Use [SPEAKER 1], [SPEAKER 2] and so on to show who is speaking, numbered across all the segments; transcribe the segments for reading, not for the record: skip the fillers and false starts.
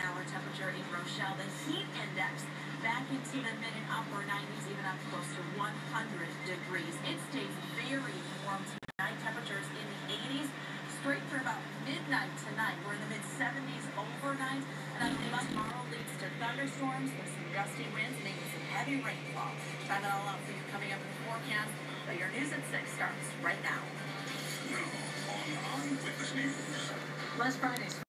[SPEAKER 1] hour temperature in Rochelle. The heat index back into the mid and upper 90s, even up close to 100 degrees. It stays very warm tonight. Temperatures in the 80s. Straight through about midnight tonight. We're in the mid-70s overnight. And tomorrow leads to thunderstorms with some gusty winds, maybe some heavy rainfall. Try that all out for you coming up in the forecast. But your news at 6 starts right now.
[SPEAKER 2] Now on Eyewitness News.
[SPEAKER 3] Last Friday's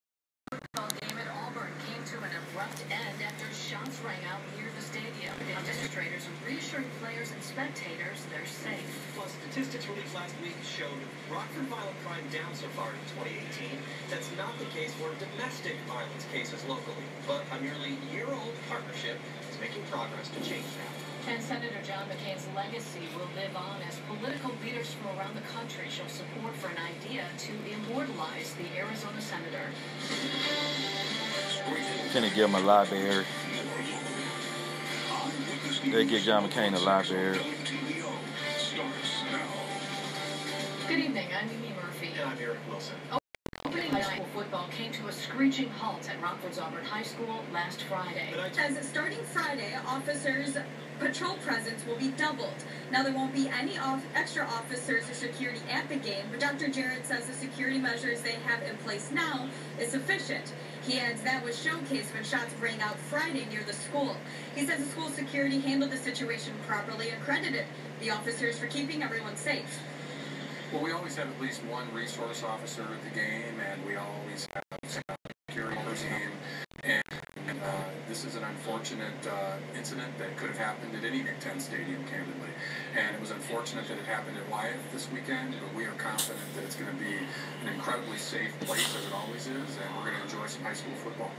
[SPEAKER 3] football game at Auburn came to an abrupt end after shots rang out near the stadium. Demonstrators are reassuring players and spectators they're safe.
[SPEAKER 4] Well, statistics released last week showed Rockford violent crime down so far in 2018. That's not the case for domestic violence cases locally, but a nearly year-old partnership is making progress to change that.
[SPEAKER 3] And Senator John McCain's legacy will live on as political leaders from around the country show support for an idea to immortalize the Arizona senator.
[SPEAKER 5] Finna give him a library. They give John McCain a library.
[SPEAKER 3] Good evening, I'm Mimi Murphy.
[SPEAKER 4] And I'm Eric Wilson.
[SPEAKER 3] Opening high school football came to a screeching halt at Rockford's Auburn High School last Friday.
[SPEAKER 1] As starting Friday, officers' patrol presence will be doubled. Now, there won't be any extra officers or security at the game, but Dr. Jarrett says the security measures they have in place now is sufficient. He adds that was showcased when shots rang out Friday near the school. He says the school security handled the situation properly and credited the officers for keeping everyone safe.
[SPEAKER 6] Well, we always have at least one resource officer at the game, and we always have a security team. And this is an unfortunate incident that could have happened at any Big Ten stadium, candidly. And it was unfortunate that it happened at Wyeth this weekend, but we are confident that it's going to be an incredibly safe place, as it always is, and we're going to enjoy some high school football.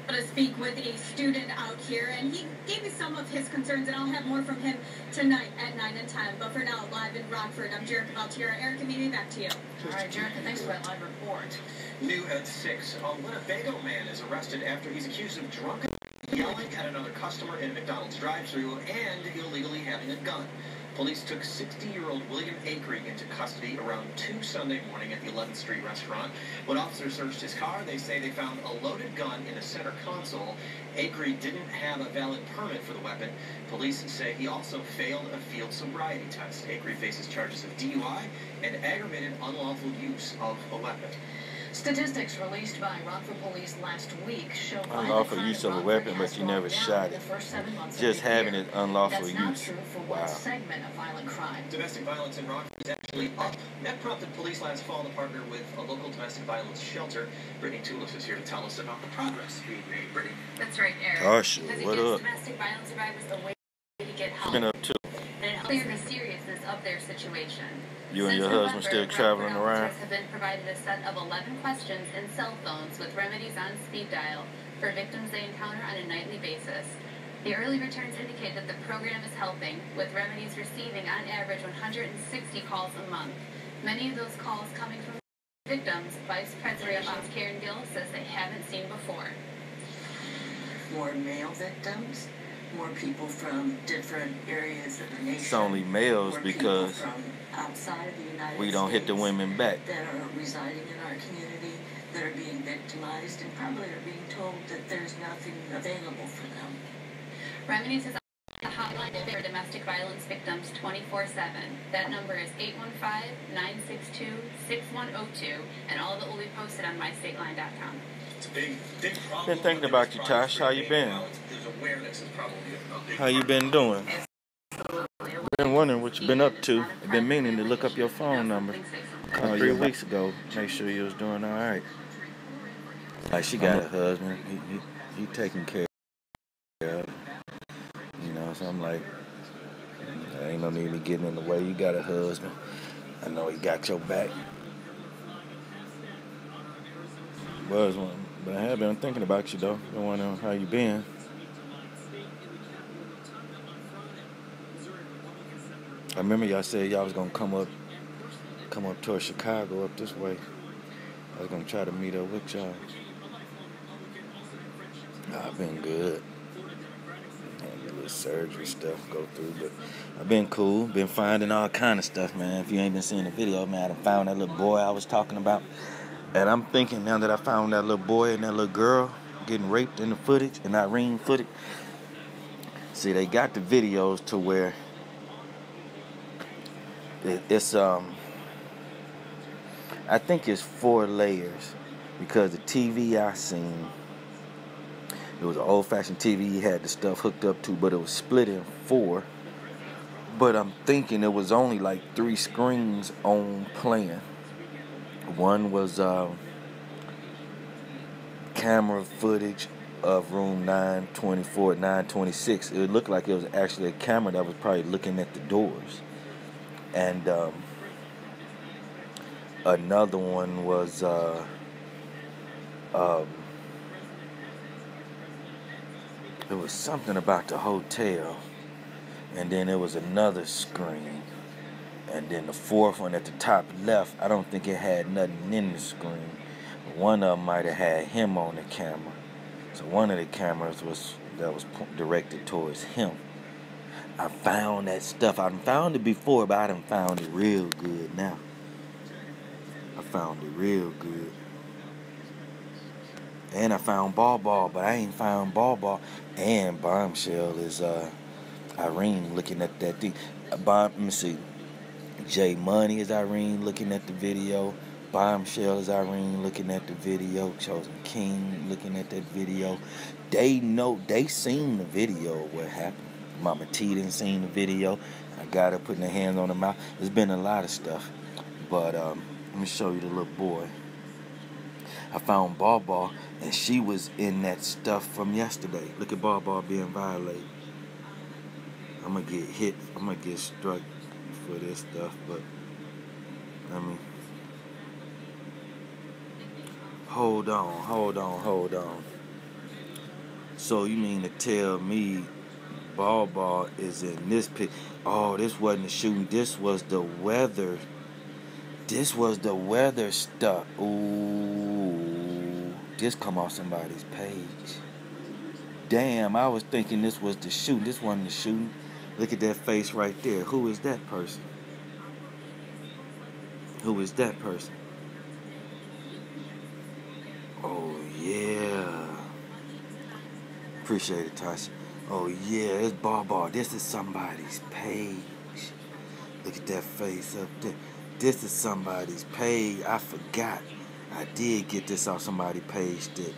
[SPEAKER 1] To speak with a student out here, and he gave me some of his concerns, and I'll have more from him tonight at 9 and 10. But for now, live in Rockford, I'm Jerica Valtiera. Eric and Mimi, back to you.
[SPEAKER 3] All right, Jerica, thanks for that live report.
[SPEAKER 4] New at 6. A Winnebago man is arrested after he's accused of drunken yelling at another customer in a McDonald's drive-thru and illegally having a gun. Police took 60-year-old William Acree into custody around 2 Sunday morning at the 11th Street restaurant. When officers searched his car, they say they found a loaded gun in the center console. Acree didn't have a valid permit for the weapon. Police say he also failed a field sobriety test. Acree faces charges of DUI and aggravated unlawful use of a weapon.
[SPEAKER 3] Statistics released by Rockford Police last week show
[SPEAKER 5] unlawful use of a weapon, but you never shot it. Just having it unlawful use.
[SPEAKER 3] That's not true for one segment of violent crime.
[SPEAKER 4] Domestic violence in Rockford is actually up. That prompted police last fall to partner with a local domestic violence shelter. Brittany Tulis is here to tell us about the progress being made. Brittany.
[SPEAKER 1] That's right, Eric.
[SPEAKER 5] Gosh, what up?
[SPEAKER 1] Domestic violence survivors a way to get help.
[SPEAKER 5] Been up too.
[SPEAKER 1] And it helps the seriousness of their situation.
[SPEAKER 5] You and your husband still traveling around?
[SPEAKER 1] Have been provided a set of 11 questions and cell phones with remedies on speed dial for victims they encounter on a nightly basis. The early returns indicate that the program is helping, with remedies receiving on average 160 calls a month. Many of those calls coming from victims Vice President Karen Gill says they haven't seen before.
[SPEAKER 7] More male victims, more people from different areas of the nation.
[SPEAKER 5] It's only males because
[SPEAKER 7] outside of the United
[SPEAKER 5] we don't hit the women back.
[SPEAKER 7] That are residing in our community, that are being victimized, and probably are being told that there's nothing available for them.
[SPEAKER 1] Remedies is a hotline for domestic violence victims 24/7. That number is 815-962-6102, and all of it will be posted on mystateline.com.
[SPEAKER 4] It's a big problem.
[SPEAKER 5] Been thinking about you, Tosh. How you been? How you been doing? Been wondering what you've been up to. I've been meaning to look up your phone number. 3 weeks ago. Make sure you was doing all right. Like, she got a husband. He taking care of her. You know, so I'm like, there ain't no need me getting in the way. You got a husband. I know he got your back. Was one, but I have been thinking about you though. Been wondering how you been. I remember y'all said y'all was gonna come up towards Chicago up this way. I was gonna try to meet up with y'all. I've been good. Had a little surgery stuff go through, but I've been cool. Been finding all kind of stuff, man. If you ain't been seeing the video, man, I found that little boy I was talking about. And I'm thinking now that I found that little boy and that little girl, getting raped in the footage, and Irene footage. See, they got the videos to where it's I think it's 4 layers, because the TV I seen, it was an old-fashioned TV. He had the stuff hooked up to, but it was split in 4. But I'm thinking it was only like 3 screens on playing. One was camera footage of room 924, 926. It looked like it was actually a camera that was probably looking at the doors. And another one was it was something about the hotel. And then there was another screen. And then the 4th one at the top left, I don't think it had nothing in the screen. But one of them might have had him on the camera. So one of the cameras was directed towards him. I found that stuff. I found it before, but I done found it real good now. I found it real good. And I found Ball, but I ain't found Ball. And Bombshell is Irene looking at that thing. Let me see. J Money is Irene looking at the video. Bombshell is Irene looking at the video. Chosen King looking at that video. They know, they seen the video of what happened. Mama T didn't seen the video. I got her putting her hands on her mouth. There's been a lot of stuff. But let me show you the little boy. I found Ball, and she was in that stuff from yesterday. Look at Ball being violated. I'm going to get hit. I'm going to get struck for this stuff. But, I mean, hold on. So you mean to tell me Ball is in this pic? Oh, this wasn't the shooting. This was the weather. This was the weather stuff. Ooh, this come off somebody's page. Damn, I was thinking this was the shooting. This wasn't the shooting. Look at that face right there. Who is that person? Who is that person? Oh, yeah. Appreciate it, Tasha. Oh, yeah, it's Ball. This is somebody's page. Look at that face up there. This is somebody's page. I forgot. I did get this off somebody's page that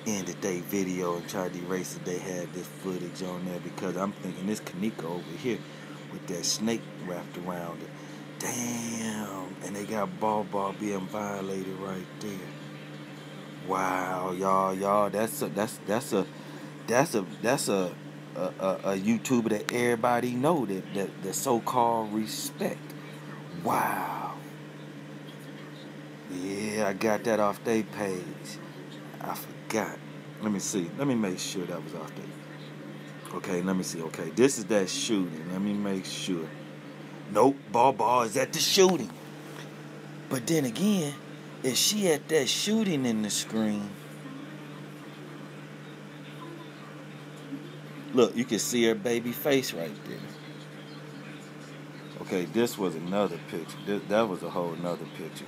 [SPEAKER 5] ended their video and tried to erase it. They had this footage on there because I'm thinking this KENNEKA over here with that snake wrapped around it. Damn. And they got Ball being violated right there. Wow, y'all. That's a YouTuber that everybody know that so-called respect. Wow. Yeah, I got that off their page. I forgot. Let me see. Let me make sure that was off there. Okay, let me see. Okay, this is that shooting. Let me make sure. Nope, Ball is at the shooting. But then again, if she at that shooting in the screen, look, you can see her baby face right there. Okay, this was another picture. That was a whole nother picture.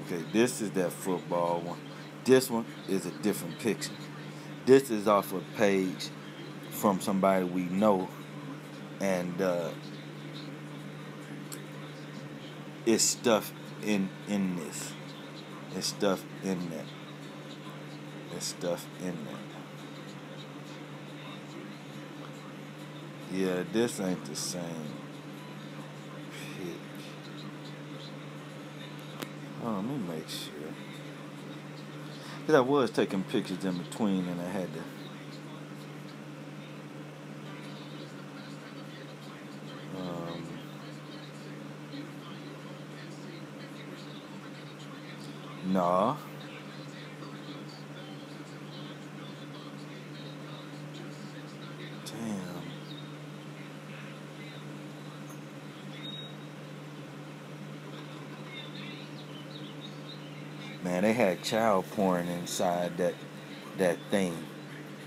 [SPEAKER 5] Okay, this is that football one. This one is a different picture. This is off a page from somebody we know, and it's stuff in this. It's stuff in that. There's stuff in that. Yeah, this ain't the same pic. Oh, let me make sure. Because I was taking pictures in between and I had to. Nah. Damn. Man, they had child porn inside that thing.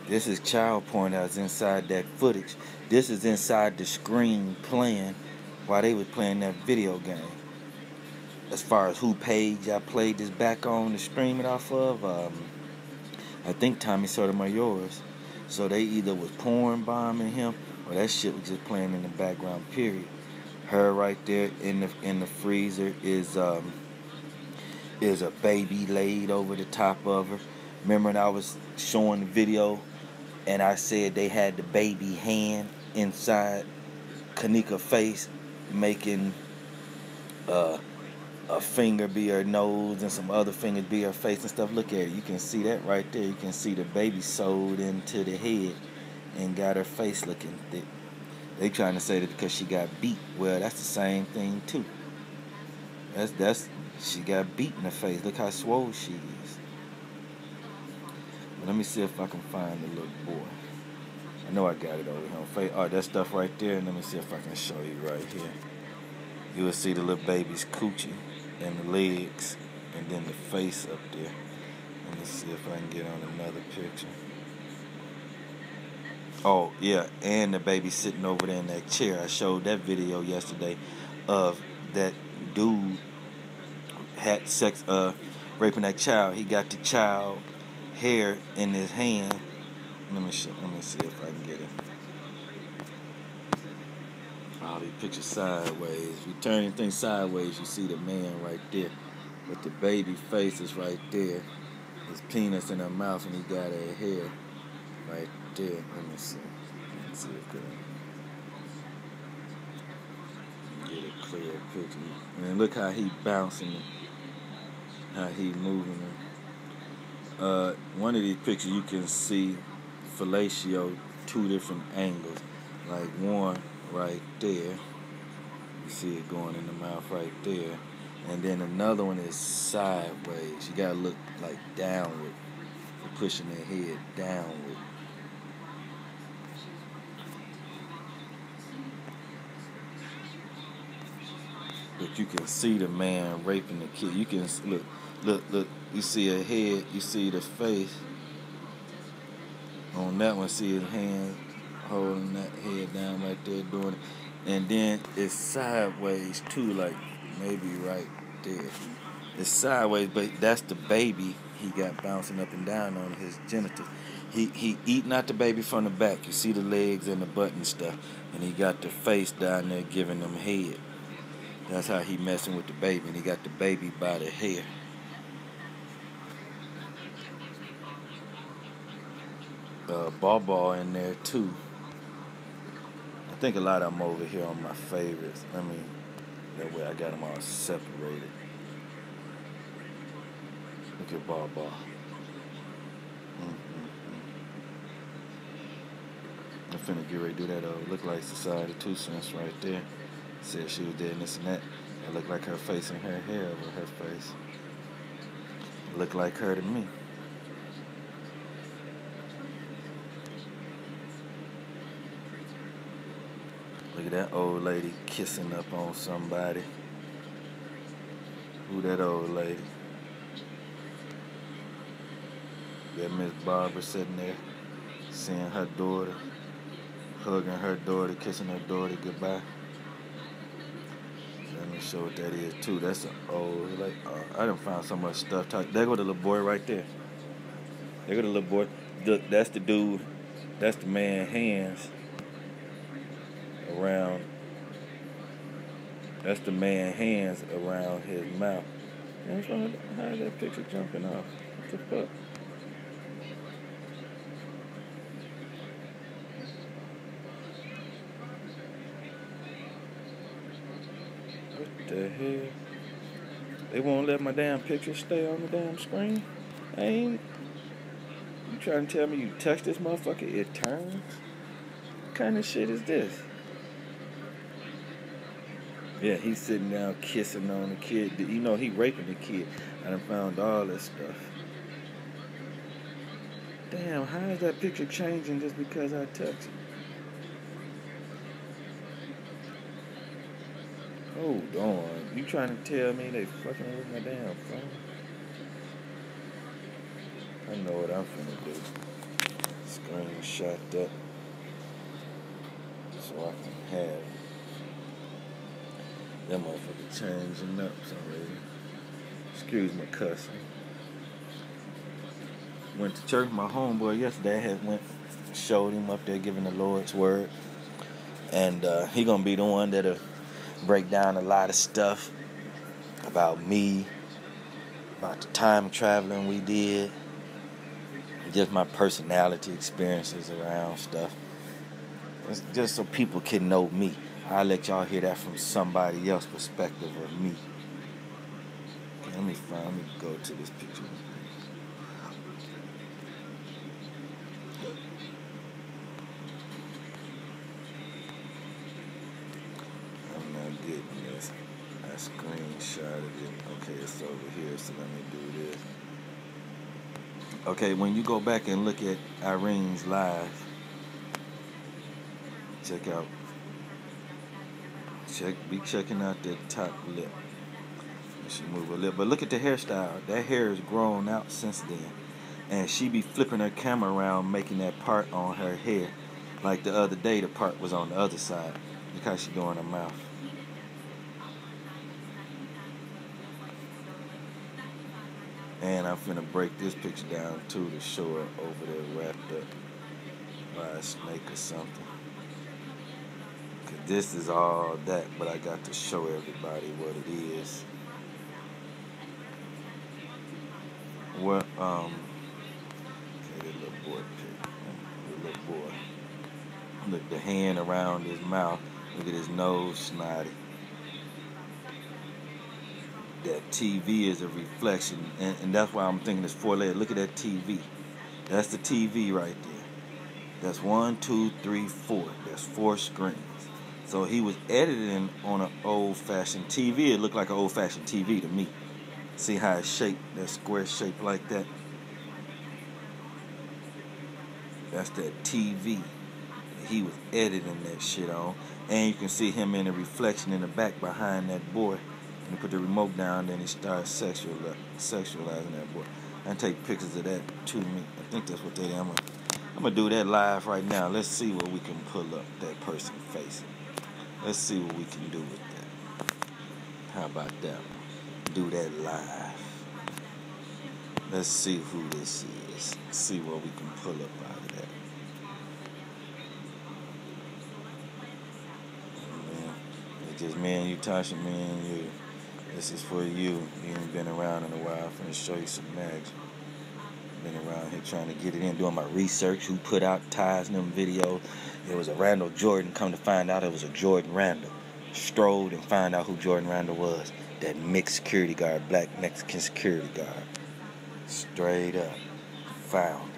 [SPEAKER 5] This is child porn that was inside that footage. This is inside the screen playing while they were playing that video game. As far as who page I played this back on to stream it off of, I think Tommy Sotomayor's. So they either was porn bombing him or that shit was just playing in the background, period. Her right there in the freezer is a baby laid over the top of her. Remember when I was showing the video and I said they had the baby hand inside KENNEKA's face, making a finger be her nose and some other fingers be her face and stuff. Look at it. You can see that right there. You can see the baby sewed into the head and got her face looking thick. They trying to say that because she got beat. Well, that's the same thing too. That's she got beat in the face. Look how swole she is. But let me see if I can find the little boy. I know I got it over here on face. Oh, that stuff right there. Let me see if I can show you right here. You will see the little baby's coochie and the legs and then the face up there. Let me see if I can get on another picture. Oh, yeah, and the baby sitting over there in that chair. I showed that video yesterday of that dude had sex, raping that child. He got the child hair in his hand. Let me see if I can get it. Oh, these pictures sideways. If you turn anything sideways, you see the man right there. But the baby face is right there. His penis in her mouth, and he got her hair right there. Let me see. Let me see if I can get a clear picture. And look how he bouncing, how he moving. One of these pictures you can see fellatio 2 different angles. Like one right there. You see it going in the mouth right there. And then another one is sideways. You gotta look like downward. You're pushing their head downward. But you can see the man raping the kid. You can look. You see a head. You see the face. On that one, see his hand holding that head down right there, doing it. And then it's sideways too, like maybe right there. It's sideways, but that's the baby he got bouncing up and down on his genitals. He eating out the baby from the back. You see the legs and the butt and stuff. And he got the face down there giving them head. That's how he messing with the baby. And he got the baby by the hair. Ball in there too. I think a lot of them over here on my favorites. I mean, that way I got them all separated. Look at Ball. I'm finna get ready to do that. Look like Society 2 cents right there. Said she was dead and this and that. It looked like her face and her hair over her face. It looked like her to me. Look at that old lady kissing up on somebody. Who that old lady? That Miss Barbara sitting there, seeing her daughter, hugging her daughter, kissing her daughter goodbye. Let me show what that is too. That's an old, like, I done found so much stuff. There go the little boy right there. There go the little boy. Look, that's the dude. That's the man hands around. That's the man hands around his mouth. How is that picture jumping off? What the fuck? What the hell? They won't let my damn picture stay on the damn screen? You trying to tell me you touch this motherfucker, it turns? What kind of shit is this? Yeah, he's sitting down kissing on the kid. You know he raping the kid. I done found all this stuff. Damn, how is that picture changing just because I touch it? Hold on. You trying to tell me they fucking with my damn phone? I know what I'm finna do. Screenshot that so I can have it. That motherfucker changing up for some reason. Excuse my cussing. went to church. My homeboy yesterday showed him up there giving the Lord's word. And he gonna be the one that'll break down a lot of stuff about me, about the time traveling we did, just my personality experiences around stuff. It's just so people can know me. I'll let y'all hear that from somebody else's perspective of me. Okay, let me go to this picture. I'm not getting this. I screenshotted it. Okay, it's over here, so let me do this. Okay, when you go back and look at Irene's live, be checking out that top lip. She move her lip, but look at the hairstyle. That hair is grown out since then, and she be flipping her camera around, making that part on her hair. Like the other day, the part was on the other side. Look how she doing her mouth. And I'm finna break this picture down too to show her over there wrapped up by a snake or something. Cause this is all that, but I got to show everybody what it is. Well, okay, the little boy pic. The little boy. Look, the hand around his mouth. Look at his nose, snotty. That TV is a reflection, and that's why I'm thinking it's 4 layers. Look at that TV. That's the TV right there. That's 1, 2, 3, 4. That's 4 screens. So he was editing on an old-fashioned TV. It looked like an old-fashioned TV to me. See how it's shaped, that square shape like that? That's that TV. He was editing that shit on. And you can see him in the reflection in the back behind that boy. And he put the remote down, then he started sexualizing that boy. And take pictures of that to me. I think that's what they did. I'm gonna do that live right now. Let's see what we can pull up that person's face. Let's see what we can do with that. How about that? Do that live. Let's see who this is. See what we can pull up out of that. Man, it's just me and you, Tasha, me and you. This is for you. You ain't been around in a while. I'm finna show you some magic. Been around here trying to get it in, doing my research. Who put out Ty's and them videos? It was a Randall Jordan. Come to find out it was a Jordan Randall. Strode and find out who Jordan Randall was. That mixed security guard, black Mexican security guard. Straight up. Found it.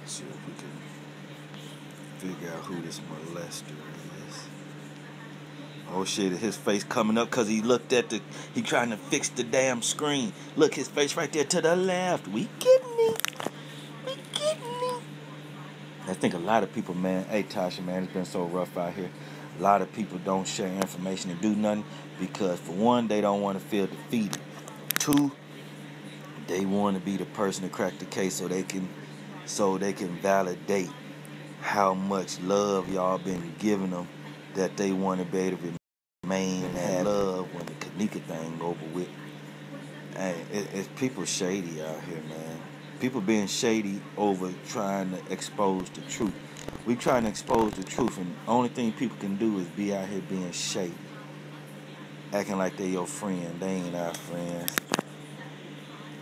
[SPEAKER 5] See if we can figure out who this molester is. Oh shit, his face coming up because he looked at he trying to fix the damn screen. Look, his face right there to the left. We getting it. I think a lot of people, man, hey Tasha, man, it's been so rough out here. A lot of people don't share information and do nothing because, for one, they don't want to feel defeated. 2, they want to be the person to crack the case so they can validate how much love y'all been giving them, that they want to be able to remain and have love when the KENNEKA thing over with. Hey, it's people shady out here, man. People being shady over trying to expose the truth. We trying to expose the truth, and the only thing people can do is be out here being shady. Acting like they your friend. They ain't our friends.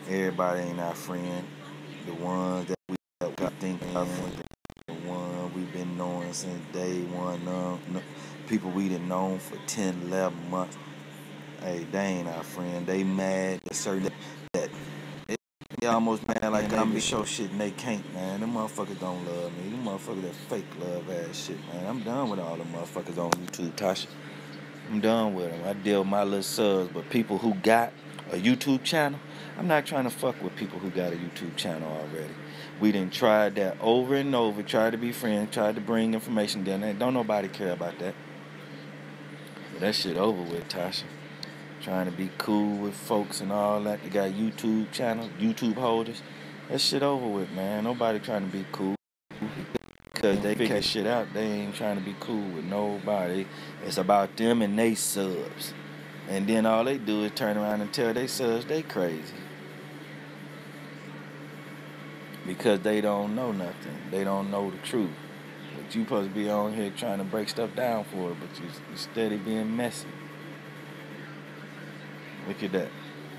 [SPEAKER 5] Everybody ain't our friend. The ones that we got thinking of, the ones we've been knowing since day one. People we done known for 10, 11 months. Hey, they ain't our friend. They mad at certain that they almost mad like I'm to show shit and they can't, man. Them motherfuckers don't love me. Them motherfuckers that fake love ass shit, man. I'm done with all them motherfuckers on YouTube, Tasha. I'm done with them. I deal with my little subs, but people who got a YouTube channel, I'm not trying to fuck with people who got a YouTube channel already. We done tried that over and over, tried to be friends, tried to bring information down there. Don't nobody care about that. But that shit over with, Tasha. Trying to be cool with folks and all that. They got YouTube channels, YouTube holders. That shit over with, man. Nobody trying to be cool. because they figure shit out. They ain't trying to be cool with nobody. It's about them and they subs. And then all they do is turn around and tell they subs they crazy. Because they don't know nothing. They don't know the truth. But you supposed to be on here trying to break stuff down for it, but you steady being messy. Look at that.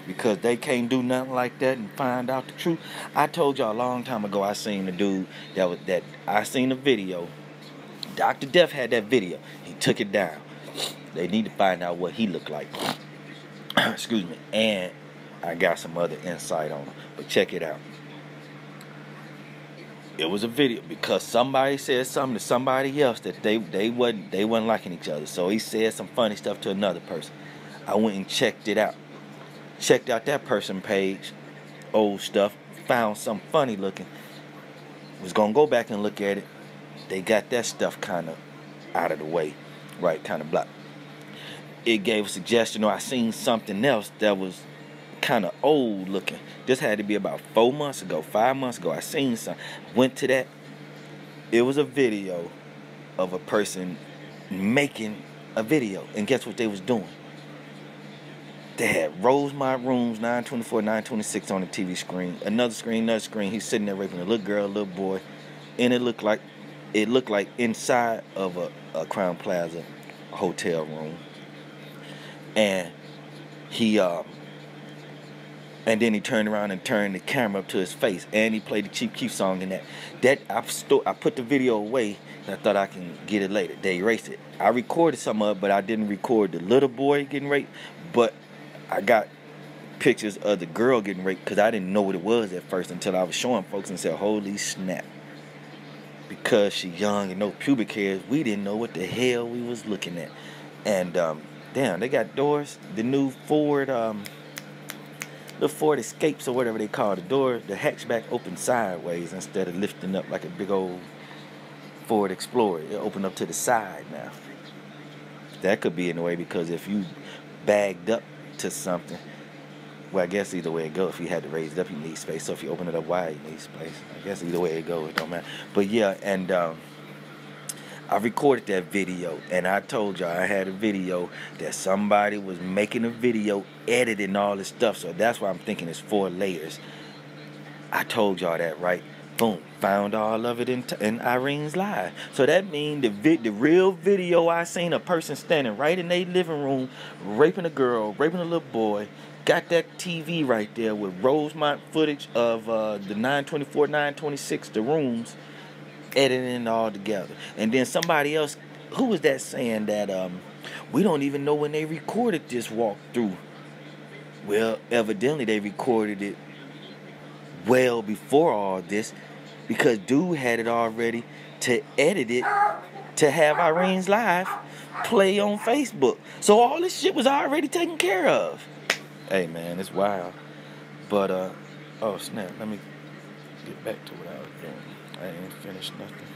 [SPEAKER 5] Because they can't do nothing like that and find out the truth. I told y'all a long time ago I seen the dude I seen the video. Dr. Death had that video. He took it down. They need to find out what he looked like. Excuse me. And I got some other insight on him. But check it out. It was a video because somebody said something to somebody else that they wasn't liking each other. So he said some funny stuff to another person. I went and checked it out. Checked out that person page, old stuff, found something funny looking. Was gonna go back and look at it. They got that stuff kind of out of the way, right? Kind of blocked. It gave a suggestion, or I seen something else that was kind of old looking. This had to be about 4 months ago, 5 months ago. I seen something. Went to that. It was a video of a person making a video, and guess what they was doing? They had Rosemont Rooms 924, 926 on the TV screen. Another screen. He's sitting there raping a little girl, a little boy, and it looked like inside of a Crown Plaza hotel room. And and then he turned around and turned the camera up to his face, and he played the Chief Keef song in that. I put the video away, and I thought I can get it later. They erased it. I recorded some of it, but I didn't record the little boy getting raped. But I got pictures of the girl getting raped because I didn't know what it was at first until I was showing folks and said, holy snap. Because she young and no pubic hairs, we didn't know what the hell we was looking at. And damn, they got doors. The new Ford, the Ford Escapes or whatever they call the door, the hatchback opened sideways instead of lifting up like a big old Ford Explorer. It opened up to the side now. That could be in the way because if you bagged up to something, well, I guess either way it goes. If you had to raise it up, you need space. So if you open it up wide, you need space. I guess either way it goes, it don't matter. But yeah, and I recorded that video, and I told y'all I had a video that somebody was making a video, editing all this stuff. So that's why I'm thinking it's 4 layers. I told y'all that, right? Boom, found all of it in Irene's live. So that means the real video I seen, a person standing right in their living room, raping a girl, raping a little boy, got that TV right there with Rosemont footage of the 924, 926, the rooms, editing it all together. And then somebody else, who was that saying that we don't even know when they recorded this walkthrough? Well, evidently they recorded it well before all this, because dude had it already to edit it to have Irene's live play on Facebook. So all this shit was already taken care of. Hey man, it's wild. But oh snap, let me get back to what I was doing. I ain't finished nothing.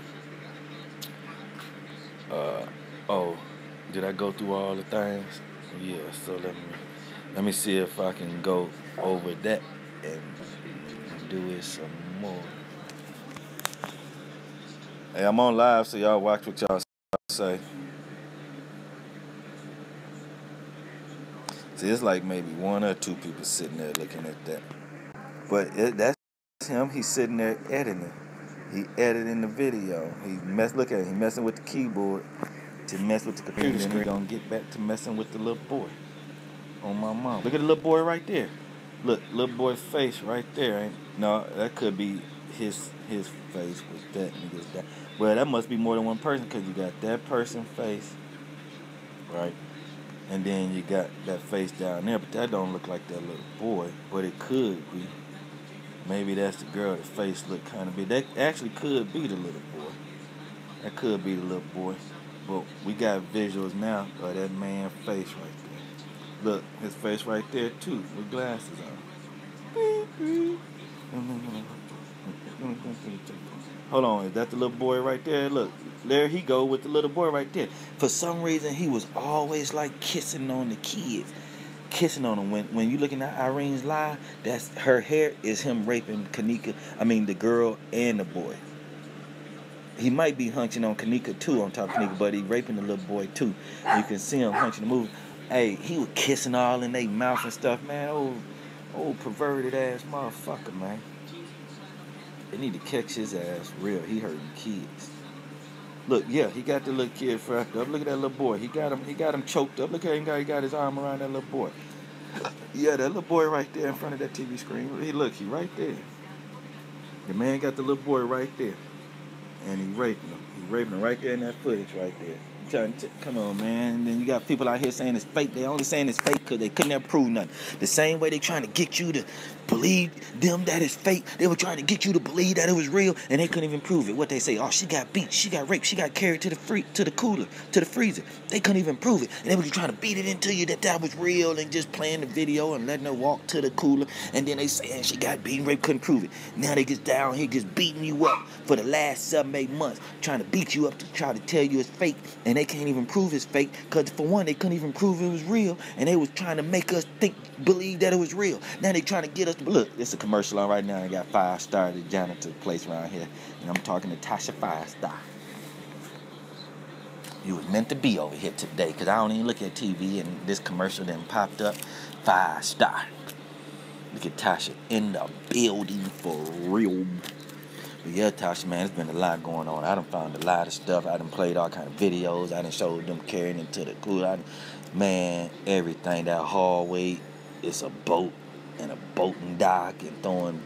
[SPEAKER 5] Oh, did I go through all the things? Yeah, so let me see if I can go over that and do it some more. Hey, I'm on live, so y'all watch what y'all say. See, it's like maybe 1 or 2 people sitting there looking at that. But that's him. He's sitting there editing. He editing the video. Look at him. He messing with the keyboard to mess with the computer screen. He's gonna get back to messing with the little boy. On my mom. Look at the little boy right there. Look, little boy's face right there. No, that could be his face with that nigga's that. Well, that must be more than one person because you got that person's face, right? And then you got that face down there, but that don't look like that little boy. But it could be. Maybe that's the girl. The face look kind of big. That actually could be the little boy. That could be the little boy. But we got visuals now of that man's face right there. Look, his face right there too, with glasses on. Hold on, is that the little boy right there? Look, there he go with the little boy right there. For some reason, he was always like kissing on the kids. Kissing on them. When you looking at Irene's live, that's her hair is him raping KENNEKA. I mean the girl and the boy. He might be hunching on KENNEKA too, on top of KENNEKA, but he raping the little boy too. You can see him hunching the movie. Hey, he was kissing all in their mouth and stuff, man. Old perverted ass motherfucker, man. They need to catch his ass real. He hurting kids. Look, yeah, he got the little kid frapped up. Look at that little boy. He got him choked up. Look at him, he got his arm around that little boy. Yeah, that little boy right there in front of that TV screen. He right there. The man got the little boy right there. And he raping him. He raping him right there in that footage right there. Come on, man. And then you got people out here saying it's fake. They only saying it's fake because they couldn't have proved nothing. The same way they trying to get you to believe them that it's fake, they were trying to get you to believe that it was real, and they couldn't even prove it. What they say, oh, she got beat, she got raped, she got carried to the cooler, to the freezer. They couldn't even prove it. And they were trying to beat it into you that was real and just playing the video and letting her walk to the cooler. And then they saying she got beaten, raped, couldn't prove it. Now they get down here just beating you up for the last 7-8 months, trying to beat you up to try to tell you it's fake, and they can't even prove it's fake because for one, they couldn't even prove it was real, and they was trying to make us believe that it was real. Now they trying to get us to look. It's a commercial on right now. I got 5 Star, the janitor place around here, and I'm talking to Tasha 5 Star. You was meant to be over here today because I don't even look at TV, and this commercial then popped up. 5 Star. Look at Tasha in the building for real. But yeah, Tasha, man, there's been a lot going on. I done found a lot of stuff. I done played all kind of videos. I done showed them carrying it to the cooler. Man, everything. That hallway is a boat and a boating dock and throwing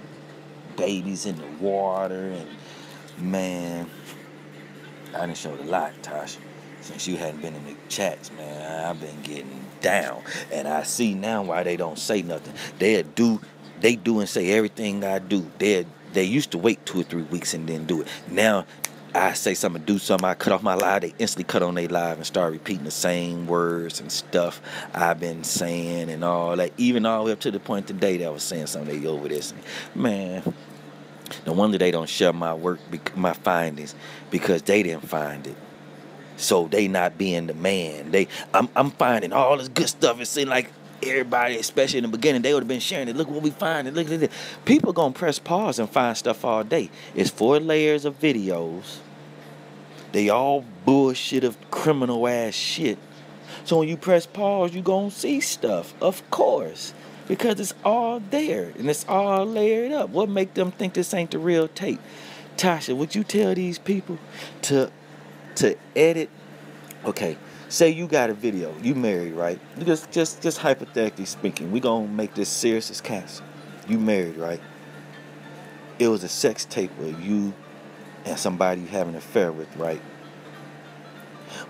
[SPEAKER 5] babies in the water. And, man, I done showed a lot, Tasha. Since you hadn't been in the chats, man, I've been getting down. And I see now why they don't say nothing. They do and say everything I do. They used to wait 2 or 3 weeks and then do it. Now, I say something, do something, I cut off my live, they instantly cut on their live and start repeating the same words and stuff I've been saying and all that. Even all the way up to the point today that I was saying something, they over this. Man, no wonder they don't share my work, my findings, because they didn't find it. So they not being the man. I'm finding all this good stuff. It seems like everybody, especially in the beginning, they would have been sharing it. Look what we find. Look at this. People gonna press pause and find stuff all day. It's 4 layers of videos. They all bullshit of criminal ass shit. So when you press pause, you gonna see stuff, of course, because it's all there and it's all layered up. What make them think this ain't the real tape? Tasha, would you tell these people to edit? Okay. Say you got a video, you married, right? Just hypothetically speaking, we gonna make this serious as cancer. You married, right? It was a sex tape with you and somebody you having an affair with, right?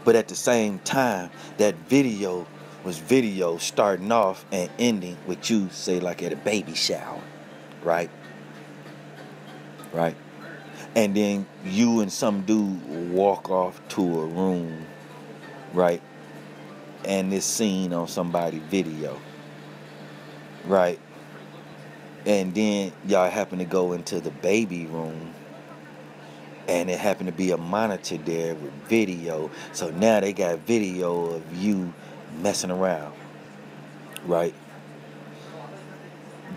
[SPEAKER 5] But at the same time, that video was video starting off and ending with you, say like at a baby shower, right? Right? And then you and some dude walk off to a room, right? And this scene on somebody's video, right? And then y'all happen to go into the baby room, and it happened to be a monitor there with video. So now they got video of you messing around, right?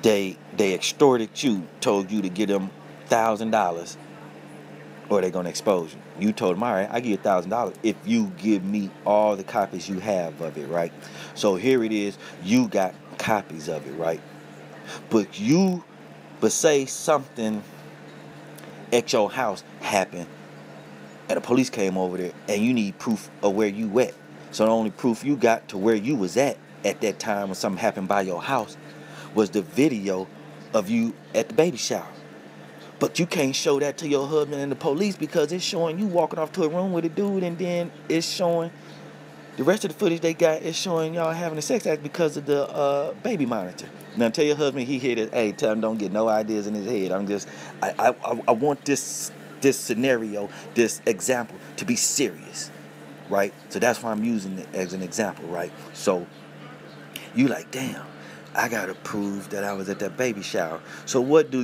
[SPEAKER 5] They extorted you, told you to give them $1,000, or they're gonna expose you. You told them, all right, I give you $1,000 if you give me all the copies you have of it, right? So here it is, you got copies of it, right? But say something at your house happened, and the police came over there, and you need proof of where you at. So the only proof you got to where you was at that time when something happened by your house was the video of you at the baby shower. But you can't show that to your husband and the police because it's showing you walking off to a room with a dude, and then it's showing the rest of the footage they got is showing y'all having a sex act because of the baby monitor. Now tell your husband he hear this. Hey, tell him don't get no ideas in his head. I want this scenario, this example to be serious, right? So that's why I'm using it as an example, right? So you like, damn, I gotta prove that I was at that baby shower. So what do?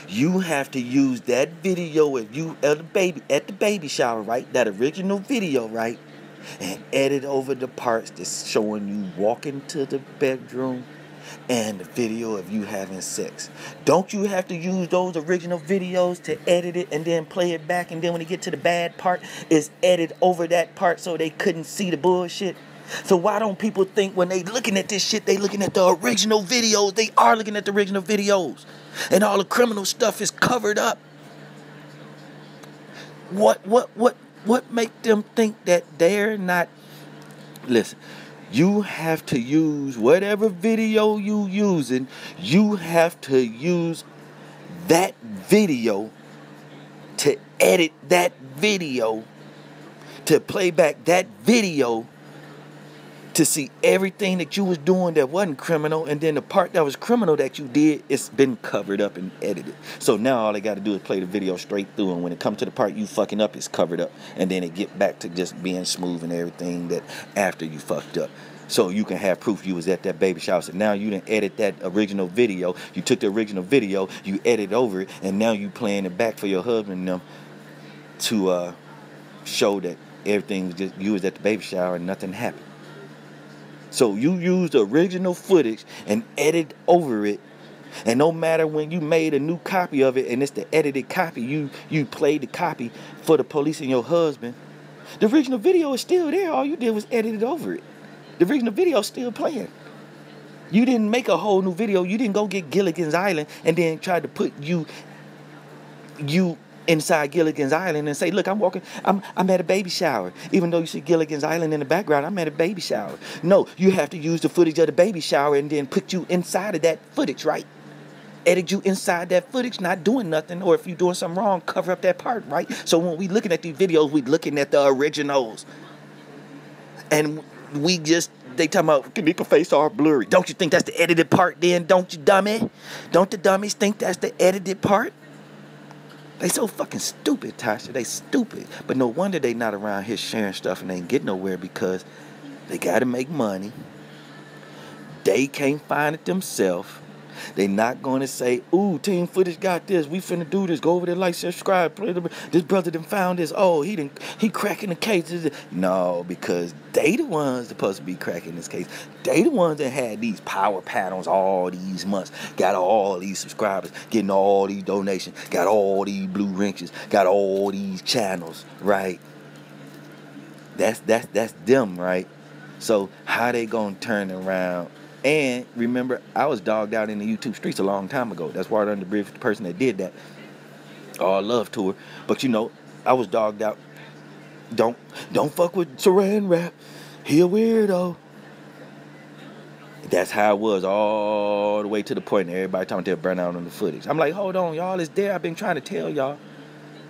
[SPEAKER 5] You have to use that video of you at the baby shower, right? That original video, right? And edit over the parts that's showing you walking to the bedroom and the video of you having sex. Don't you have to use those original videos to edit it and then play it back, and then when they get to the bad part, it's edit over that part so they couldn't see the bullshit? So why don't people think when they looking at this shit, they looking at the original videos? They are looking at the original videos. And all the criminal stuff is covered up. What make them think that they're not? Listen, you have to use whatever video you using. You have to use that video to edit that video, to play back that video, to see everything that you was doing that wasn't criminal, and then the part that was criminal that you did, it's been covered up and edited. So now all they got to do is play the video straight through, and when it comes to the part you fucking up, it's covered up, and then it get back to just being smooth and everything that after you fucked up. So you can have proof you was at that baby shower. So now you didn't edit that original video. You took the original video, you edited over it, and now you playing it back for your husband and them to show that everything was just, you was at the baby shower and nothing happened. So you use the original footage and edit over it. And no matter when you made a new copy of it and it's the edited copy, you played the copy for the police and your husband, the original video is still there. All you did was edit it over it. The original video is still playing. You didn't make a whole new video. You didn't go get Gilligan's Island and then try to put you inside Gilligan's Island and say, look, I'm at a baby shower. Even though you see Gilligan's Island in the background, I'm at a baby shower. No, you have to use the footage of the baby shower and then put you inside of that footage, right? Edit you inside that footage, not doing nothing, or if you're doing something wrong, cover up that part, right? So when we looking at these videos, we looking at the originals. And they talking about Kenneke's face all blurry. Don't you think that's the edited part then? Don't you, dummy? Don't the dummies think that's the edited part? They so fucking stupid, Tasha. They stupid. But no wonder they not around here sharing stuff and they ain't get nowhere, because they got to make money. They can't find it themselves. They not going to say, ooh, Team Footage got this. We finna do this. Go over there, like, subscribe. This brother done found this. Oh, he cracking the case. No, because they the ones supposed to be cracking this case. They the ones that had these power panels all these months. Got all these subscribers. Getting all these donations. Got all these blue wrenches. Got all these channels, right? That's them, right? So how they gonna turn around? And remember, I was dogged out in the YouTube streets a long time ago. That's Water Under the Bridge, the person that did that. All love to her. But you know, I was dogged out. Don't fuck with Saran Wrap. He a weirdo. That's how it was all the way to the point that everybody talking they'll burn out on the footage. I'm like, hold on, y'all, it's there. I've been trying to tell y'all.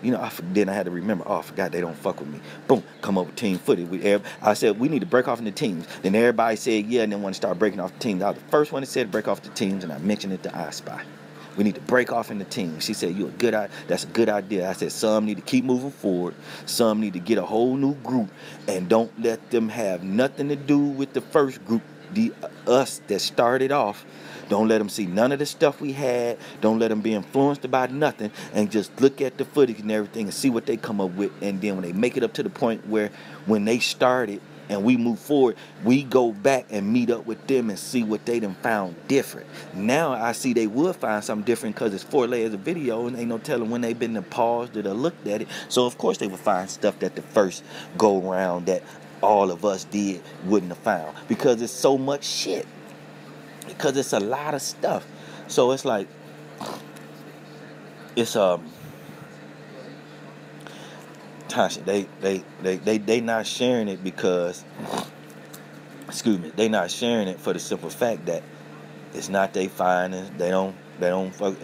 [SPEAKER 5] You know, then I had to remember, oh, I forgot they don't fuck with me. Boom, come up with team footage. I said, we need to break off into teams. Then everybody said, yeah, and then want to start breaking off the teams. I was the first one that said break off the teams, and I mentioned it to I Spy. We need to break off into teams. She said, that's a good idea. I said, some need to keep moving forward. Some need to get a whole new group, and don't let them have nothing to do with the first group, us that started off. Don't let them see none of the stuff we had. Don't let them be influenced by nothing. And just look at the footage and everything and see what they come up with. And then when they make it up to the point where when they started and we move forward, we go back and meet up with them and see what they done found different. Now I see they would find something different because it's 4 layers of video and ain't no telling when they've been paused or looked at it. So of course they would find stuff that the first go around that all of us did wouldn't have found, because it's so much shit. Because it's a lot of stuff. So it's like, it's Tasha, they not sharing it because, excuse me, they not sharing it for the simple fact that it's not they findings. They don't fuck.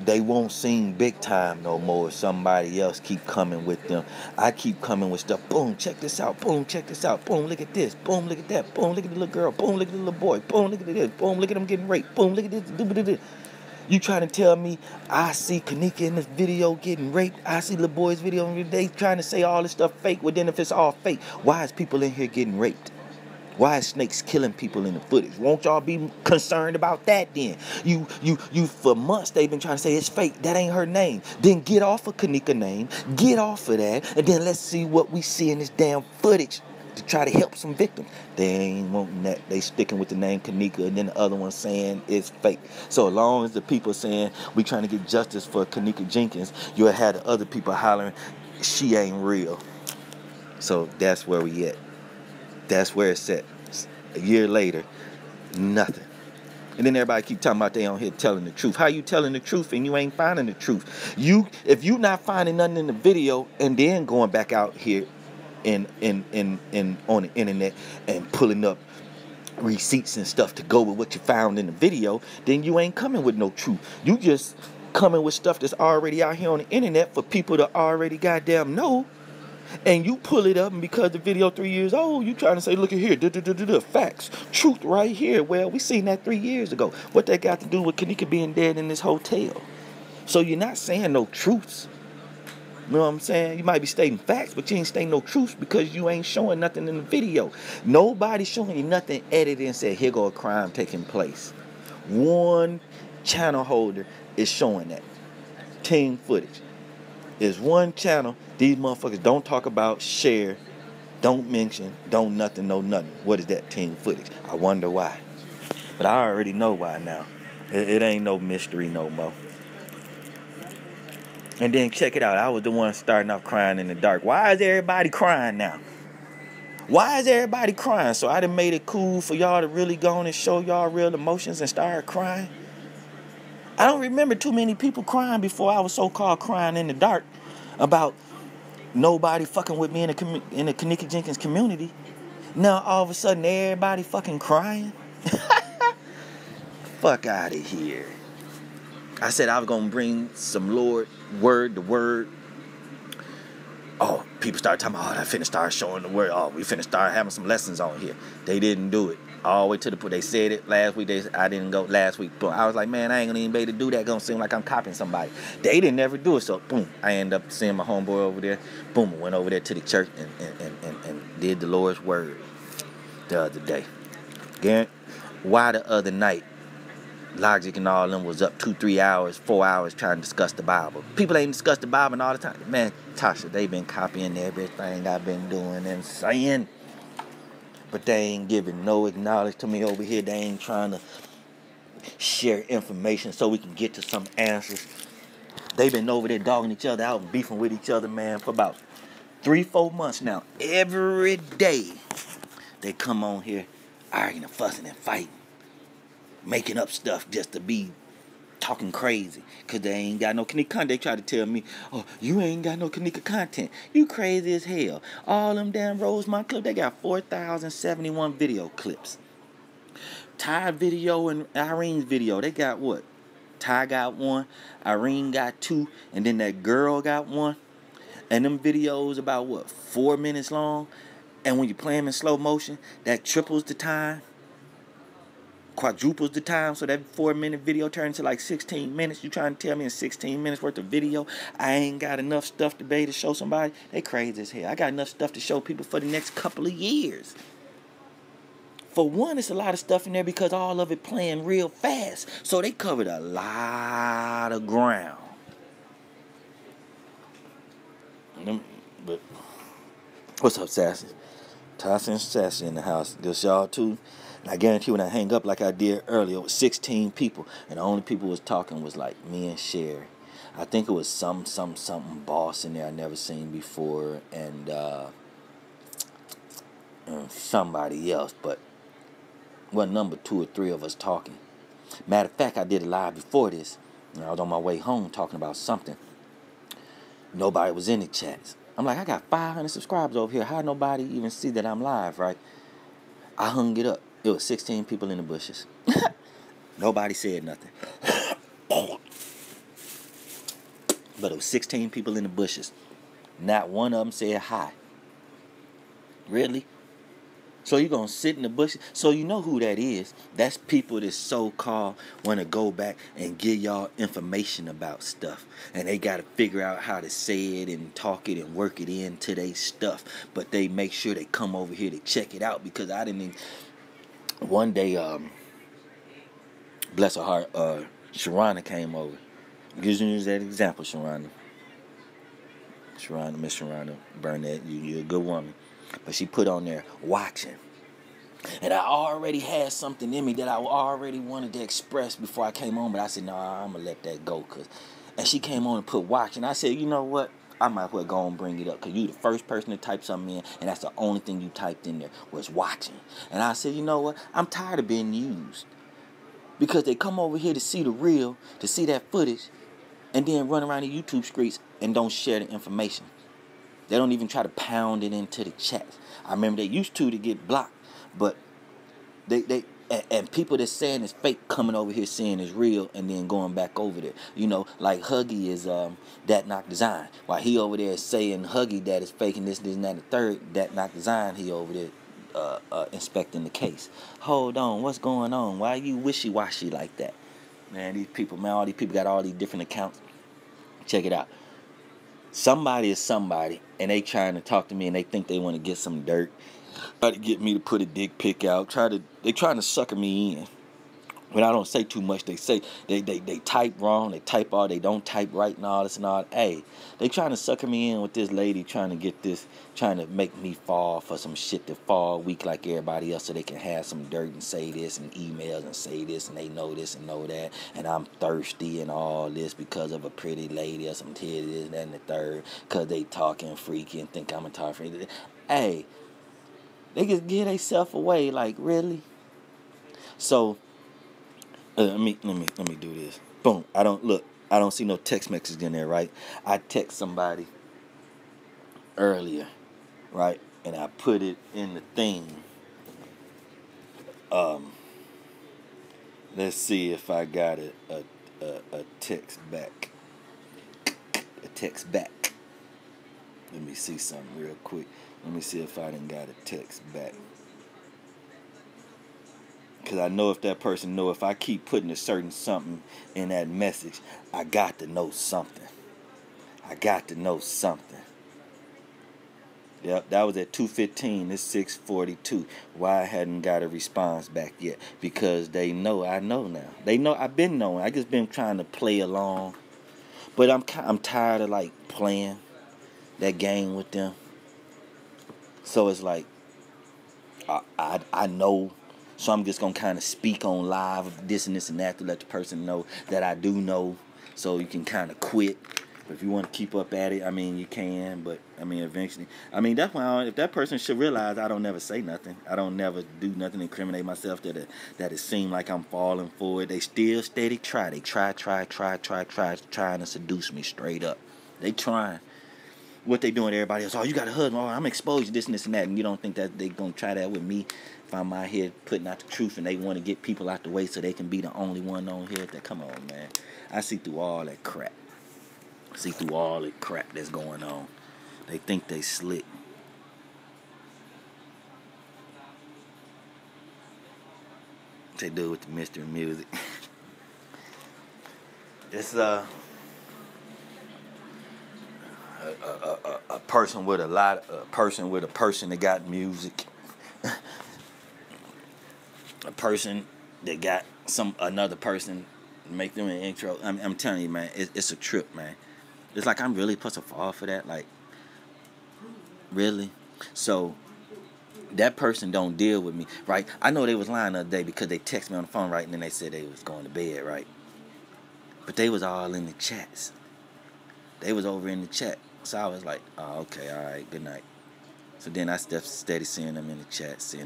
[SPEAKER 5] They won't seem big time no more if somebody else keep coming with them. I keep coming with stuff. Boom, check this out. Boom, check this out. Boom, look at this. Boom, look at that. Boom, look at the little girl. Boom, look at the little boy. Boom, look at this. Boom, look at them getting raped. Boom, look at this. You trying to tell me I see Kenneka in this video getting raped? I see little boy's video. They trying to say all this stuff fake. Well, then if it's all fake, why is people in here getting raped? Why is snakes killing people in the footage? Won't y'all be concerned about that then? You for months they've been trying to say it's fake. That ain't her name. Then get off of Kenneka name. Get off of that. And then let's see what we see in this damn footage. to try to help some victims. They ain't wanting that. They sticking with the name KENNEKA, and then the other one saying it's fake. So as long as the people saying we trying to get justice for KENNEKA Jenkins, you'll have the other people hollering, she ain't real. So that's where we at. That's where it's at. A year later, nothing. And then everybody keep talking about they on here telling the truth. How you telling the truth and you ain't finding the truth? If you not finding nothing in the video and then going back out here in on the internet and pulling up receipts and stuff to go with what you found in the video, then you ain't coming with no truth. You just coming with stuff that's already out here on the internet for people to already goddamn know. And you pull it up, and because the video 3 years old, you trying to say, look at here, facts, truth right here. Well, we seen that 3 years ago. What that got to do with KENNEKA being dead in this hotel? So you're not saying no truths. You know what I'm saying? You might be stating facts, but you ain't stating no truths because you ain't showing nothing in the video. Nobody's showing you nothing edited and said, here go a crime taking place. One channel holder is showing that. Team footage. There's one channel. These motherfuckers don't talk about, share, don't mention, don't nothing, no nothing. What is that? Team footage. I wonder why. But I already know why now. It ain't no mystery no more. And then check it out. I was the one starting off crying in the dark. Why is everybody crying now? Why is everybody crying? So I done made it cool for y'all to really go on and show y'all real emotions and start crying. I don't remember too many people crying before I was so-called crying in the dark about nobody fucking with me in the KENNEKA Jenkins community. Now all of a sudden everybody fucking crying. Fuck out of here. I said I was gonna bring some Lord word to word. Oh, people started talking about, I finna start showing the word. Oh, we finna start having some lessons on here. They didn't do it. All the way to the point. They said it last week. I didn't go last week. Boom. I was like, man, I ain't gonna even be able to do that. Gonna seem like I'm copying somebody. They didn't ever do it. So boom, I ended up seeing my homeboy over there. Boom, went over there to the church and did the Lord's word the other day. Again, why the other night? Logic and all of them was up 2, 3 hours, 4 hours trying to discuss the Bible. People ain't discuss the Bible all the time. Man, Tasha, they been copying everything I've been doing and saying. But they ain't giving no acknowledge to me over here. They ain't trying to share information so we can get to some answers. They been over there dogging each other out and beefing with each other, man, for about 3, 4 months now. Every day they come on here arguing and fussing and fighting. Making up stuff just to be talking crazy. Because they ain't got no KENNEKA content. They try to tell me, oh, you ain't got no KENNEKA content. You crazy as hell. All them damn Rosemont clips, they got 4,071 video clips. Ty video and Irene's video, they got what? Ty got 1, Irene got 2, and then that girl got 1. And them videos about what? 4 minutes long. And when you play them in slow motion, that triples the time. Quadruples the time, so that 4-minute video turns to like 16 minutes. You trying to tell me in 16 minutes worth of video I ain't got enough stuff to be able to show somebody? They crazy as hell. I got enough stuff to show people for the next couple of years. For one, it's a lot of stuff in there because all of it playing real fast. So they covered a lot of ground. But what's up, Sassy? Tasha and Sassy in the house. Just y'all too. And I guarantee when I hang up like I did earlier, it was 16 people. And the only people was talking was like me and Sherry. I think it was something boss in there I never seen before. And somebody else. But wasn't number 2 or 3 of us talking. Matter of fact, I did a live before this. And I was on my way home talking about something. Nobody was in the chats. I'm like, I got 500 subscribers over here. How nobody even see that I'm live, right? I hung it up. It was 16 people in the bushes. Nobody said nothing. But it was 16 people in the bushes. Not one of them said hi. Really? So you're going to sit in the bushes? So you know who that is. That's people that so-called want to go back and give y'all information about stuff. And they got to figure out how to say it and talk it and work it into their stuff. But they make sure they come over here to check it out. Because I didn't even... One day, bless her heart, Sharana came over. Gives you that example, Sharana. Miss Sharana Burnett, you're a good woman. But she put on there watching. And I already had something in me that I already wanted to express before I came on. But I said, no, I'm going to let that go. And she came on and put watching. I said, you know what? I might as well go and bring it up. Because you the first person to type something in. And that's the only thing you typed in there was watching. And I said, you know what? I'm tired of being used. Because they come over here to see the real, to see that footage. And then run around the YouTube streets and don't share the information. They don't even try to pound it into the chats. I remember they used to get blocked. But and people that's saying it's fake coming over here saying it's real and then going back over there. You know, like Huggy is that knock design. While he over there saying Huggy that is fake and this and that and the third, that knock design, he over there inspecting the case. Hold on, what's going on? Why are you wishy-washy like that? Man, these people, man, all these people got all these different accounts. Check it out. Somebody is somebody and they trying to talk to me and they think they want to get some dirt. Try to get me to put a dick pic out. They trying to sucker me in. When I don't say too much, they say they type wrong, they type all, they don't type right and all this and all. Hey, they trying to sucker me in with this lady trying to make me fall for some shit to fall weak like everybody else so they can have some dirt and say this and emails and say this and they know this and know that and I'm thirsty and all this because of a pretty lady or some titties and that and the third because they talking freaky and think I'm a talk freaky. Hey, they just give themselves away, like, really? So, let me do this. Boom. I don't see no text message in there, right? I text somebody earlier, right? And I put it in the thing. Let's see if I got a text back. A text back. Let me see something real quick. Let me see if I done got a text back. Because I know if that person know if I keep putting a certain something in that message, I got to know something. I got to know something. Yep, that was at 2:15. It's 6:42. Why I hadn't got a response back yet? Because they know I know now. They know I've been knowing. I just been trying to play along. But I'm tired of like playing that game with them. So it's like, I know, so I'm just going to kind of speak on live this and this and that to let the person know that I do know, so you can kind of quit. If you want to keep up at it, I mean, you can, but, I mean, eventually. I mean, that's why if that person should realize I don't never say nothing. I don't never do nothing to incriminate myself that it seem like I'm falling for it. They still steady try. They trying to seduce me straight up. They trying. What they doing to everybody else? Oh, you got a husband. Oh, I'm exposed to this and this and that. And you don't think that they going to try that with me if I'm out here putting out the truth and they want to get people out the way so they can be the only one on here? Come on, man. I see through all that crap. See through all the crap that's going on. They think they slick. They do with the mystery music. It's a person with a person that got music. A person that got another person make them an intro. I'm telling you, man, it's a trip, man. It's like I'm really supposed to fall for that, like, really? So that person don't deal with me, right? I know they was lying the other day because they texted me on the phone, right, and then they said they was going to bed, right? But they was all in the chats. They was over in the chat. So I was like, oh, okay, all right, good night. So then I steady seeing them in the chats.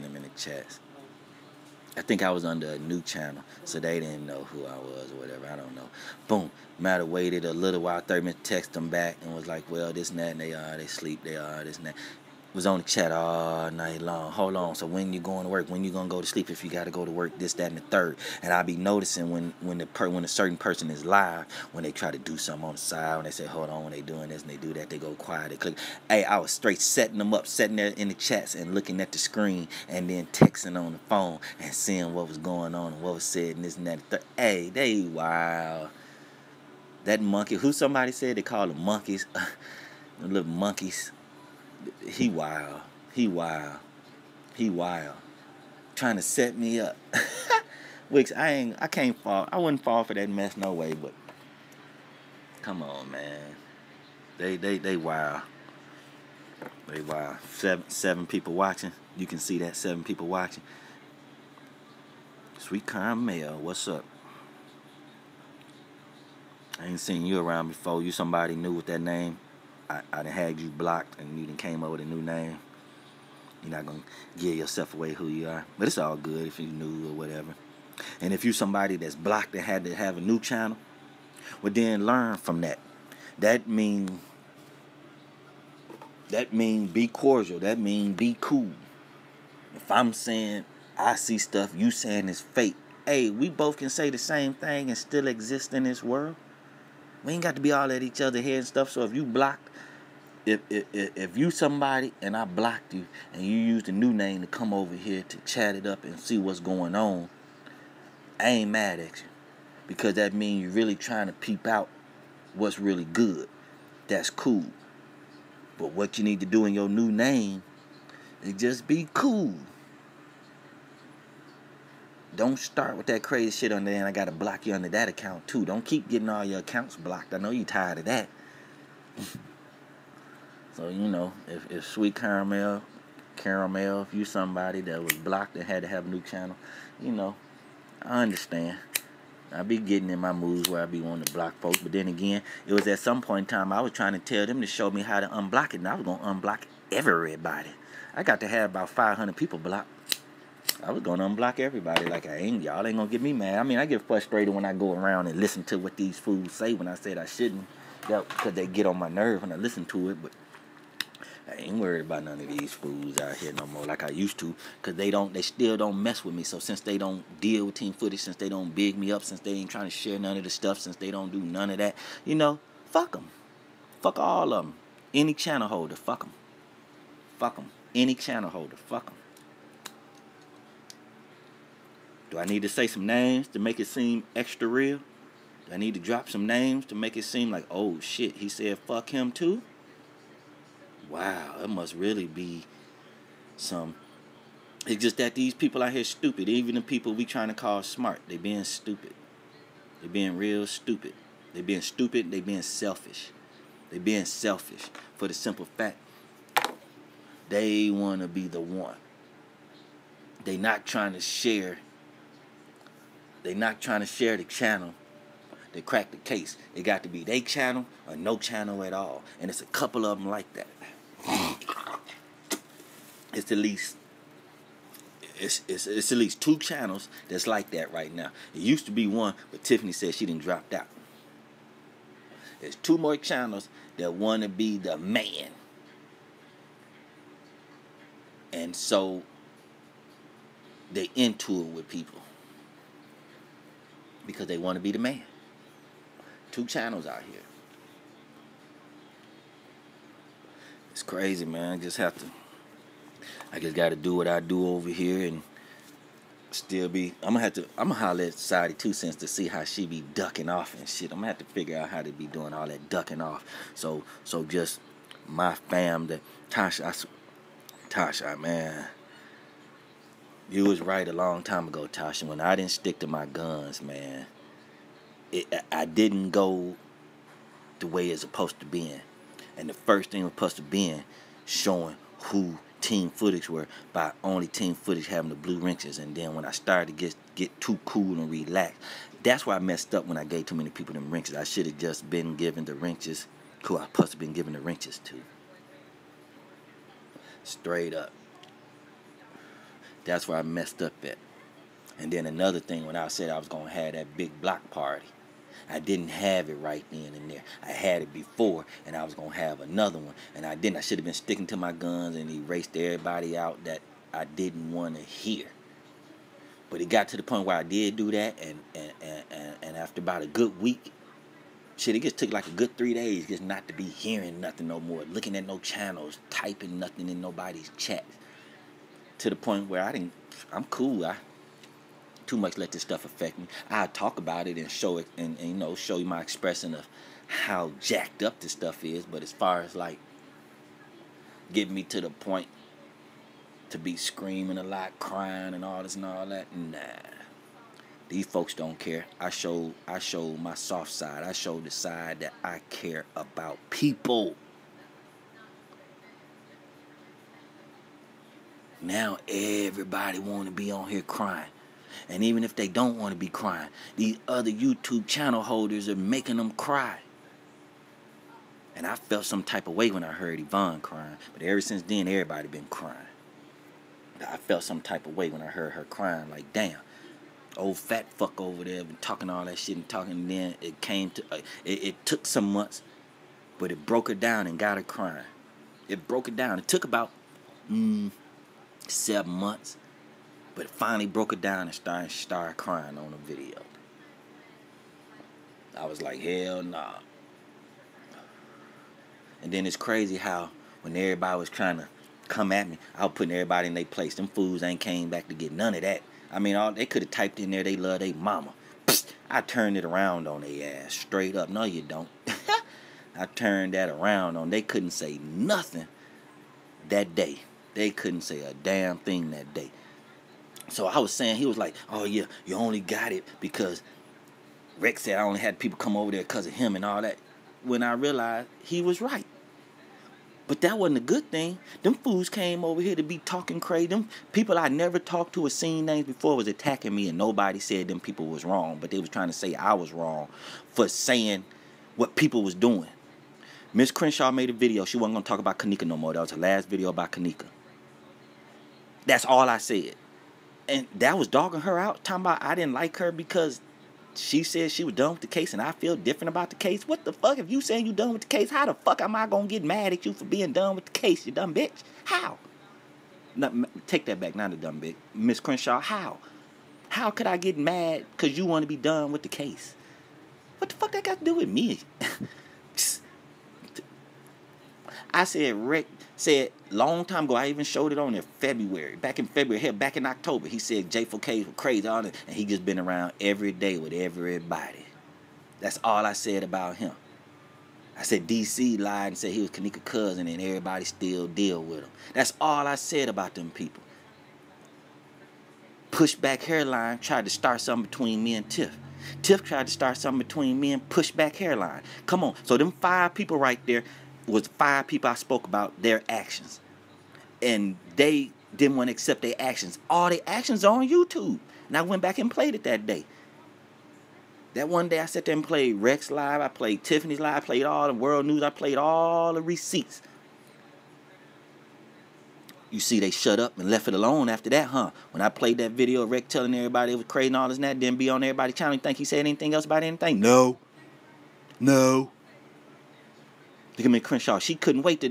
[SPEAKER 5] I think I was under a new channel, so they didn't know who I was or whatever. I don't know. Boom. Matter waited a little while, 30 minutes, text them back and was like, well, this and that, and they sleep, this and that. Was on the chat all night long. Hold on, so when you going to work? When you gonna go to sleep if you got to go to work? This, that, and the third. And I be noticing when a certain person is live, when they try to do something on the side, when they say hold on, when they doing this and they do that, they go quiet, they click. Hey, I was straight setting them up, sitting there in the chats and looking at the screen and then texting on the phone and seeing what was going on and what was said and this and that. And the third. Hey, they wild. That monkey, who somebody said they call them monkeys, the little monkeys. He wild. Trying to set me up. Which I can't fall. I wouldn't fall for that mess no way, but come on, man. They wild. Hey, wow, seven people watching. You can see that 7 people watching. Sweet Caramel, what's up? I ain't seen you around before. You somebody new with that name. I done had you blocked and you done came up with a new name. You're not gonna give yourself away who you are. But it's all good if you new or whatever. And if you somebody that's blocked and had to have a new channel, well then learn from that. That mean be cordial. That mean be cool. If I'm saying I see stuff, you saying it's fake. Hey, we both can say the same thing and still exist in this world. We ain't got to be all at each other head and stuff. So if you blocked, if you somebody and I blocked you and you used a new name to come over here to chat it up and see what's going on, I ain't mad at you. Because that means you're really trying to peep out what's really good. That's cool. But what you need to do in your new name is just be cool. Don't start with that crazy shit on there and I gotta block you under that account too. Don't keep getting all your accounts blocked. I know you tired of that. So, you know, if Sweet Caramel, if you somebody that was blocked and had to have a new channel, you know, I understand. I be getting in my moods where I be wanting to block folks. But then again, it was at some point in time I was trying to tell them to show me how to unblock it. And I was going to unblock everybody. I got to have about 500 people blocked. I was going to unblock everybody. Like, y'all ain't going to get me mad. I mean, I get frustrated when I go around and listen to what these fools say when I said I shouldn't. Because they get on my nerve when I listen to it. But I ain't worried about none of these fools out here no more like I used to, because they still don't mess with me. So since they don't deal with team footage, since they don't big me up, since they ain't trying to share none of the stuff, since they don't do none of that, you know, fuck them. Fuck all of them. Any channel holder, fuck them. Fuck them. Any channel holder, fuck them. Do I need to say some names to make it seem extra real? Do I need to drop some names to make it seem like, oh shit, he said fuck him too? Wow, it must really be some. It's just that these people out here stupid. Even the people we trying to call smart, they being stupid. They being real stupid. They being stupid. They being selfish. They being selfish for the simple fact they want to be the one. They not trying to share. They not trying to share the channel. They crack the case. It got to be their channel or no channel at all. And it's a couple of them like that. It's at least it's at least 2 channels that's like that right now. It used to be 1, but Tiffany said she done dropped out. There's 2 more channels that want to be the man. And so they into it with people because they want to be the man. 2 channels out here. It's crazy, man. I just got to do what I do over here and still be. I'm gonna holler at Society 2 Cents to see how she be ducking off and shit. I'm gonna have to figure out how to be doing all that ducking off. So just my fam, that Tasha, man, you was right a long time ago, Tasha. When I didn't stick to my guns, man, I didn't go the way it's supposed to be. And the first thing was supposed to be showing who team footage were by only team footage having the blue wrenches. And then when I started to get too cool and relaxed, that's why I messed up when I gave too many people them wrenches. I should have just been given the wrenches who I supposed to been giving the wrenches to. Straight up. That's where I messed up at. And then another thing, when I said I was going to have that big block party, I didn't have it right then and there. I had it before, and I was going to have another one. And I didn't. I should have been sticking to my guns and erased everybody out that I didn't want to hear. But it got to the point where I did do that, and after about a good week, shit, it just took like a good 3 days just not to be hearing nothing no more, looking at no channels, typing nothing in nobody's chat. To the point where I'm cool. Too much let this stuff affect me. I talk about it and show it and you know, show you my expression of how jacked up this stuff is. But as far as like getting me to the point to be screaming a lot, crying and all this and all that, nah. These folks don't care. I show my soft side. I show the side that I care about people. Now everybody want to be on here crying. And even if they don't want to be crying, these other YouTube channel holders are making them cry. And I felt some type of way when I heard Yvonne crying. But ever since then, everybody been crying. I felt some type of way when I heard her crying. Like, damn, old fat fuck over there been talking all that shit and talking. And then it came to, it took some months, but it broke her down and got her crying. It broke her down. It took about 7 months. But it finally broke her down and started crying on the video. I was like, hell nah. And then it's crazy how when everybody was trying to come at me, I was putting everybody in their place. Them fools ain't came back to get none of that. I mean, they could have typed in there they love their mama. Psst, I turned it around on their ass straight up. No, you don't. I turned that around on. They couldn't say nothing that day. They couldn't say a damn thing that day. So I was saying, he was like, oh yeah, you only got it because Rex said I only had people come over there because of him and all that. When I realized he was right. But that wasn't a good thing. Them fools came over here to be talking crazy. Them people I never talked to or seen names before was attacking me, and nobody said them people was wrong. But they was trying to say I was wrong for saying what people was doing. Miss Crenshaw made a video. She wasn't going to talk about KENNEKA no more. That was her last video about KENNEKA. That's all I said. And that was dogging her out, talking about I didn't like her because she said she was done with the case and I feel different about the case. What the fuck? If you saying you done with the case, how the fuck am I going to get mad at you for being done with the case, you dumb bitch? How? No, take that back, not a dumb bitch. Miss Crenshaw, how? How could I get mad because you want to be done with the case? What the fuck that got to do with me? I said, Rick said long time ago, I even showed it on in February. Back in February, hell, back in October, he said J4K was crazy, all that, and he just been around every day with everybody. That's all I said about him. I said DC lied and said he was KENNEKA's cousin and everybody still deal with him. That's all I said about them people. Pushback Hairline tried to start something between me and Tiff. Tiff tried to start something between me and Pushback Hairline. Come on. So them 5 people right there was 5 people I spoke about their actions. And they didn't want to accept their actions. All their actions are on YouTube. And I went back and played it that day. That one day I sat there and played Rex Live. I played Tiffany's Live. I played all the World News. I played all the receipts. You see, they shut up and left it alone after that, huh? When I played that video of Rex telling everybody it was crazy and all this and that, didn't be on everybody's channel. You think he said anything else about anything? No. No. Look at me, Crenshaw. She couldn't wait to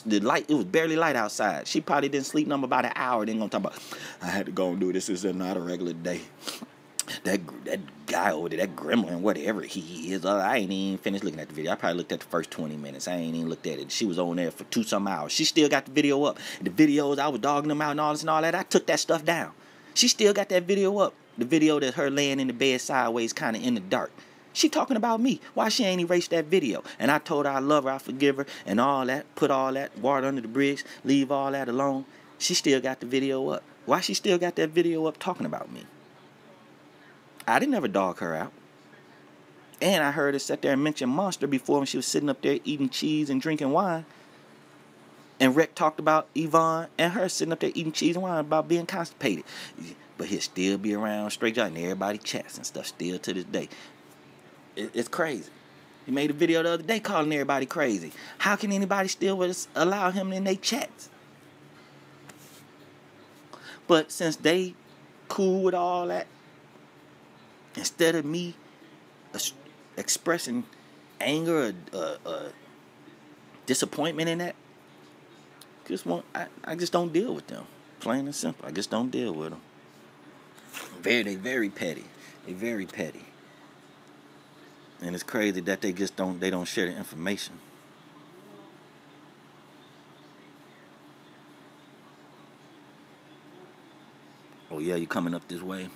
[SPEAKER 5] the light. It was barely light outside. She probably didn't sleep number about an hour. Then gonna talk about, I had to go and do this. This is not a regular day. That guy over there, that gremlin, whatever he is, I ain't even finished looking at the video. I probably looked at the first 20 minutes. I ain't even looked at it. She was on there for 2-some hours. She still got the video up. The videos, I was dogging them out and all this and all that. I took that stuff down. She still got that video up. The video that her laying in the bed sideways, kind of in the dark. She talking about me. Why she ain't erased that video? And I told her I love her, I forgive her, and all that. Put all that water under the bridge. Leave all that alone. She still got the video up. Why she still got that video up talking about me? I didn't ever dog her out. And I heard her sit there and mention Monster before when she was sitting up there eating cheese and drinking wine. And Rec talked about Yvonne and her sitting up there eating cheese and wine about being constipated. But he'll still be around straight out and everybody chats and stuff still to this day. It's crazy. He made a video the other day calling everybody crazy. How can anybody still allow him in their chats? But since they cool with all that, instead of me expressing anger or disappointment in that, I just don't deal with them. Plain and simple. I just don't deal with them. They very petty. They very petty. And it's crazy that they don't share the information. Oh yeah, you coming up this way?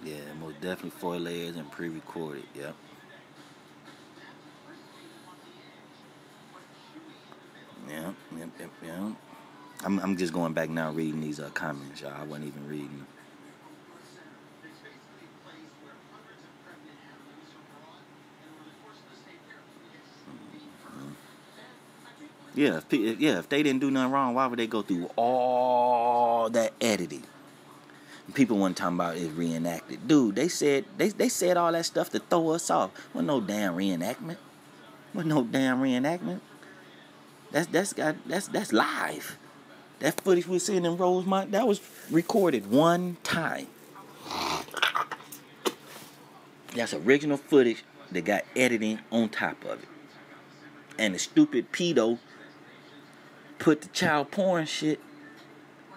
[SPEAKER 5] Yeah, most definitely 4 layers and pre-recorded. Yep. Yep. I'm just going back now reading these comments, y'all. I wasn't even reading them. Yeah, if they didn't do nothing wrong, why would they go through all that editing? People weren't talking about it reenacted. Dude, they said all that stuff to throw us off. Wasn't no damn reenactment. Wasn't no damn reenactment. That's live. That footage we're seeing in Rosemont, that was recorded one time. That's original footage that got editing on top of it. And the stupid pedo put the child porn shit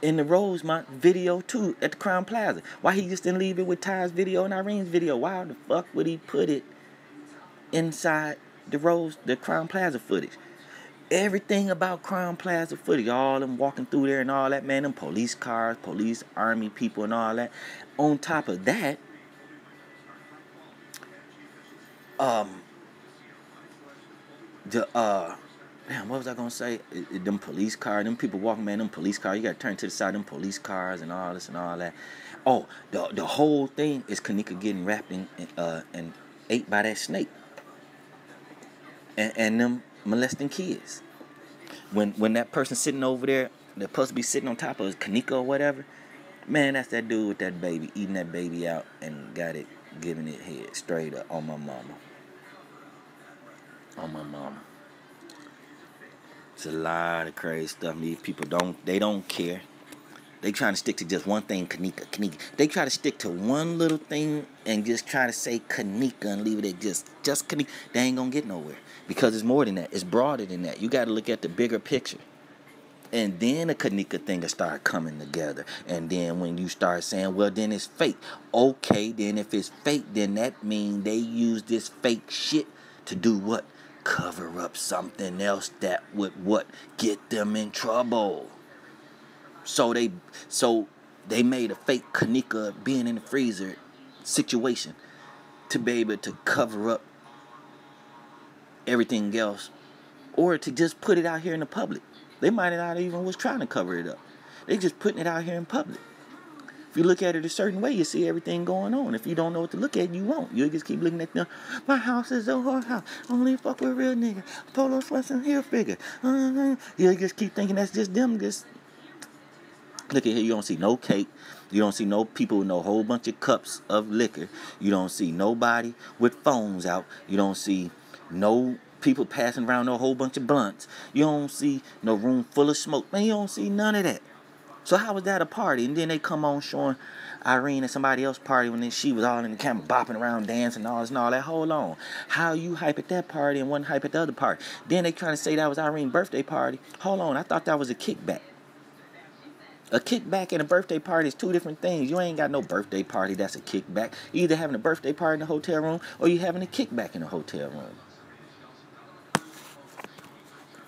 [SPEAKER 5] in the Rosemont video too at the Crown Plaza. Why he just didn't leave it with Ty's video and Irene's video? Why the fuck would he put it inside the Crown Plaza footage? Everything about Crown Plaza footage, all them walking through there and all that, man, them police cars, police, army people and all that. On top of that, what was I gonna say? Them police cars, them people walking, man, them police cars. You gotta turn to the side, them police cars and all this and all that. Oh, the whole thing is KENNEKA getting wrapped in and ate by that snake. And them molesting kids. When that person sitting over there, they're supposed to be sitting on top of KENNEKA or whatever, man, that's that dude with that baby, eating that baby out and got it, giving it head straight up on my mama. On my mama. It's a lot of crazy stuff. These people don't care. They trying to stick to just one thing, KENNEKA. They try to stick to one little thing and just try to say KENNEKA and leave it at just KENNEKA. They ain't gonna get nowhere because it's more than that. It's broader than that. You got to look at the bigger picture. And then the KENNEKA thing will start coming together. And then when you start saying, well, then it's fake. Okay, then if it's fake, then that means they use this fake shit to do what? Cover up something else that would get them in trouble. So they made a fake KENNEKA being in the freezer situation to be able to cover up everything else, or to just put it out here in the public. They might not even was trying to cover it up. They just putting it out here in public. If you look at it a certain way, you see everything going on. If you don't know what to look at, you won't. You'll just keep looking at them. My house is a whorehouse. Only fuck with real nigga. Polo sweats and hair figure. You just keep thinking that's just them. Just look at here. You don't see no cake. You don't see no people with no whole bunch of cups of liquor. You don't see nobody with phones out. You don't see no people passing around no whole bunch of blunts. You don't see no room full of smoke. Man, you don't see none of that. So how was that a party? And then they come on showing Irene at somebody else's party when she was all in the camera bopping around dancing and all this and all that. Hold on. How you hype at that party and wasn't hype at the other party? Then they trying to say that was Irene's birthday party. Hold on. I thought that was a kickback. A kickback and a birthday party is two different things. You ain't got no birthday party that's a kickback. You're either having a birthday party in the hotel room or you having a kickback in the hotel room.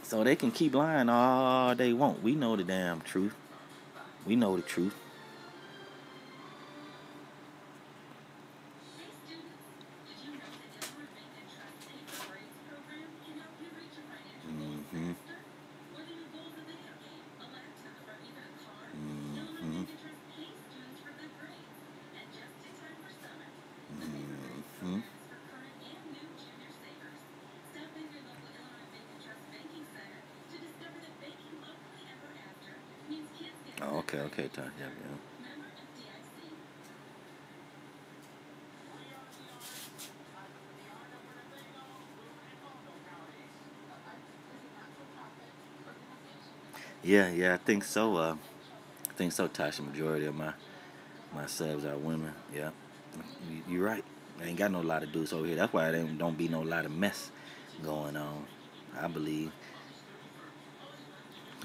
[SPEAKER 5] So they can keep lying all they want. We know the damn truth. We know the truth. Mm-hmm. Mm-hmm. Mm-hmm. Oh, okay, Todd. Yeah. Yeah, I think so. Tasha. Majority of my subs are women. Yeah, you're right. I ain't got no lot of dudes over here. That's why there don't be no lot of mess going on. I believe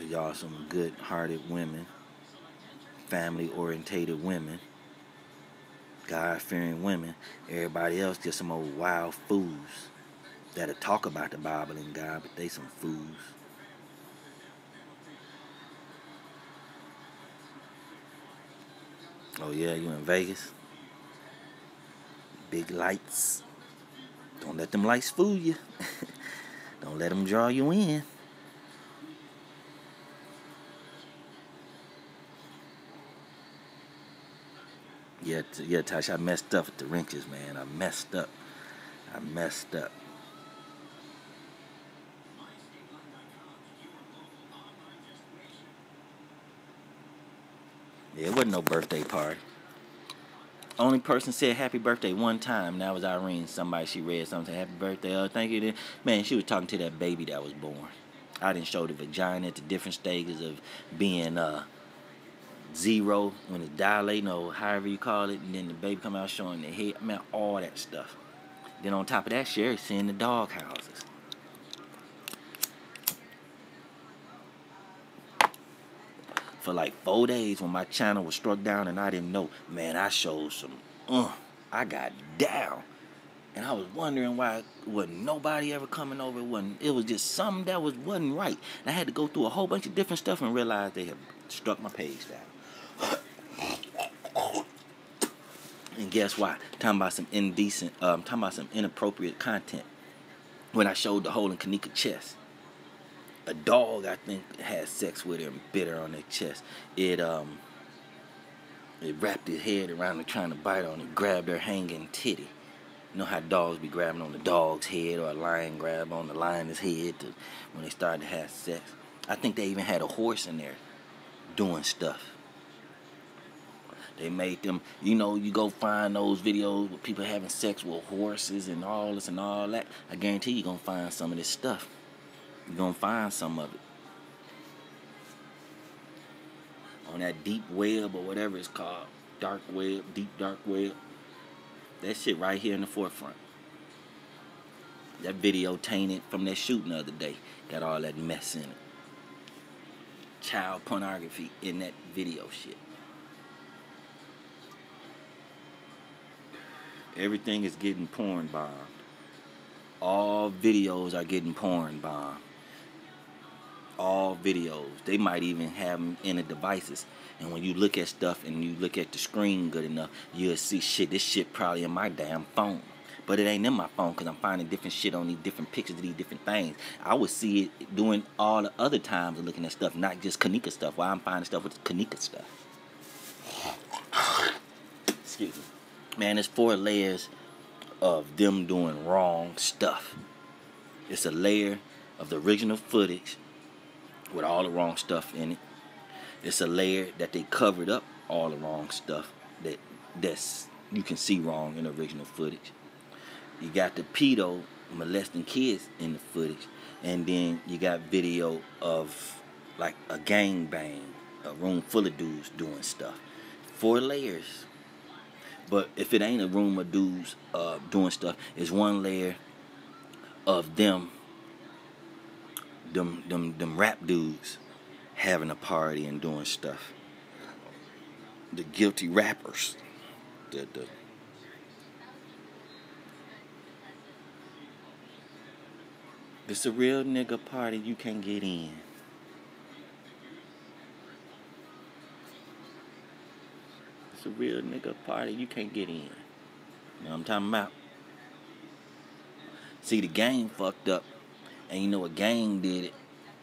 [SPEAKER 5] y'all some good-hearted women, family-orientated women, God-fearing women. Everybody else just some old wild fools that'll talk about the Bible and God, but they some fools. Oh yeah, you in Vegas? Big lights. Don't let them lights fool you. Don't let them draw you in. Yeah, Tasha, I messed up with the wrenches, man. I messed up. Yeah, it wasn't no birthday party. Only person said happy birthday one time, and that was Irene. Somebody, she read something, happy birthday, oh, thank you. Man, she was talking to that baby that was born. I didn't show the vagina at the different stages of being zero, when it's dilating, or however you call it, and then the baby come out showing the head, man, all that stuff. Then on top of that, Sherry's seeing the dog houses. For like 4 days when my channel was struck down and I didn't know, man, I showed some, I got down. And I was wondering why wasn't nobody ever coming over. It was just something that wasn't right. And I had to go through a whole bunch of different stuff and realize they had struck my page down. And guess why? Talking about some inappropriate content. When I showed the hole in KENNEKA's chest. A dog, I think, had sex with her and bit her on their chest. It wrapped his head around her trying to bite on it, grabbed her hanging titty. You know how dogs be grabbing on the dog's head, or a lion grab on the lion's head when they start to have sex. I think they even had a horse in there doing stuff. They made them, you go find those videos with people having sex with horses and all this and all that. I guarantee you're going to find some of this stuff. You're going to find some of it. On that deep web or whatever it's called. Dark web, deep dark web. That shit right here in the forefront. That video tainted from that shooting the other day. Got all that mess in it. Child pornography in that video shit. Everything is getting porn bombed. All videos are getting porn bombed. All videos. They might even have them in the devices. And when you look at stuff and you look at the screen good enough, you'll see shit. This shit probably in my damn phone. But it ain't in my phone because I'm finding different shit on these different pictures of these different things. I would see it doing all the other times of looking at stuff, not just KENNEKA stuff. While I'm finding stuff with KENNEKA stuff. Excuse me. Man, there's 4 layers of them doing wrong stuff. It's a layer of the original footage with all the wrong stuff in it. It's a layer that they covered up all the wrong stuff that's you can see wrong in the original footage. You got the pedo molesting kids in the footage, and then you got video of like a gangbang, a room full of dudes doing stuff. 4 layers. But if it ain't a room of dudes doing stuff, it's 1 layer of them rap dudes having a party and doing stuff. The guilty rappers. It's a real nigga party, you can't get in. It's a real nigga party, you can't get in. You know what I'm talking about? See, the gang fucked up. And you know what gang did it?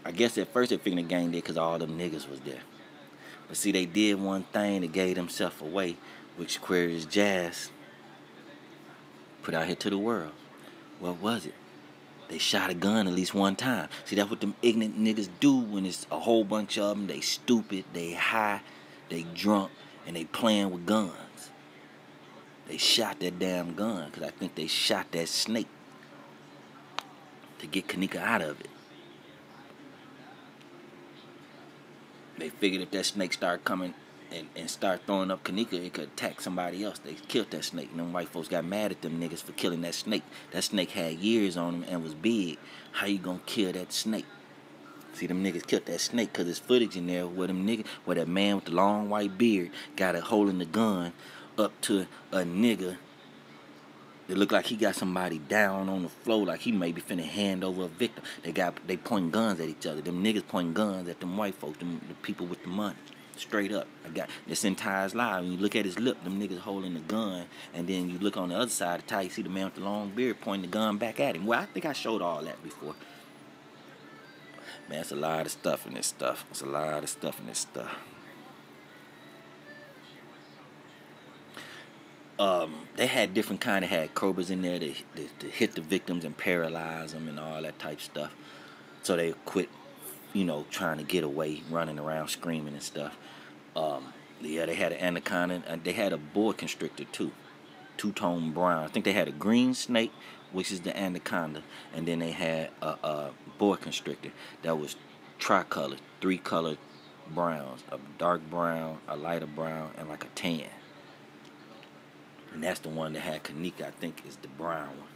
[SPEAKER 5] I guess at first they figured the gang did because all them niggas was there. But see, they did one thing that gave themselves away, which Aquarius Jazz put out here to the world. What was it? They shot a gun at least one time. See, that's what them ignorant niggas do when it's a whole bunch of them. They stupid, they high, they drunk, and they playing with guns. They shot that damn gun because I think they shot that snake to get KENNEKA out of it. They figured if that snake started coming and start throwing up KENNEKA, it could attack somebody else. They killed that snake, and them white folks got mad at them niggas for killing that snake. That snake had years on him and was big. How you gonna kill that snake? See, them niggas killed that snake because there's footage in there where where that man with the long white beard got a holding the gun up to a nigga. It looked like he got somebody down on the floor, like he may be finna hand over a victim. They pointing guns at each other. Them niggas pointing guns at them white folks, the people with the money. Straight up. I got this entire live. When you look at his lip, them niggas holding the gun, and then you look on the other side of the tie, you see the man with the long beard pointing the gun back at him. Well, I think I showed all that before. Man, it's a lot of stuff in this stuff. It's a lot of stuff in this stuff. They had different kind of had cobras in there to hit the victims and paralyze them and all that type stuff. So they quit, you know, trying to get away, running around screaming and stuff. Yeah, they had an anaconda, and they had a boa constrictor too, two-tone brown. I think they had a green snake, which is the anaconda, and then they had a boa constrictor that was tricolored, 3-colored browns, a dark brown, a lighter brown, and like a tan. And that's the one that had KENNEKA, I think, is the brown one.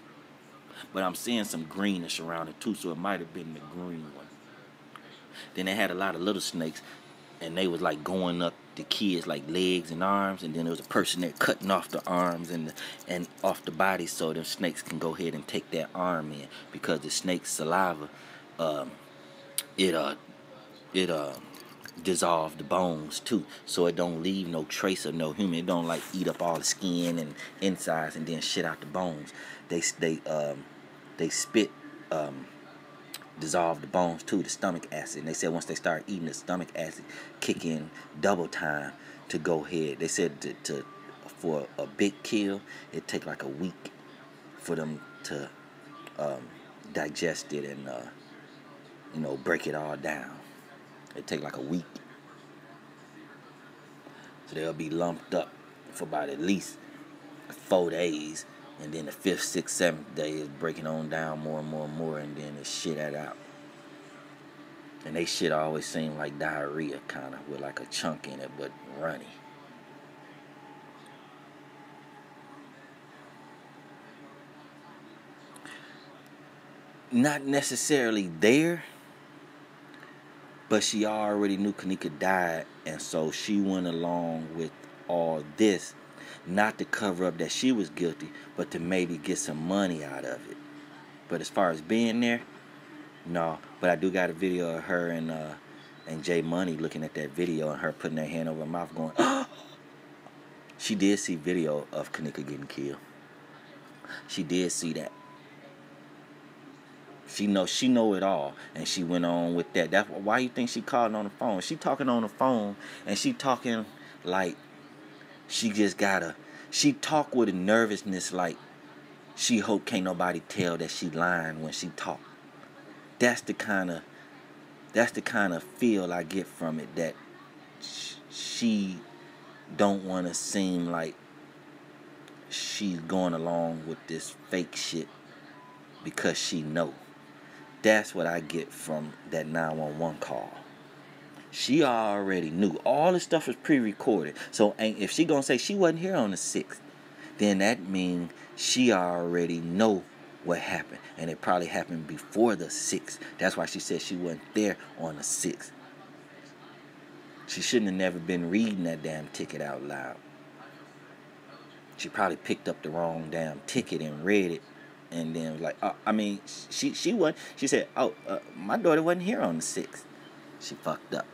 [SPEAKER 5] But I'm seeing some greenish around it too, so it might have been the green one. Then they had a lot of little snakes, and they was like going up the kids like legs and arms, and then there was a person there cutting off the arms and off the body, so them snakes can go ahead and take that arm in, because the snake's saliva, it dissolve the bones too, so it don't leave no trace of no human. It don't like eat up all the skin and insides and then shit out the bones. They spit dissolve the bones too, the stomach acid. And they said once they start eating, the stomach acid kick in double time to go ahead. They said for a big kill, it take like a week for them to digest it and you know, break it all down. It take like a week. So they'll be lumped up for about at least 4 days, and then the 5th, 6th, 7th day is breaking on down more and more and more, and then it's shit that out. And they shit always seem like diarrhea, kind of, with like a chunk in it, but runny. Not necessarily there, but she already knew KENNEKA died, and so she went along with all this, not to cover up that she was guilty, but to maybe get some money out of it. But as far as being there, no. But I do got a video of her and Jay Money looking at that video, and her putting her hand over her mouth going, oh! She did see video of KENNEKA getting killed. She did see that. She know it all, and she went on with that. That's why you think she called on the phone. She talking on the phone, and she talking like she just gotta. She talk with a nervousness like she hope can't nobody tell that she lying when she talk. That's the kind of feel I get from it, that she don't want to seem like she's going along with this fake shit because she know. That's what I get from that 911 call. She already knew. All the stuff was pre-recorded. So if she gonna say she wasn't here on the 6th, then that means she already know what happened. And it probably happened before the 6th. That's why she said she wasn't there on the 6th. She shouldn't have never been reading that damn ticket out loud. She probably picked up the wrong damn ticket and read it. And then was like, I mean, she wasn't. She said, my daughter wasn't here on the 6th. She fucked up.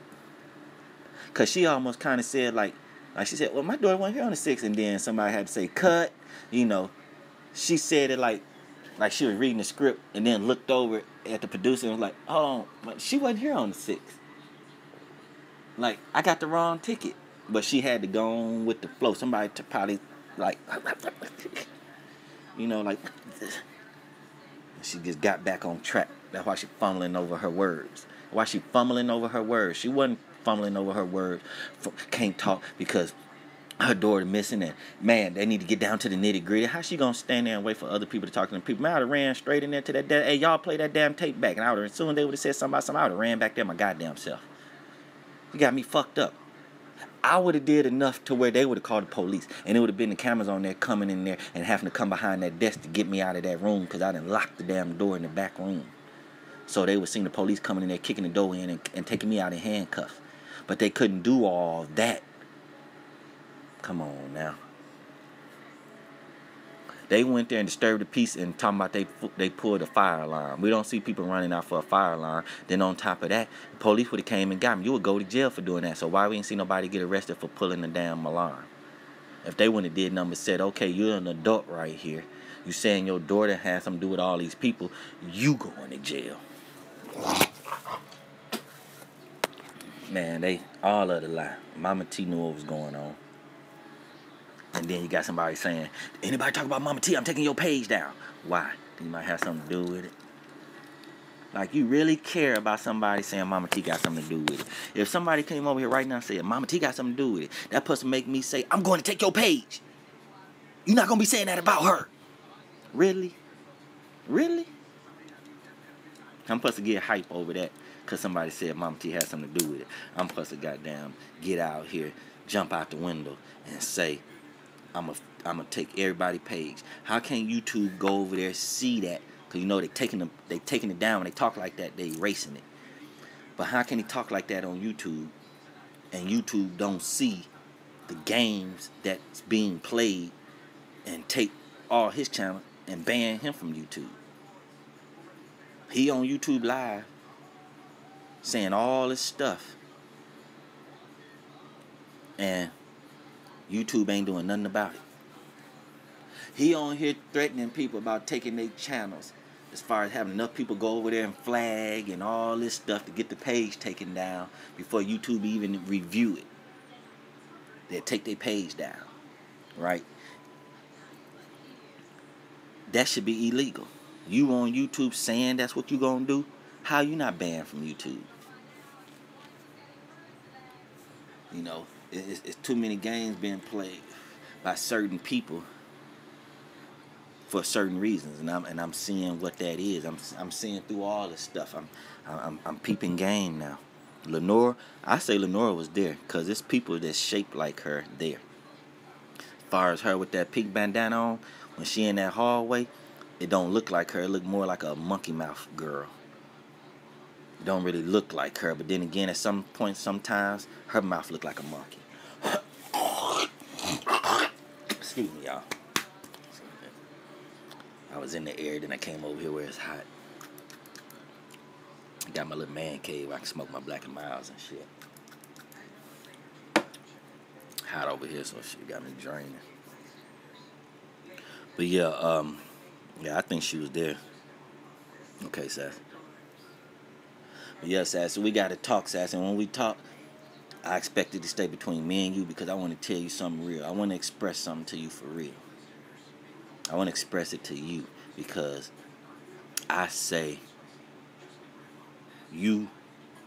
[SPEAKER 5] Because she almost kind of said, like she said, well, my daughter wasn't here on the 6th. And then somebody had to say, cut. You know, she said it like she was reading the script, and then looked over at the producer and was like, oh, she wasn't here on the 6th. Like, I got the wrong ticket. But she had to go on with the flow. Somebody probably, like, you know, like, she just got back on track. That's why she fumbling over her words. Why she fumbling over her words? She wasn't fumbling over her words. Can't talk because her daughter missing, and man, they need to get down to the nitty gritty. How she gonna stand there and wait for other people to talk to them people? Man, I would have ran straight in there to that. Hey, y'all play that damn tape back, and I would have, as soon as they would have said something about something, I would have ran back there my goddamn self. You got me fucked up. I would have did enough to where they would have called the police, and it would have been the cameras on there coming in there and having to come behind that desk to get me out of that room because I done locked the damn door in the back room. So they would see the police coming in there, kicking the door in and taking me out in handcuffs. But they couldn't do all that. Come on now. They went there and disturbed the peace and talking about they pulled a fire alarm. We don't see people running out for a fire alarm. Then on top of that, the police would have came and got me. You would go to jail for doing that. So why we ain't see nobody get arrested for pulling the damn alarm? If they wouldn't have did nothing but said, okay, you're an adult right here. You saying your daughter has something to do with all these people, you going to jail. Man, they all of the lie. Mama T knew what was going on. And then you got somebody saying, anybody talk about Mama T, I'm taking your page down. Why? You might have something to do with it. Like, you really care about somebody saying Mama T got something to do with it. If somebody came over here right now and said, Mama T got something to do with it, that person make me say, I'm going to take your page. You're not going to be saying that about her. Really? Really? I'm supposed to get hype over that because somebody said Mama T has something to do with it. I'm supposed to goddamn get out here, jump out the window, and say, I'm gonna take everybody's page. How can YouTube go over there, see that? Because you know they taking it down. When they talk like that, they erasing it. But how can he talk like that on YouTube, and YouTube don't see the games that's being played and take all his channel and ban him from YouTube? He on YouTube Live saying all this stuff, and YouTube ain't doing nothing about it. He on here threatening people about taking their channels, as far as having enough people go over there and flag and all this stuff to get the page taken down before YouTube even review it. They'll take their page down, right? That should be illegal. You on YouTube saying that's what you gonna do? How you not banned from YouTube? You know, it's too many games being played by certain people for certain reasons, and I'm seeing what that is. I'm seeing through all this stuff. I'm peeping game now. Lenore, I say Lenore was there because it's people that's shaped like her there. As far as her with that pink bandana on, when she in that hallway, it don't look like her. It look more like a monkey mouth girl. It don't really look like her, but then again, at some point, sometimes her mouth look like a monkey. Excuse me, y'all. I was in the air, then I came over here where it's hot. I got my little man cave where I can smoke my Black and Milds and shit. Hot over here, so shit got me draining. But yeah, I think she was there. Okay, Sass. But yeah, Sass, so we got to talk, Sass, and when we talk, I expect it to stay between me and you because I want to tell you something real. I want to express something to you for real. I want to express it to you because I say you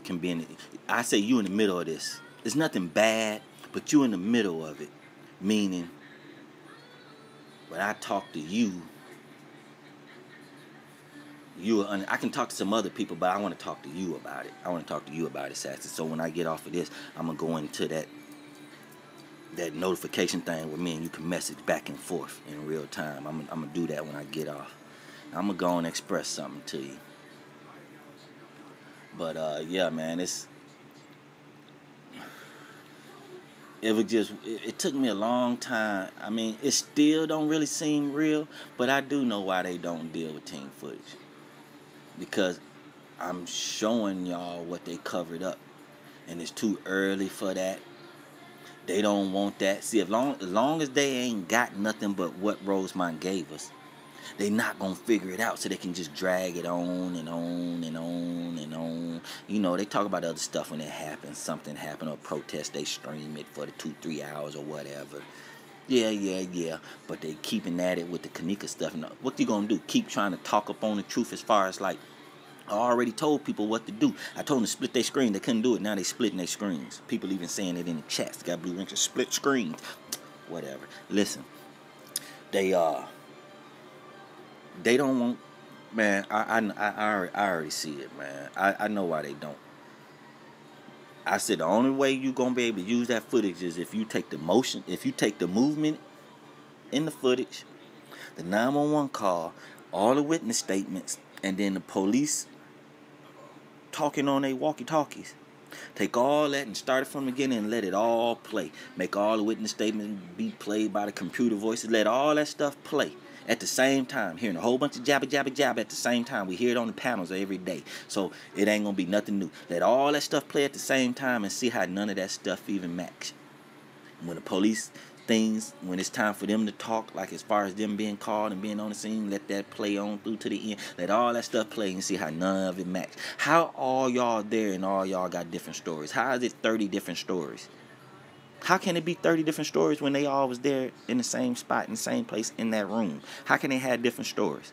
[SPEAKER 5] can be I say you in the middle of this. It's nothing bad, but you in the middle of it. Meaning, when I talk to you, I can talk to some other people, but I want to talk to you about it. I want to talk to you about it, Sassy. So when I get off of this, I'm going to go into that notification thing where me and you can message back and forth in real time. I'm going to do that when I get off. I'm going to go and express something to you. But, yeah, man, it took me a long time. I mean, it still don't really seem real, but I do know why they don't deal with team footage. Because I'm showing y'all what they covered up. And it's too early for that. They don't want that. See, as long as they ain't got nothing but what Rosemont gave us, they not going to figure it out so they can just drag it on and on and on and on. You know, they talk about other stuff when it happens. Something happened or protest, they stream it for the 2-3 hours or whatever. Yeah. But they keeping at it with the KENNEKA stuff. And what you going to do? Keep trying to talk up on the truth as far as like, I already told people what to do. I told them to split their screen. They couldn't do it. Now they splitting their screens. People even saying it in the chats. Got blue wrenches, split screens. Whatever. Listen. They don't want, man, I already see it, man. I know why they don't. I said the only way you gonna be able to use that footage is if you take the motion, if you take the movement in the footage, the 911 call, all the witness statements, and then the police talking on their walkie-talkies. Take all that and start it from the beginning and let it all play. Make all the witness statements be played by the computer voices. Let all that stuff play at the same time. Hearing a whole bunch of jabba at the same time. We hear it on the panels every day. So it ain't going to be nothing new. Let all that stuff play at the same time and see how none of that stuff even match. When the police things, when it's time for them to talk, like as far as them being called and being on the scene, let that play on through to the end. Let all that stuff play and see how none of it match. How all y'all there and all y'all got different stories? How is it 30 different stories? How can it be 30 different stories when they all was there in the same spot, in the same place, in that room? How can they have different stories?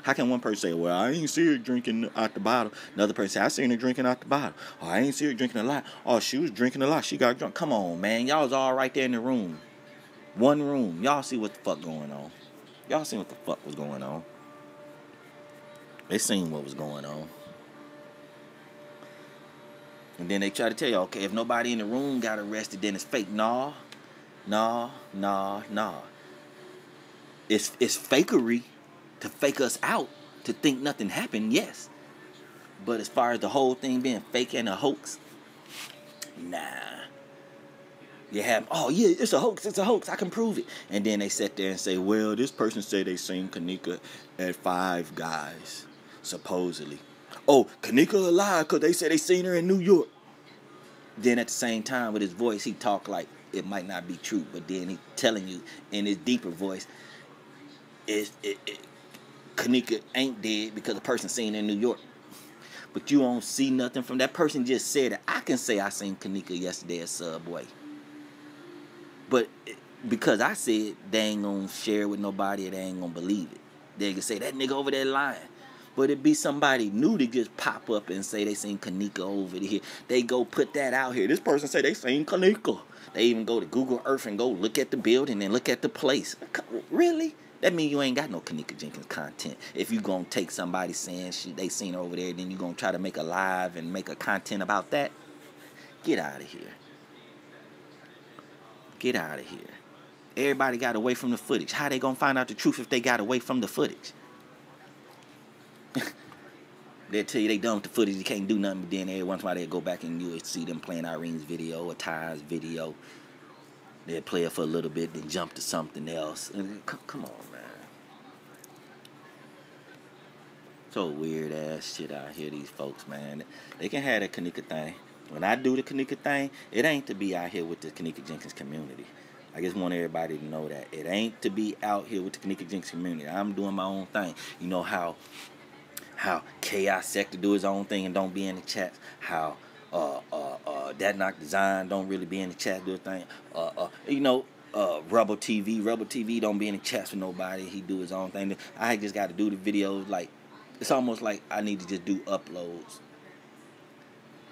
[SPEAKER 5] How can one person say, well, I ain't see her drinking out the bottle. Another person say, I seen her drinking out the bottle. Oh, I ain't see her drinking a lot. Oh, she was drinking a lot. She got drunk. Come on, man. Y'all was all right there in the room. One room. Y'all see what the fuck going on. Y'all seen what the fuck was going on. They seen what was going on. And then they try to tell you, okay, if nobody in the room got arrested, then it's fake. Nah. It's fakery to fake us out, to think nothing happened, yes. But as far as the whole thing being fake and a hoax, nah. You have, oh yeah, it's a hoax, I can prove it. And then they sit there and say, well, this person said they seen KENNEKA at Five Guys, supposedly. Oh, KENNEKA alive because they said they seen her in New York. Then at the same time, with his voice, he talk like it might not be true, but then he telling you in his deeper voice, KENNEKA ain't dead because the person seen her in New York. But you don't see nothing from that person just said it. I can say I seen KENNEKA yesterday at Subway. But because I said, they ain't gonna share it with nobody, or they ain't gonna believe it. They can say, that nigga over there lying. But it be somebody new to just pop up and say they seen KENNEKA over here. They go put that out here. This person say they seen KENNEKA. They even go to Google Earth and go look at the building and look at the place. Really? That mean you ain't got no KENNEKA Jenkins content. If you gonna take somebody saying they seen her over there, then you gonna try to make a live and make a content about that? Get out of here. Get out of here. Everybody got away from the footage. How they gonna find out the truth if they got away from the footage? They'll tell you they done with the footage, you can't do nothing, but then every once in a while they'll go back and you'll see them playing Irene's video or Ty's video. They'll play it for a little bit, then jump to something else. Come on, man. So weird ass shit out here, these folks, man. They can have that KENNEKA thing. When I do the KENNEKA thing, it ain't to be out here with the KENNEKA Jenkins community. I just want everybody to know that. It ain't to be out here with the KENNEKA Jenkins community. I'm doing my own thing. You know how Chaos Sector do his own thing and don't be in the chats. How That Knock Design don't really be in the chat, do a thing. Rebel TV don't be in the chats with nobody. He do his own thing. I just got to do the videos. Like, it's almost like I need to just do uploads.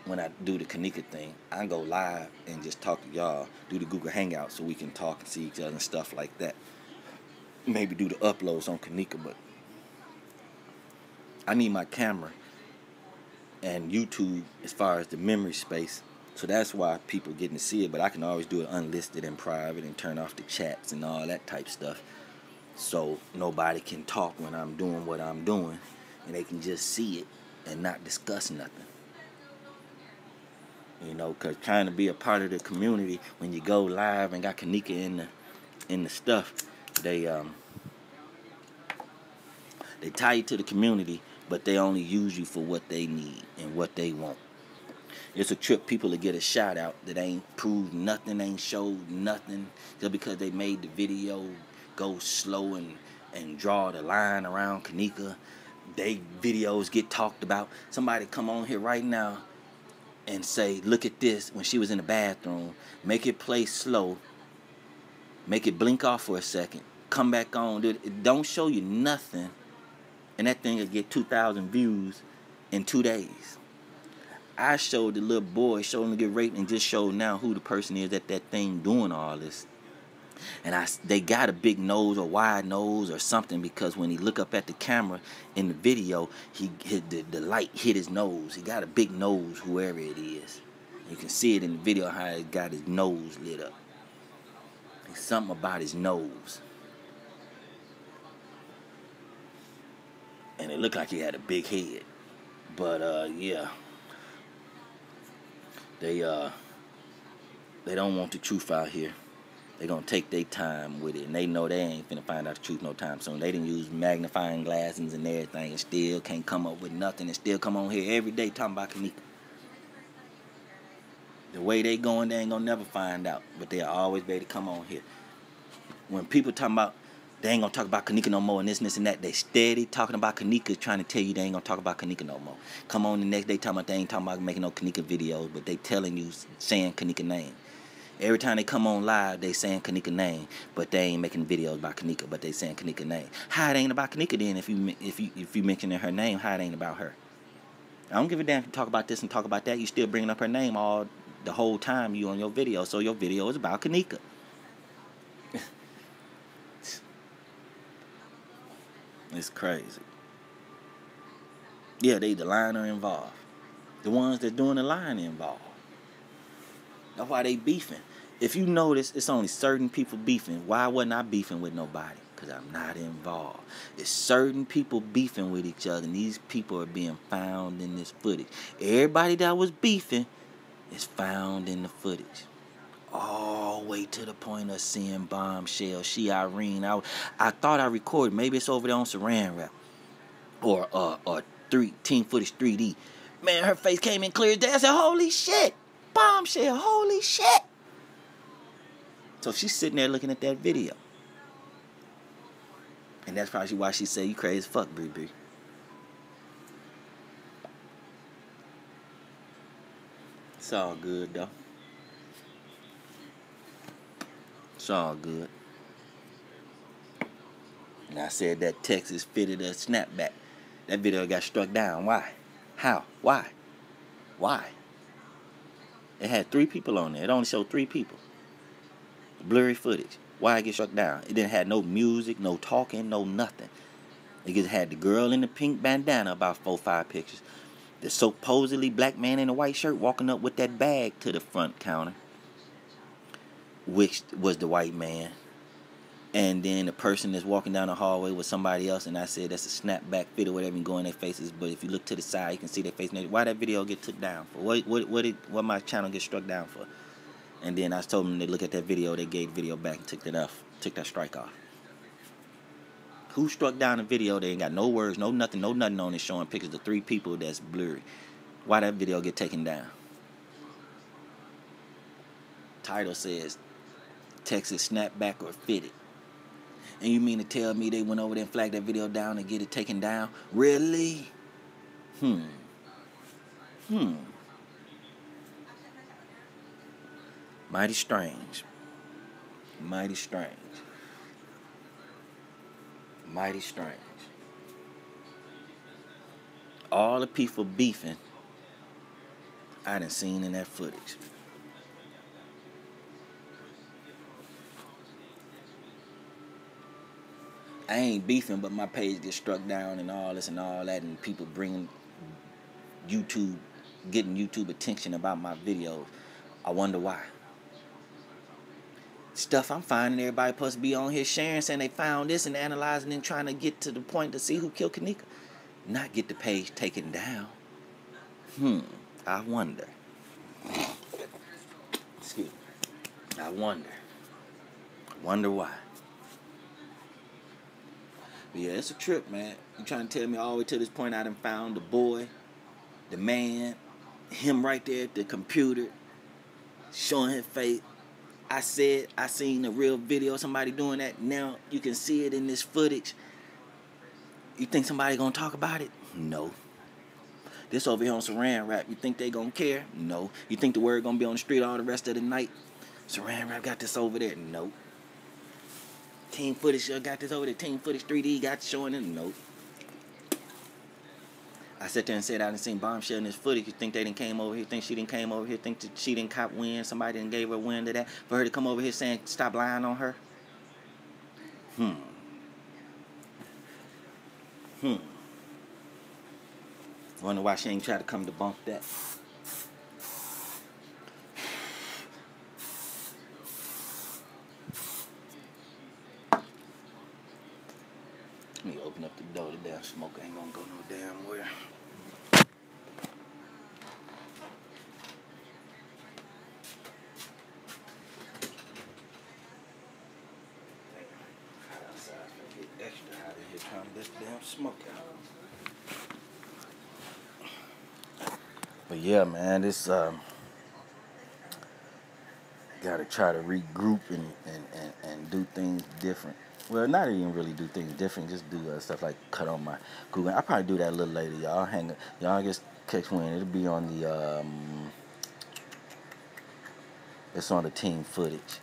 [SPEAKER 5] When I do the KENNEKA thing, I go live and just talk to y'all, do the Google Hangout so we can talk and see each other and stuff like that. Maybe do the uploads on KENNEKA, but I need my camera and YouTube as far as the memory space. So that's why people getting to see it, but I can always do it unlisted and private and turn off the chats and all that type stuff. So nobody can talk when I'm doing what I'm doing, and they can just see it and not discuss nothing. You know, because trying to be a part of the community, when you go live and got KENNEKA in the stuff, they tie you to the community, but they only use you for what they need and what they want. It's a trip people to get a shout out that ain't proved nothing, ain't showed nothing, just because they made the video go slow and draw the line around KENNEKA. They videos get talked about. Somebody come on here right now and say, look at this, when she was in the bathroom, make it play slow, make it blink off for a second, come back on, it don't show you nothing, and that thing will get 2,000 views in 2 days. I showed the little boy, showed him to get raped, and just showed now who the person is at that thing doing all this. And they got a big nose or wide nose or something, because when he look up at the camera in the video, the light hit his nose. He got a big nose, whoever it is. You can see it in the video how he got his nose lit up. There's something about his nose. And it looked like he had a big head. But yeah. They don't want the truth out here. They're going to take their time with it. And they know they ain't finna find out the truth no time soon. They didn't use magnifying glasses and everything and still can't come up with nothing and still come on here every day talking about KENNEKA. The way they going, they ain't going to never find out. But they'll always be able to come on here. When people talking about, they ain't going to talk about KENNEKA no more and this and that, they steady talking about KENNEKA, trying to tell you they ain't going to talk about KENNEKA no more. Come on the next day talking about they ain't talking about making no KENNEKA videos, but they telling you, saying KENNEKA name. Every time they come on live, they saying KENNEKA name, but they ain't making videos about KENNEKA, but they saying KENNEKA name. How it ain't about KENNEKA then if you mentioning her name? How it ain't about her? I don't give a damn if you talk about this and talk about that. You still bringing up her name the whole time you on your video. So your video is about KENNEKA. It's crazy. Yeah, they the lying are involved. The ones that doing the lying are involved. That's why they beefing. If you notice, it's only certain people beefing. Why wasn't I beefing with nobody? Because I'm not involved. It's certain people beefing with each other, and these people are being found in this footage. Everybody that was beefing is found in the footage. All the way to the point of seeing Bombshell. She Irene. I thought I recorded. Maybe it's over there on Saran Wrap. Or team footage 3D. Man, her face came in clear as day. I said, holy shit. Bombshell, holy shit. So she's sitting there looking at that video. And that's probably why she said, you crazy as fuck, Bree Bree. It's all good, though. It's all good. And I said that Texas fitted a snapback. That video got struck down. Why? How? Why? Why? It had 3 people on there. It only showed 3 people. Blurry footage. Why it get struck down? It didn't have no music, no talking, no nothing. It just had the girl in the pink bandana, about 4 or 5 pictures. The supposedly black man in a white shirt walking up with that bag to the front counter, which was the white man. And then the person that's walking down the hallway with somebody else, and I said that's a snapback fit or whatever, and go in their faces. But if you look to the side, you can see their face. Why that video get took down for? What my channel get struck down for? And then I told them to look at that video. They gave the video back and took that strike off. Who struck down the video? They ain't got no words, no nothing on it showing pictures of 3 people that's blurry. Why that video get taken down? Title says Texas snapback or fitted. And you mean to tell me they went over there and flagged that video down and get it taken down? Really? Mighty strange. Mighty strange. Mighty strange. All the people beefing I done seen in that footage. I ain't beefing, but my page gets struck down and all this and all that, and people bringing getting YouTube attention about my videos. I wonder why. Stuff I'm finding, everybody supposed to be on here sharing, saying they found this and analyzing and trying to get to the point to see who killed KENNEKA. Not get the page taken down. I wonder. Excuse me. I wonder. Wonder why. But yeah, it's a trip, man. You trying to tell me all the way to this point I done found the boy, the man, him right there at the computer, showing his face. I said I seen a real video of somebody doing that. Now you can see it in this footage. You think somebody gonna talk about it? No. This over here on Saran Wrap, you think they gonna care? No. You think the word gonna be on the street all the rest of the night? Saran Wrap got this over there? No. Team footage got this over there. Team footage 3D got showing it? Nope. I sat there and said I done seen Bombshell in this footage. You think they done came over here? Think she done came over here? Think that she didn't cop win? Somebody done gave her a win to that? For her to come over here saying stop lying on her? Wonder why she ain't try to come debunk that. Let me open up the door. The damn smoke ain't gonna go no damn where. Hot outside, get extra hot in here trying to get this damn smoke out. But yeah, man, this gotta try to regroup and do things different. Well, not even really do things different. Just do stuff like cut on my Google. I'll probably do that a little later, y'all. Y'all just catch when it'll be on the It's on the team footage.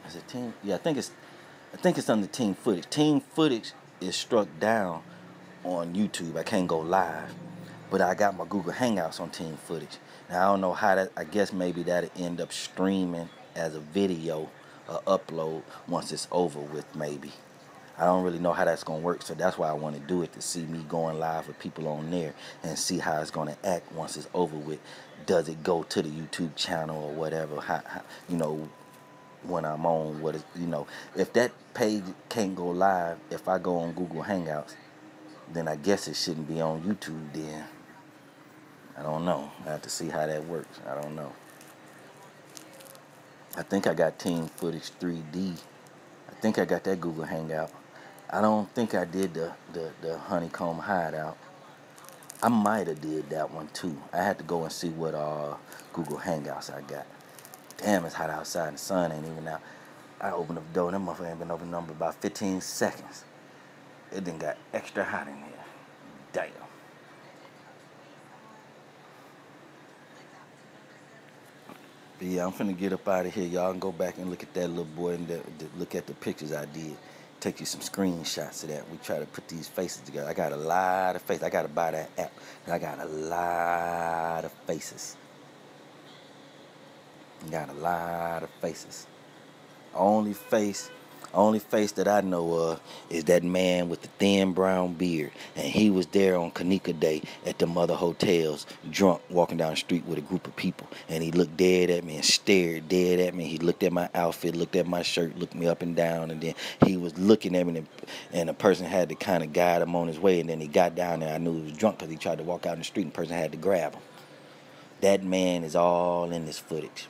[SPEAKER 5] Is it team? Yeah, I think it's on the team footage. Team footage is struck down on YouTube. I can't go live, but I got my Google Hangouts on team footage. Now I don't know how that. I guess maybe that'll end up streaming as a video, upload once it's over with. Maybe. I don't really know how that's gonna work, so that's why I want to do it, to see me going live with people on there and see how it's gonna act once it's over with. Does it go to the YouTube channel or whatever? How when I'm on, what is, if that page can't go live, if I go on Google Hangouts, then I guess it shouldn't be on YouTube then. I don't know. I have to see how that works. I don't know. I think I got Team Footage 3D. I think I got that Google Hangout. I don't think I did the Honeycomb Hideout. I might have did that one too. I had to go and see what Google Hangouts I got. Damn, it's hot outside. The sun ain't even out. I opened up the door. That motherfucker ain't been open but about 15 seconds. It done got extra hot in here. Damn. But yeah, I'm finna get up out of here. Y'all can go back and look at that little boy and look at the pictures I did. Take you some screenshots of that. We try to put these faces together. I got a lot of faces. I got to buy that app. I got a lot of faces. Got a lot of faces. Only face that I know of is that man with the thin brown beard, and he was there on KENNEKA Day at the mother hotels, drunk, walking down the street with a group of people, and he looked dead at me and stared dead at me. He looked at my outfit, looked at my shirt, looked me up and down, and then he was looking at me, and the person had to kind of guide him on his way, and then he got down there. I knew he was drunk because he tried to walk out in the street, and the person had to grab him. That man is all in this footage.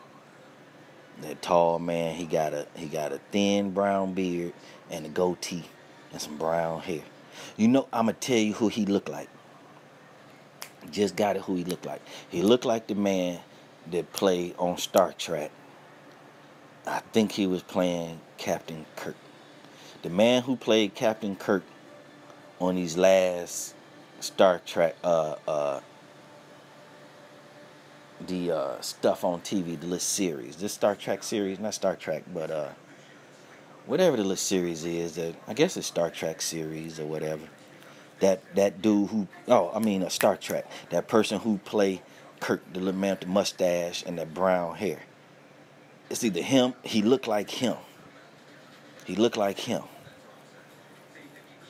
[SPEAKER 5] That tall man, he got a thin brown beard and a goatee and some brown hair. I'ma tell you who he looked like. Just got it who he looked like. He looked like the man that played on Star Trek. I think he was playing Captain Kirk. The man who played Captain Kirk on these last Star Trek the stuff on TV, the little series, this Star Trek series, not Star Trek, but whatever the little series is, I guess it's Star Trek series or whatever. That dude who, Star Trek, that person who played Kirk, the little man with the mustache and that brown hair. It's either him. He looked like him.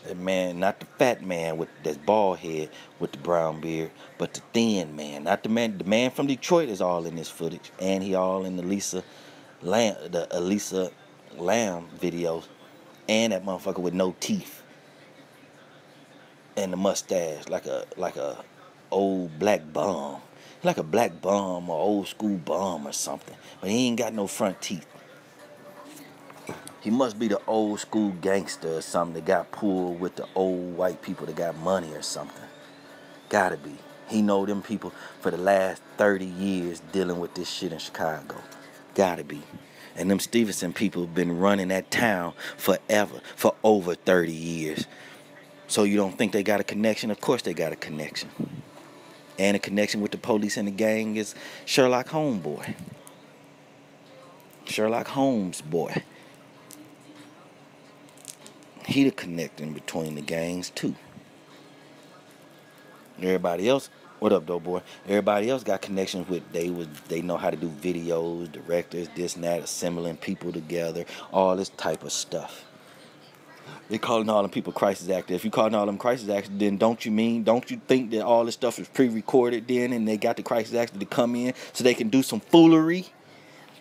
[SPEAKER 5] That man, not the fat man with that bald head with the brown beard, but the thin man. Not the man. The man from Detroit is all in this footage, and he all in the Elisa Lamb videos, and that motherfucker with no teeth and the mustache, like a old black bum, like a black bum or old school bum or something. But he ain't got no front teeth. He must be the old school gangster or something that got pulled with the old white people that got money or something. Gotta be. He know them people for the last 30 years dealing with this shit in Chicago. Gotta be. And them Stevenson people have been running that town forever, for over 30 years. So you don't think they got a connection? Of course they got a connection. And a connection with the police and the gang is Sherlock Holmes boy. Sherlock Holmes boy. He the connecting between the gangs too. Everybody else, what up though boy? Everybody else got connections with, they know how to do videos, directors, this and that, assembling people together, all this type of stuff. They calling all them people crisis actors. If you calling all them crisis actors, then don't you think that all this stuff is pre-recorded then, and they got the crisis actors to come in so they can do some foolery?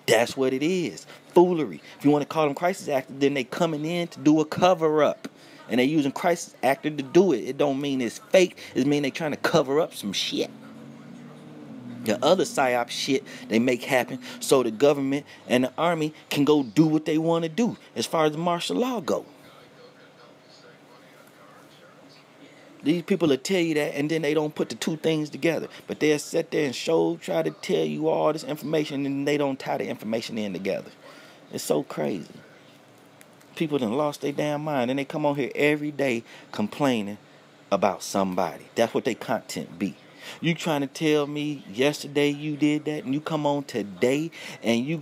[SPEAKER 5] That's what it is. Foolery. If you want to call them crisis actors, then they coming in to do a cover-up. And they using crisis actor to do it. It don't mean it's fake. It mean they trying to cover up some shit. The other psyop shit they make happen so the government and the army can go do what they want to do as far as the martial law go. These people will tell you that, and then they don't put the two things together. But they'll sit there and try to tell you all this information, and they don't tie the information in together. It's so crazy. People done lost their damn mind, and they come on here every day complaining about somebody. That's what their content be. You trying to tell me yesterday you did that, and you come on today and you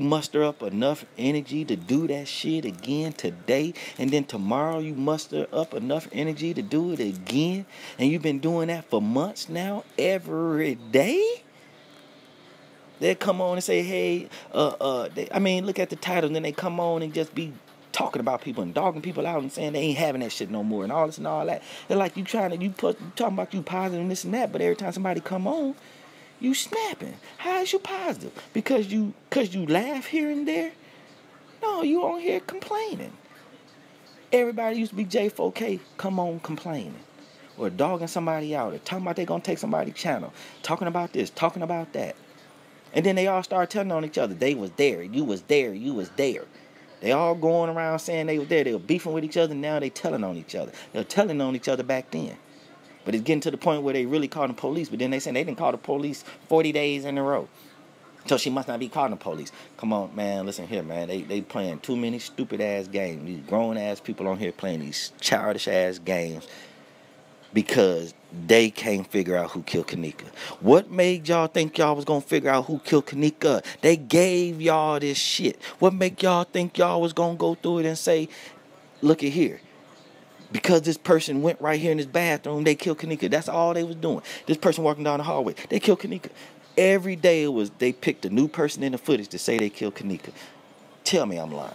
[SPEAKER 5] muster up enough energy to do that shit again today, and then tomorrow you muster up enough energy to do it again, and you've been doing that for months now, every day? They come on and say, hey, look at the title, and then they come on and just be talking about people and dogging people out and saying they ain't having that shit no more and all this and all that. They're like, you talking about you positive and this and that, but every time somebody come on, you snapping. How is you positive? Because you laugh here and there? No, you on here complaining. Everybody used to be J4K, come on complaining. Or dogging somebody out, or talking about they gonna take somebody's channel, talking about this, talking about that. And then they all start telling on each other. They was there. You was there. You was there. They all going around saying they were there. They were beefing with each other. Now they telling on each other. They were telling on each other back then. But it's getting to the point where they really called the police. But then they saying they didn't call the police 40 days in a row. So she must not be calling the police. Come on, man. Listen here, man. They playing too many stupid-ass games. These grown-ass people on here playing these childish-ass games. Because they can't figure out who killed KENNEKA. What made y'all think y'all was going to figure out who killed KENNEKA? They gave y'all this shit. What make y'all think y'all was going to go through it and say, look at here. Because this person went right here in this bathroom, they killed KENNEKA. That's all they was doing. This person walking down the hallway, they killed KENNEKA. Every day they picked a new person in the footage to say they killed KENNEKA. Tell me I'm lying.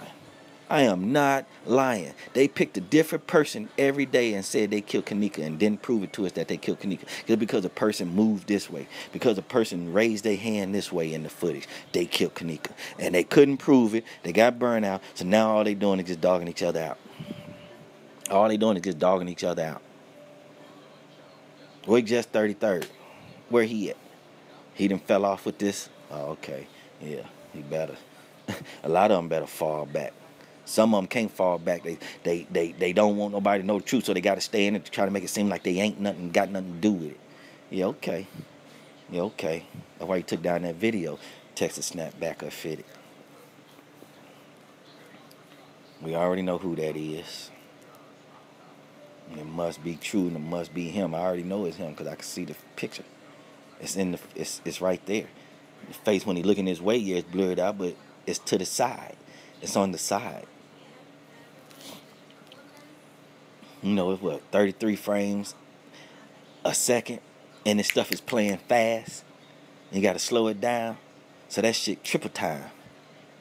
[SPEAKER 5] I am not lying. They picked a different person every day and said they killed KENNEKA and didn't prove it to us that they killed KENNEKA. Just because a person moved this way, because a person raised their hand this way in the footage, they killed KENNEKA. And they couldn't prove it. They got burned out. So now all they doing is just dogging each other out. All they doing is just dogging each other out. We're just 33rd. Where he at? He done fell off with this? Oh, okay. Yeah, he better. A lot of them better fall back. Some of them can't fall back. They don't want nobody to know the truth, so they got to stay in it to try to make it seem like they ain't got nothing to do with it. Yeah, okay. Yeah, okay. That's why he took down that video. Texas snapped back or fitted. We already know who that is. And it must be true, and it must be him. I already know it's him because I can see the picture. It's right there. The face when he looking his way, yeah, it's blurred out, but it's to the side. It's on the side. You know, it's what, 33 frames a second, and this stuff is playing fast. You got to slow it down. So that shit triple time,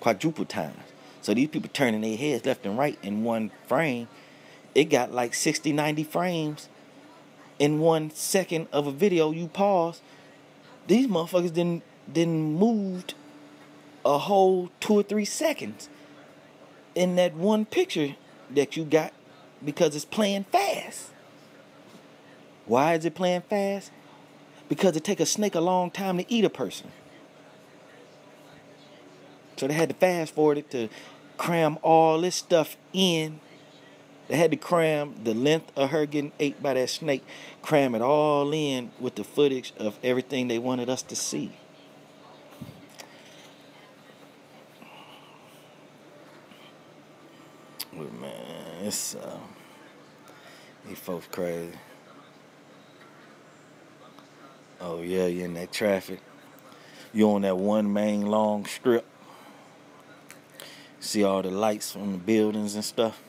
[SPEAKER 5] quadruple times. So these people turning their heads left and right in one frame. It got like 60, 90 frames in 1 second of a video you pause. These motherfuckers didn't moved a whole 2 or 3 seconds in that one picture that you got because it's playing fast. Why is it playing fast? Because it take a snake a long time to eat a person. So they had to fast forward it to cram all this stuff in. They had to cram the length of her getting ate by that snake, cram it all in with the footage of everything they wanted us to see. But man, it's these folks crazy. Oh yeah, you in that traffic. You on that one main long strip. See all the lights from the buildings and stuff.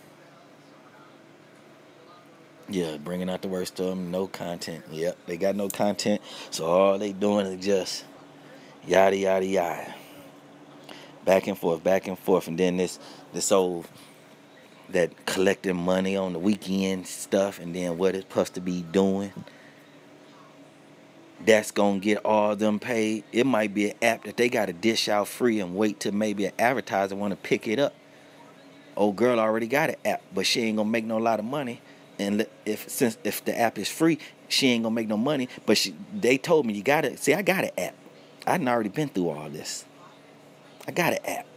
[SPEAKER 5] Yeah, bringing out the worst of them, no content. Yep, they got no content, so all they doing is just yada, yada, yada. Back and forth, and then this old, that collecting money on the weekend stuff, and then what it's supposed to be doing. That's going to get all of them paid. It might be an app that they got to dish out free and wait till maybe an advertiser want to pick it up. Old girl already got an app, but she ain't going to make no lot of money. And if the app is free, she ain't going to make no money. But they told me, you got to, see, I got an app. I done already been through all this. I got an app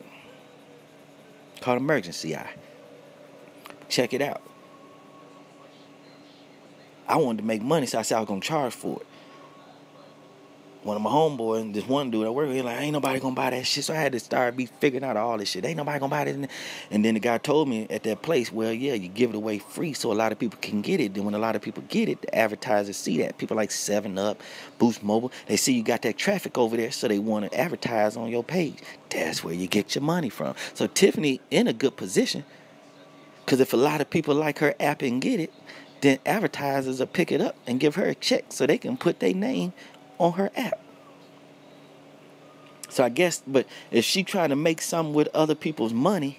[SPEAKER 5] called Emergency Eye. Check it out. I wanted to make money, so I said I was going to charge for it. one of my homeboys, this one dude I work with, like, ain't nobody gonna buy that shit. So I had to start figuring out all this shit. Ain't nobody gonna buy it. And then the guy told me at that place, well, yeah, you give it away free so a lot of people can get it. Then when a lot of people get it, the advertisers see that. People like 7-Up, Boost Mobile, they see you got that traffic over there, so they want to advertise on your page. That's where you get your money from. So Tiffany in a good position, because if a lot of people like her app and get it, then advertisers will pick it up and give her a check so they can put their name on her app. So I guess, but if she trying to make something with other people's money,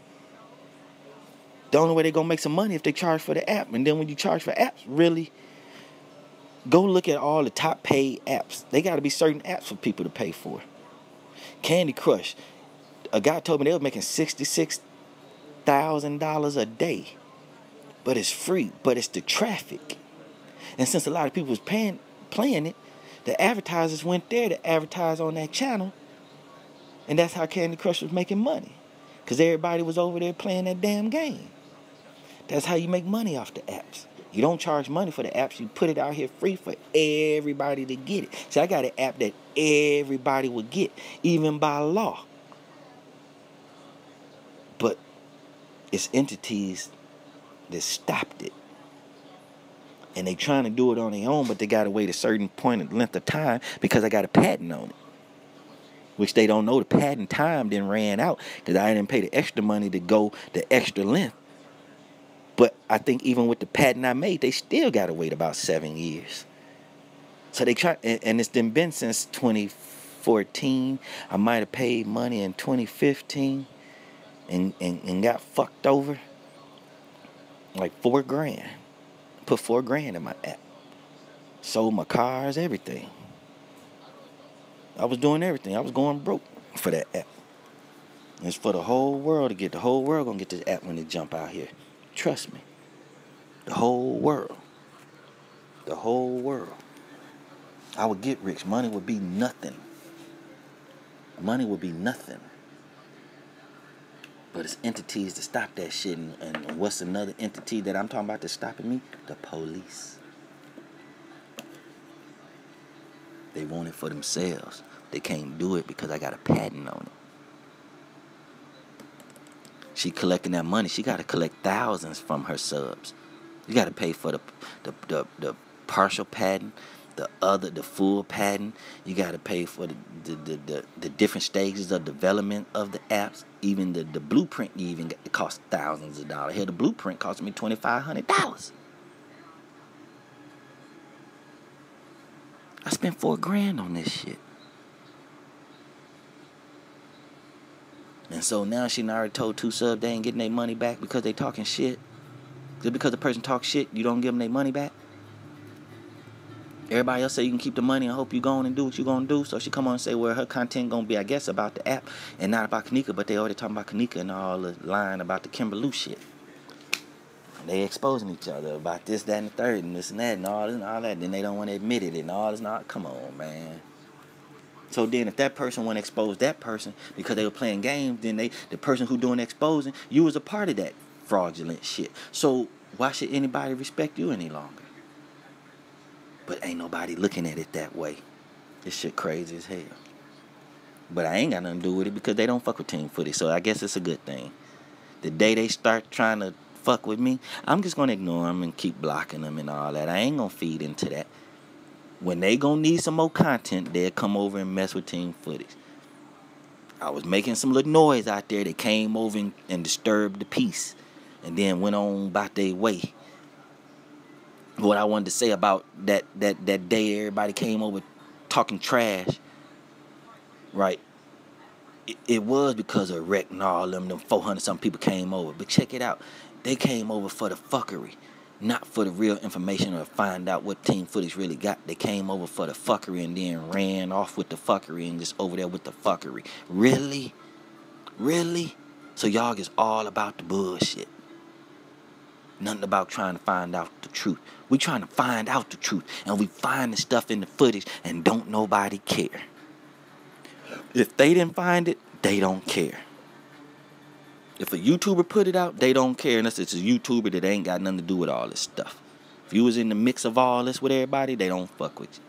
[SPEAKER 5] the only way they gonna make some money if they charge for the app. And then when you charge for apps, really, go look at all the top paid apps. They got to be certain apps for people to pay for. Candy Crush, a guy told me they were making $66,000 a day, but it's free. But it's the traffic, and since a lot of people was playing it, the advertisers went there to advertise on that channel, and that's how Candy Crush was making money, because everybody was over there playing that damn game. That's how you make money off the apps. You don't charge money for the apps. You put it out here free for everybody to get it. See, I got an app that everybody would get, even by law. But it's entities that stopped it. And they trying to do it on their own, but they got to wait a certain point of length of time because I got a patent on it. Which they don't know, the patent time then ran out because I didn't pay the extra money to go the extra length. But I think even with the patent I made, they still got to wait about 7 years. So they try, and it's been since 2014. I might have paid money in 2015 and got fucked over like $4,000. Put $4,000 in my app. Sold my cars, everything. I was doing everything. I was going broke for that app. And it's for the whole world to get. The whole world gonna get this app when they jump out here. Trust me. The whole world. The whole world. I would get rich. Money would be nothing. Money would be nothing. But it's entities to stop that shit. And what's another entity that I'm talking about that's stopping me? The police. They want it for themselves. They can't do it because I got a patent on it. She collecting that money. She got to collect thousands from her subs. You got to pay for the partial patent, the full patent. You got to pay for the different stages of development of the apps. Even the blueprint, it costs thousands of dollars. Here, the blueprint cost me $2,500. I spent $4,000 on this shit. And so now she already told 2 subs they ain't getting their money back because they talking shit. Just because the person talks shit, you don't give them their money back? Everybody else say you can keep the money and hope you go on and do what you gonna do. So she come on and say, well, her content gonna be, I guess, about the app and not about KENNEKA, but they already talking about KENNEKA and all the line about the Kimberloo shit. And they exposing each other about this, that, and the third, and this and that, and all this and all that. Then they don't want to admit it and all this and all. Come on, man. So then if that person want to expose that person because they were playing games, then the person who doing the exposing, you was a part of that fraudulent shit. So why should anybody respect you any longer? But ain't nobody looking at it that way. This shit crazy as hell. But I ain't got nothing to do with it because they don't fuck with team footage. So I guess it's a good thing. The day they start trying to fuck with me, I'm just going to ignore them and keep blocking them and all that. I ain't going to feed into that. When they going to need some more content, they'll come over and mess with team footage. I was making some little noise out there. They came over and disturbed the peace and then went on about their way. What I wanted to say about that day everybody came over talking trash, right? It was because of Rec and all them 400-something people came over. But check it out. They came over for the fuckery, not for the real information or find out what team footage really got. They came over for the fuckery and then ran off with the fuckery and just over there with the fuckery. Really? Really? So y'all is all about the bullshit. Nothing about trying to find out the truth. We trying to find out the truth. And we find the stuff in the footage and don't nobody care. If they didn't find it, they don't care. If a YouTuber put it out, they don't care. Unless it's a YouTuber that ain't got nothing to do with all this stuff. If you was in the mix of all this with everybody, they don't fuck with you.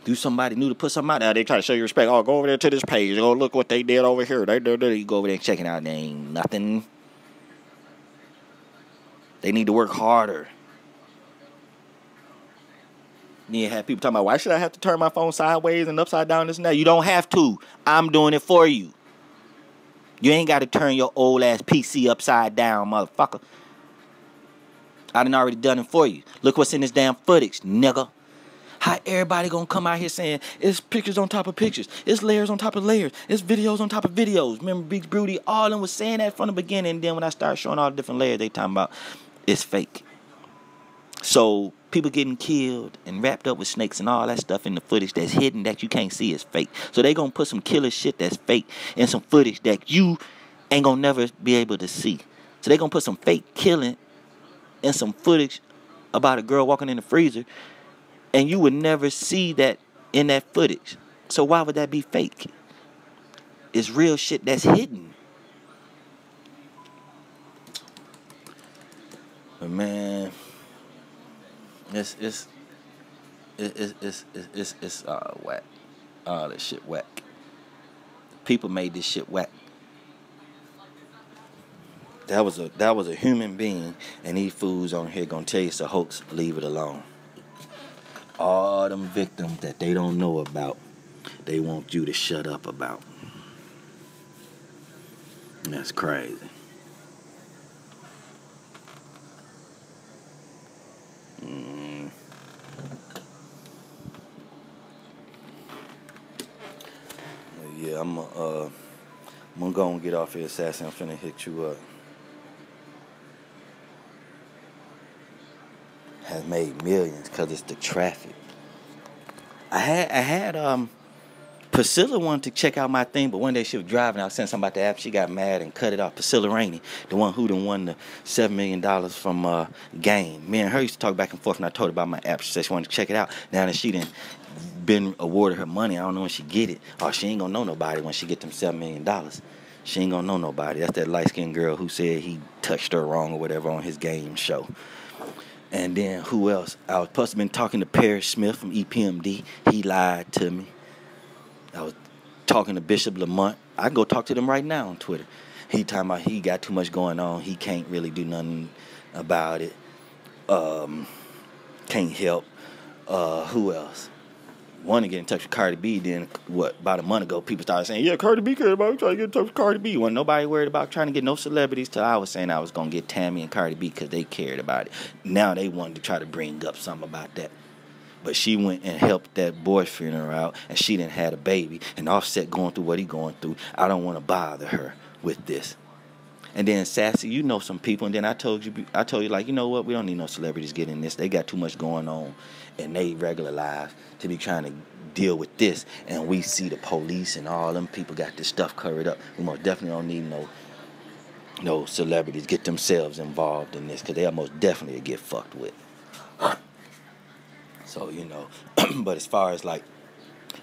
[SPEAKER 5] Do somebody new to put something out there, they try to show you respect. Oh, go over there to this page. Oh, look what they did over here. You go over there and check it out. There ain't nothing. They need to work harder. You have people talking about, why should I have to turn my phone sideways and upside down, this and that? You don't have to. I'm doing it for you. You ain't got to turn your old ass PC upside down, motherfucker. I done already done it for you. Look what's in this damn footage, nigga. How everybody gonna come out here saying it's pictures on top of pictures, it's layers on top of layers, it's videos on top of videos. Remember Big Broody, all of them was saying that from the beginning, and then when I started showing all the different layers, they talking about it's fake. So people getting killed and wrapped up with snakes and all that stuff in the footage that's hidden that you can't see is fake. So they gonna put some killer shit that's fake in some footage that you ain't gonna never be able to see. So they gonna put some fake killing in some footage about a girl walking in the freezer, and you would never see that in that footage. So why would that be fake? It's real shit that's hidden. But man, it's whack. All this shit whack. People made this shit whack. That was a human being, and these fools on here gonna tell you it's a hoax. Leave it alone. All them victims that they don't know about, they want you to shut up about. And that's crazy. Yeah, I'm gonna go and get off here, Assassin. I'm finna hit you up. Has made millions because it's the traffic. I had Priscilla wanted to check out my thing, but one day she was driving. I was saying something about the app. She got mad and cut it off. Priscilla Rainey, the one who done won the $7 million from Game. Me and her used to talk back and forth, and I told her about my app. She said she wanted to check it out. Now that she done been awarded her money, I don't know when she get it. Or she ain't gonna know nobody when she get them $7 million. She ain't gonna know nobody. That's that light-skinned girl who said he touched her wrong or whatever on his game show. And then who else? I was supposed to been talking to Parrish Smith from EPMD. He lied to me. I was talking to Bishop Lamont. I can go talk to them right now on Twitter. He talking about he got too much going on. He can't really do nothing about it. Can't help. Who else? Want to get in touch with Cardi B. Then about a month ago, people started saying, yeah, Cardi B cared about trying to get in touch with Cardi B. Wasn't nobody worried about trying to get no celebrities till I was saying I was going to get Tammy and Cardi B because they cared about it. Now they wanted to try to bring up something about that. But she went and helped that boy's funeral out, and she didn't have a baby. And Offset going through what he going through. I don't want to bother her with this. And then Sassy, you know some people. And then I told you like, you know what? We don't need no celebrities getting this. They got too much going on in their regular lives to be trying to deal with this. And we see the police and all them people got this stuff covered up. We most definitely don't need no celebrities get themselves involved in this, because they most definitely get fucked with. So, you know, but as far as like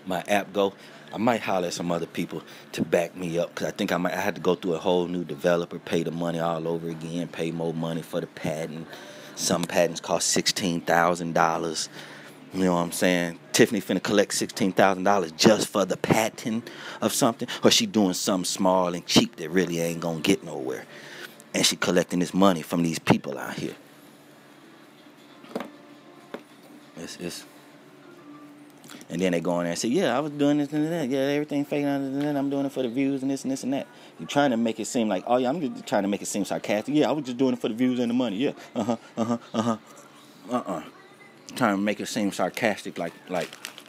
[SPEAKER 5] my app go, I might holler at some other people to back me up, because I think I had to go through a whole new developer, pay the money all over again, pay more money for the patent. Some patents cost $16,000. You know what I'm saying? Tiffany finna collect $16,000 just for the patent of something, or she doing something small and cheap that really ain't gonna get nowhere, and she collecting this money from these people out here. And then they go in there and say, yeah, I was doing this and that. Yeah, everything fake. I'm doing it for the views and this and this and that. You're trying to make it seem like, oh, yeah, I'm just trying to make it seem sarcastic. Yeah, I was just doing it for the views and the money. Yeah, Trying to make it seem sarcastic, like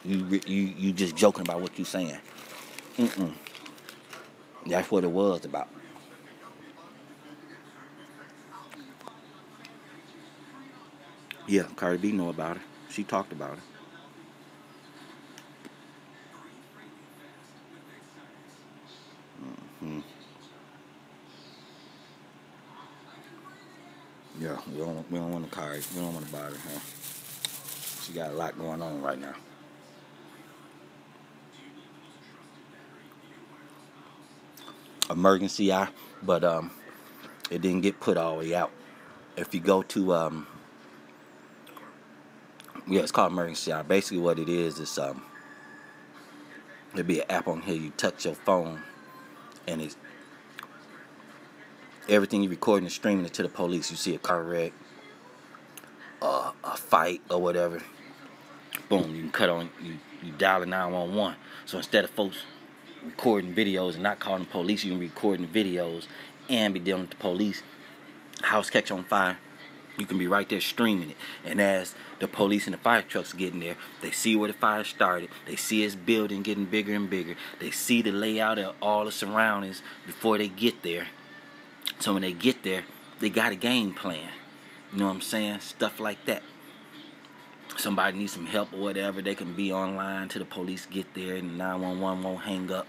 [SPEAKER 5] you just joking about what you saying. That's what it was about. Yeah, Cardi B know about it. She talked about it. Yeah, we don't want to Cardi. We don't want to bother her. She got a lot going on right now. Emergency eye, but it didn't get put all the way out. If you go to it's called emergency eye. Basically what it is There'll be an app on here. You touch your phone, and it's everything you recording and streaming it to the police. You see a car wreck, a fight, or whatever. Boom, you can cut on. You dial 911. So instead of folks recording videos and not calling the police, you can record the videos and be dealing with the police. House catch on fire, you can be right there streaming it. And as the police and the fire trucks getting there, they see where the fire started. They see its building getting bigger and bigger. They see the layout of all the surroundings before they get there. So when they get there, they got a game plan. You know what I'm saying? Stuff like that. Somebody needs some help or whatever, they can be online till the police get there and 911 won't hang up.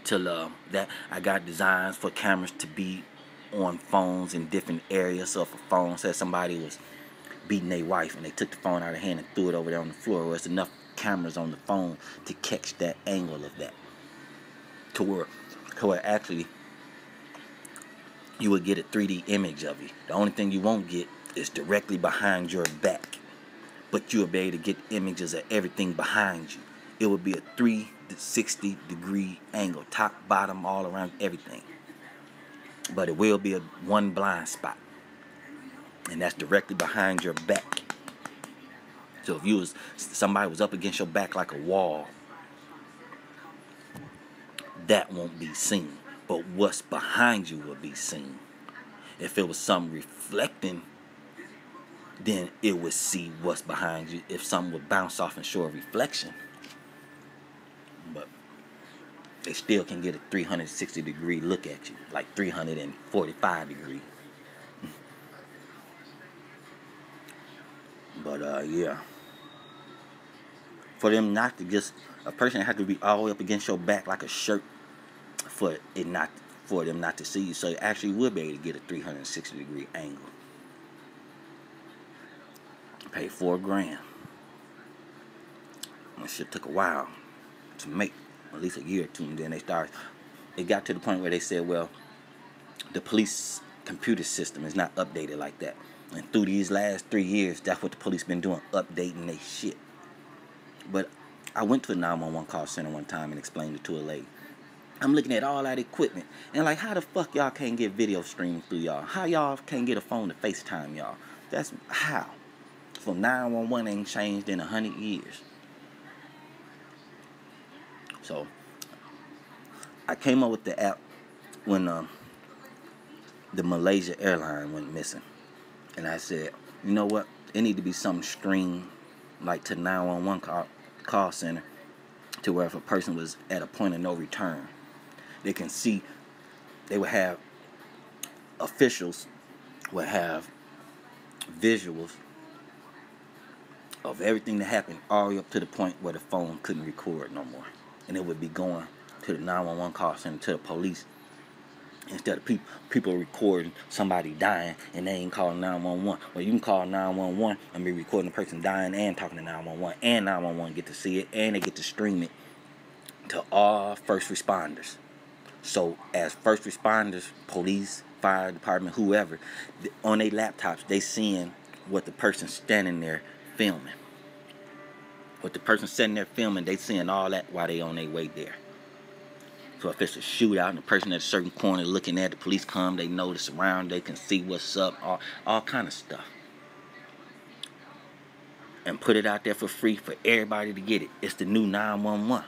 [SPEAKER 5] Till that, I got designs for cameras to be on phones in different areas. So if a phone says somebody was beating their wife and they took the phone out of their hand and threw it over there on the floor, well, there's enough cameras on the phone to catch that angle of that. To where actually you would get a 3D image of you. The only thing you won't get is directly behind your back. But you'll be able to get images of everything behind you. It would be a 360 degree angle, top, bottom, all around, everything. But it will be a one blind spot, and that's directly behind your back. So if somebody was up against your back like a wall, that won't be seen. But what's behind you will be seen. If it was something reflecting, then it would see what's behind you. If something would bounce off and show a reflection. But they still can get a 360 degree look at you. Like 345 degree. But yeah. For them not to just, a person has to be all the way up against your back like a shirt for them not to see you. So you actually would be able to get a 360 degree angle. Paid $4,000. That shit took a while to make, at least a year or two, and then it got to the point where they said, well, the police computer system is not updated like that. And through these last 3 years, that's what the police been doing, updating their shit. But I went to a 911 call center one time and explained it to a lady. I'm looking at all that equipment, and like, how the fuck y'all can't get video streaming through y'all? How y'all can't get a phone to FaceTime y'all? That's how. So 911 ain't changed in 100 years. So I came up with the app when the Malaysia airline went missing, and I said, you know what? It need to be something streamed like to 911 call center, to where if a person was at a point of no return, they can see. They would have officials would have visuals of everything that happened all the way up to the point where the phone couldn't record no more. And it would be going to the 911 call center, to the police. Instead of people recording somebody dying and they ain't calling 911. Well, you can call 911 and be recording the person dying and talking to 911. And 911 get to see it, and they get to stream it to all first responders. So as first responders, police, fire department, whoever, on their laptops, they seeing what the person standing there filming. What the person sitting there filming, they seeing all that while they on their way there. So if it's a shootout and the person at a certain corner looking at the police come, they know the surround, they can see what's up, all kind of stuff. And put it out there for free for everybody to get it. It's the new 911.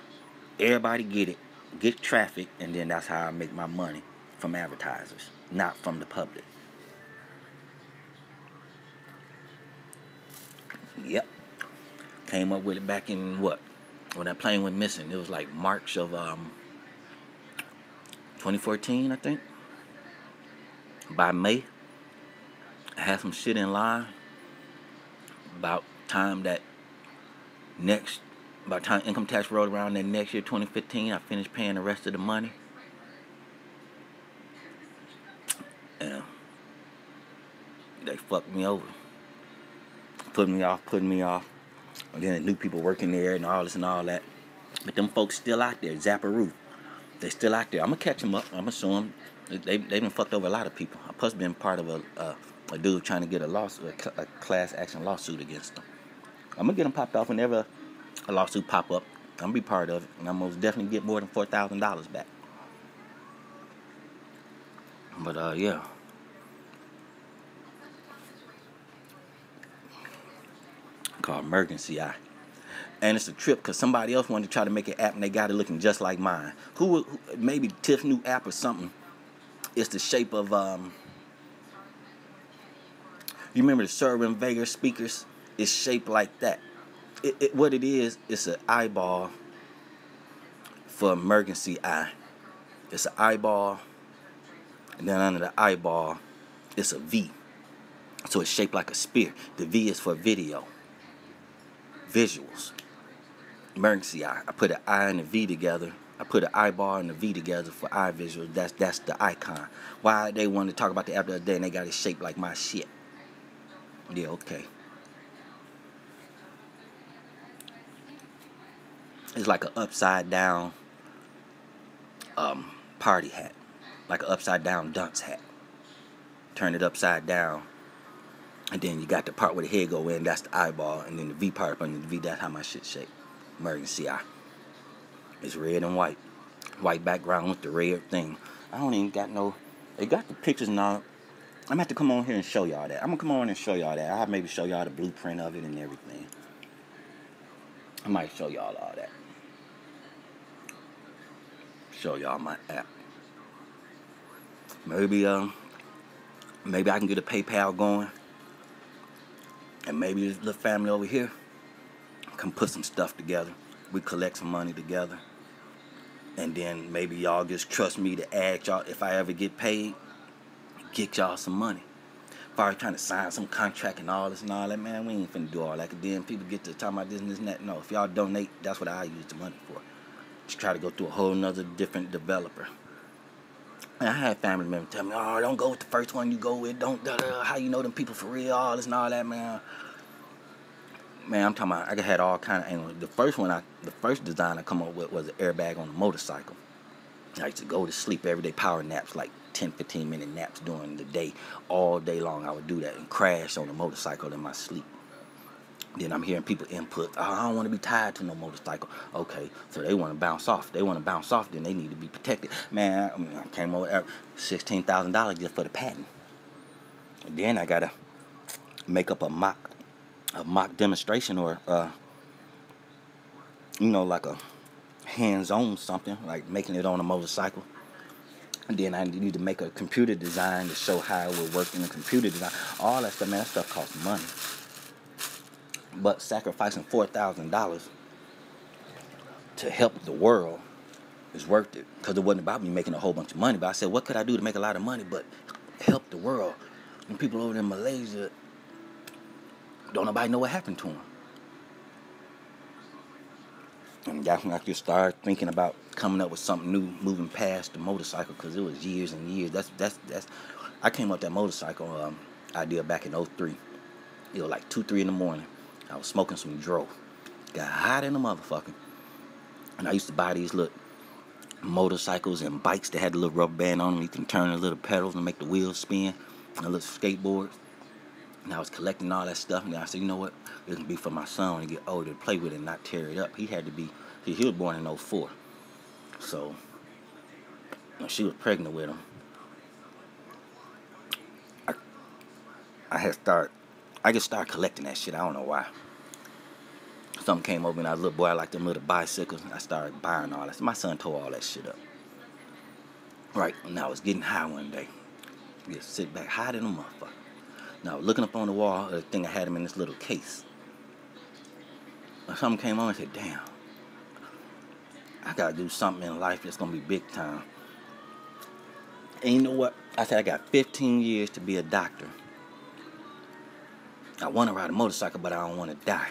[SPEAKER 5] Everybody get it, get traffic, and then that's how I make my money, from advertisers, not from the public. Yep. Came up with it back in what? When that plane went missing. It was like March of 2014, I think. By May, I had some shit in line. About time income tax rolled around that next year, 2015, I finished paying the rest of the money. And they fucked me over. Putting me off. And then the new people working there and all this and all that. But them folks still out there, Zapparoo. They still out there. I'm going to catch them up. I'm going to sue them. They done fucked over a lot of people. I plus been part of a dude trying to get a class action lawsuit against them. I'm going to get them popped off whenever a lawsuit pop up. I'm gonna be part of it, and I'm most definitely get more than $4,000 back. But yeah. Called Emergency Eye. And it's a trip because somebody else wanted to try to make an app and they got it looking just like mine. Who maybe Tiff's new app or something. It's the shape of you remember the Sherwin Vega speakers? It's shaped like that. What it is, it's an eyeball for emergency eye. It's an eyeball, and then under the eyeball, it's a V. So it's shaped like a spear. The V is for video, visuals. Emergency eye. I put an I and a V together. I put an eyeball and a V together for eye visuals. That's the icon. Why they wanted to talk about the app the other day and they got it shaped like my shit. Yeah, okay. It's like an upside down party hat. Like an upside down dunce hat. Turn it upside down. And then you got the part where the head go in, that's the eyeball. And then the V part under the V, that's how my shit's shaped. Emergency eye. It's red and white. White background with the red thing. I don't even got no... They got the pictures and all. I'm going to have to come on here and show y'all that. I'm going to come on and show y'all that. I'll maybe show y'all the blueprint of it and everything. I might show y'all all that. Show y'all my app. Maybe I can get a PayPal going. And maybe this little family over here can put some stuff together. We collect some money together. And then maybe y'all just trust me to ask y'all if I ever get paid, get y'all some money. If I was trying to sign some contract and all this and all that, man, we ain't finna do all that. Cause then people get to talking about this and this and that. No, if y'all donate, that's what I use the money for. Just try to go through a whole nother different developer. And I had family members tell me, oh, don't go with the first one you go with. Don't, how you know them people for real, all this and all that, man. Man, I'm talking about, I had all kind of angles. The first design I come up with was an airbag on a motorcycle. I used to go to sleep every day, power naps, like 10, 15-minute naps during the day. All day long I would do that and crash on a motorcycle in my sleep. Then I'm hearing people input, oh, I don't want to be tied to no motorcycle. Okay, so they want to bounce off. They want to bounce off, then they need to be protected. Man, I came over $16,000 just for the patent. And then I got to make up a mock demonstration or, like a hands-on something, like making it on a motorcycle. And then I need to make a computer design to show how it would work in a computer design. All that stuff, man, that stuff costs money. But sacrificing $4,000 to help the world is worth it. Because it wasn't about me making a whole bunch of money. But I said, what could I do to make a lot of money but help the world? And people over in Malaysia, don't nobody know what happened to them. And that's when I just started thinking about coming up with something new, moving past the motorcycle, because it was years and years. I came up with that motorcycle idea back in 03. It was like 2, 3 in the morning. I was smoking some dro. Got hot in the motherfucker. And I used to buy these little motorcycles and bikes that had the little rubber band on them. You can turn the little pedals and make the wheels spin. And the little skateboards. And I was collecting all that stuff, and then I said, you know what? It can be for my son when he get older to play with it and not tear it up. He was born in 04. So, when she was pregnant with him, I just started collecting that shit. I don't know why. Something came over and I was a little boy, I liked them little bicycles, and I started buying all that. So my son tore all that shit up. Right, and I was getting high one day. Just sit back, high in the motherfucker. Now, looking up on the wall, the thing I had him in this little case. And something came on and said, damn, I gotta do something in life that's gonna be big time. And you know what? I said, I got 15 years to be a doctor. I want to ride a motorcycle, but I don't want to die.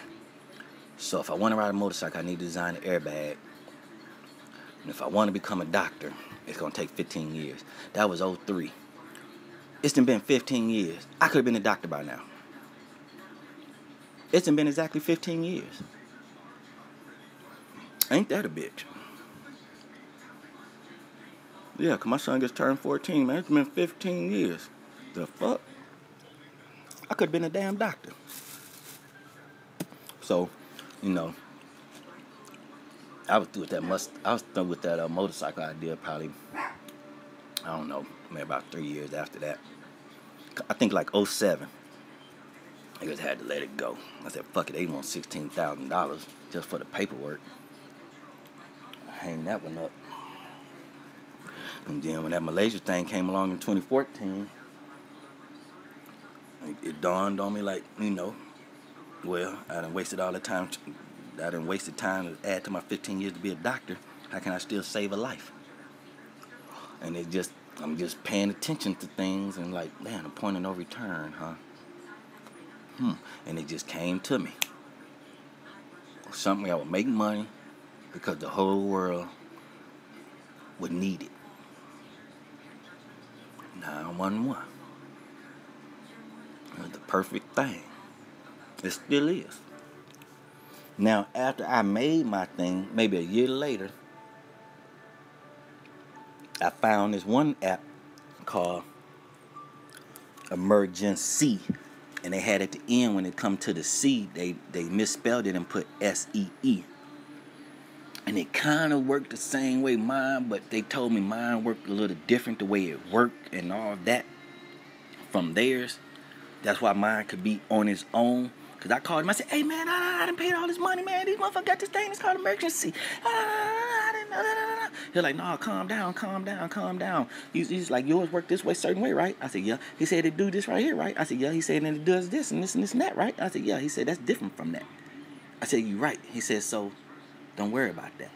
[SPEAKER 5] So if I want to ride a motorcycle, I need to design an airbag. And if I want to become a doctor, it's gonna take 15 years. That was 03. It's been 15 years. I could have been a doctor by now. It's been exactly 15 years. Ain't that a bitch? Yeah, because my son just turned 14, man. It's been 15 years. The fuck? I could have been a damn doctor. So, I was through with that motorcycle idea probably, I don't know, maybe about 3 years after that. I think like '07. I just had to let it go. I said, fuck it, they want $16,000 just for the paperwork. Hang that one up. And then when that Malaysia thing came along in 2014, it dawned on me like, well, I done wasted all the time. I done wasted time to add to my 15 years to be a doctor. How can I still save a life? And I'm just paying attention to things and like, man, a point of no return, huh? And it just came to me. Something I would make money because the whole world would need it. 911. It was the perfect thing. It still is. Now, after I made my thing, maybe a year later, I found this one app called Emergency. And they had at the end, when it come to the C, they misspelled it and put SEE. And it kind of worked the same way mine, but they told me mine worked a little different the way it worked and all that from theirs. That's why mine could be on its own. Because I called him, I said, hey man, I done paid all this money, man. These motherfuckers got this thing, it's called Emergency. He's like, no, calm down. He's like, yours work this way, certain way, right? I said, yeah. He said, it do this right here, right? I said, yeah. He said, and it does this and this and this and that, right? I said, yeah. He said, that's different from that. I said, you right. He said, so don't worry about that.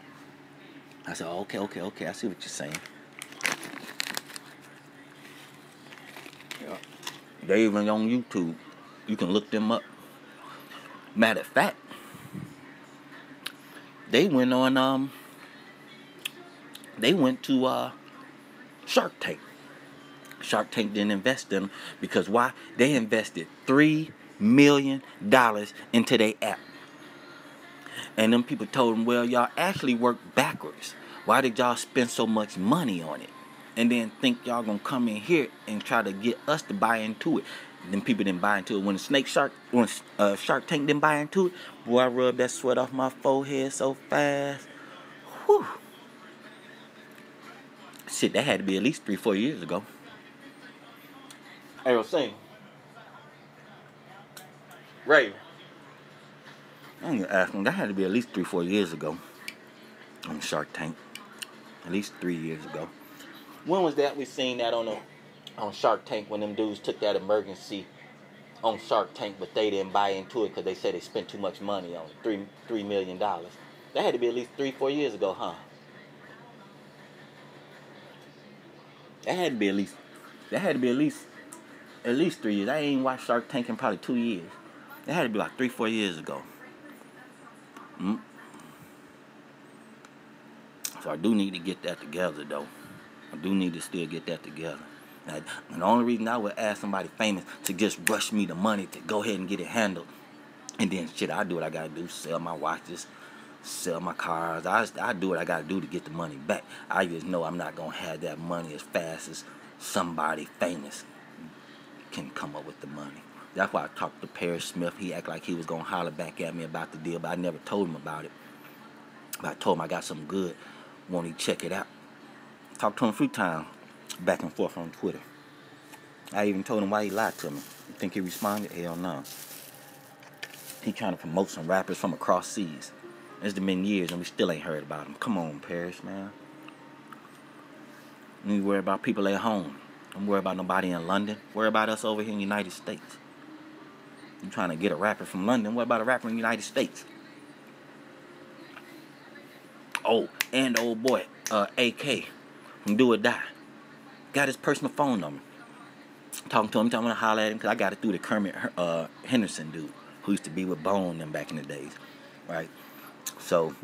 [SPEAKER 5] I said, okay. I see what you're saying. Yeah. They even on YouTube. You can look them up. Matter of fact, they went to Shark Tank. Shark Tank didn't invest in them because why? They invested $3 million into their app. And them people told them, well, y'all actually worked backwards. Why did y'all spend so much money on it? And then think y'all gonna come in here and try to get us to buy into it. Them people didn't buy into it. When Shark Tank didn't buy into it, boy, I rubbed that sweat off my forehead so fast. Whew. Shit, that had to be at least 3-4 years ago. Hey, saying, Ray, I'm gonna ask him. That had to be at least 3-4 years ago on Shark Tank. At least 3 years ago. When was that we seen that on Shark Tank when them dudes took that Emergency on Shark Tank, but they didn't buy into it because they said they spent too much money on it, $3 million. That had to be at least 3-4 years ago, huh? That had to be at least 3 years. I ain't watched Shark Tank in probably 2 years. That had to be like 3-4 years ago. So I do need to get that together, though. I do need to still get that together. And the only reason I would ask somebody famous to just rush me the money to go ahead and get it handled. And then, shit, I do what I got to do. Sell my watches, sell my cars. I do what I got to do to get the money back. I just know I'm not going to have that money as fast as somebody famous can come up with the money. That's why I talked to Paris Smith. He acted like he was going to holler back at me about the deal, but I never told him about it. But I told him I got something good. Won't he check it out? Talked to him a few times, back and forth on Twitter. I even told him why he lied to me. You think he responded? Hell no. He trying to promote some rappers from across seas. It's been years and we still ain't heard about him. Come on, Paris, man. You need to worry about people at home. Don't worry about nobody in London. Worry about us over here in the United States. You trying to get a rapper from London. What about a rapper in the United States? Oh, and the old boy, AK, from Do or Die. Got his personal phone number. Talking to him, telling him to holler at him, because I got it through the Kermit Henderson dude, who used to be with Bone them back in the days, right? So,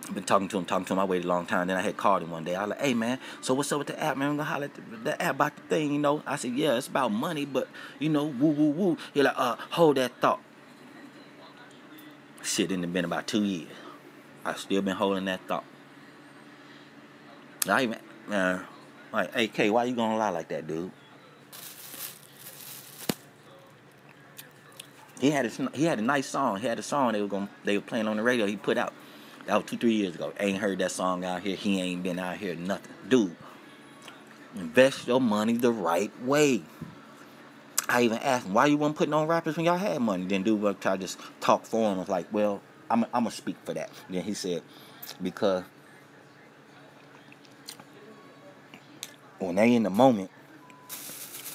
[SPEAKER 5] I've been talking to him. I waited a long time. Then I had called him one day. I was like, hey, man, so what's up with the app, man? I'm going to holler at the app about the thing, you know. I said, yeah, it's about money, but, you know, woo. He's like, hold that thought. Shit, it been about 2 years. I still been holding that thought. I even, like, AK, why you gonna lie like that, dude? He had a nice song. He had a song they were playing on the radio. He put out. That was 2-3 years ago. Ain't heard that song out here. He ain't been out here, nothing. Dude, invest your money the right way. I even asked him, why you wasn't putting on rappers when y'all had money? Then dude would try to just talk for him. I was like, well, I'm going to speak for that. Then he said, because when they in the moment,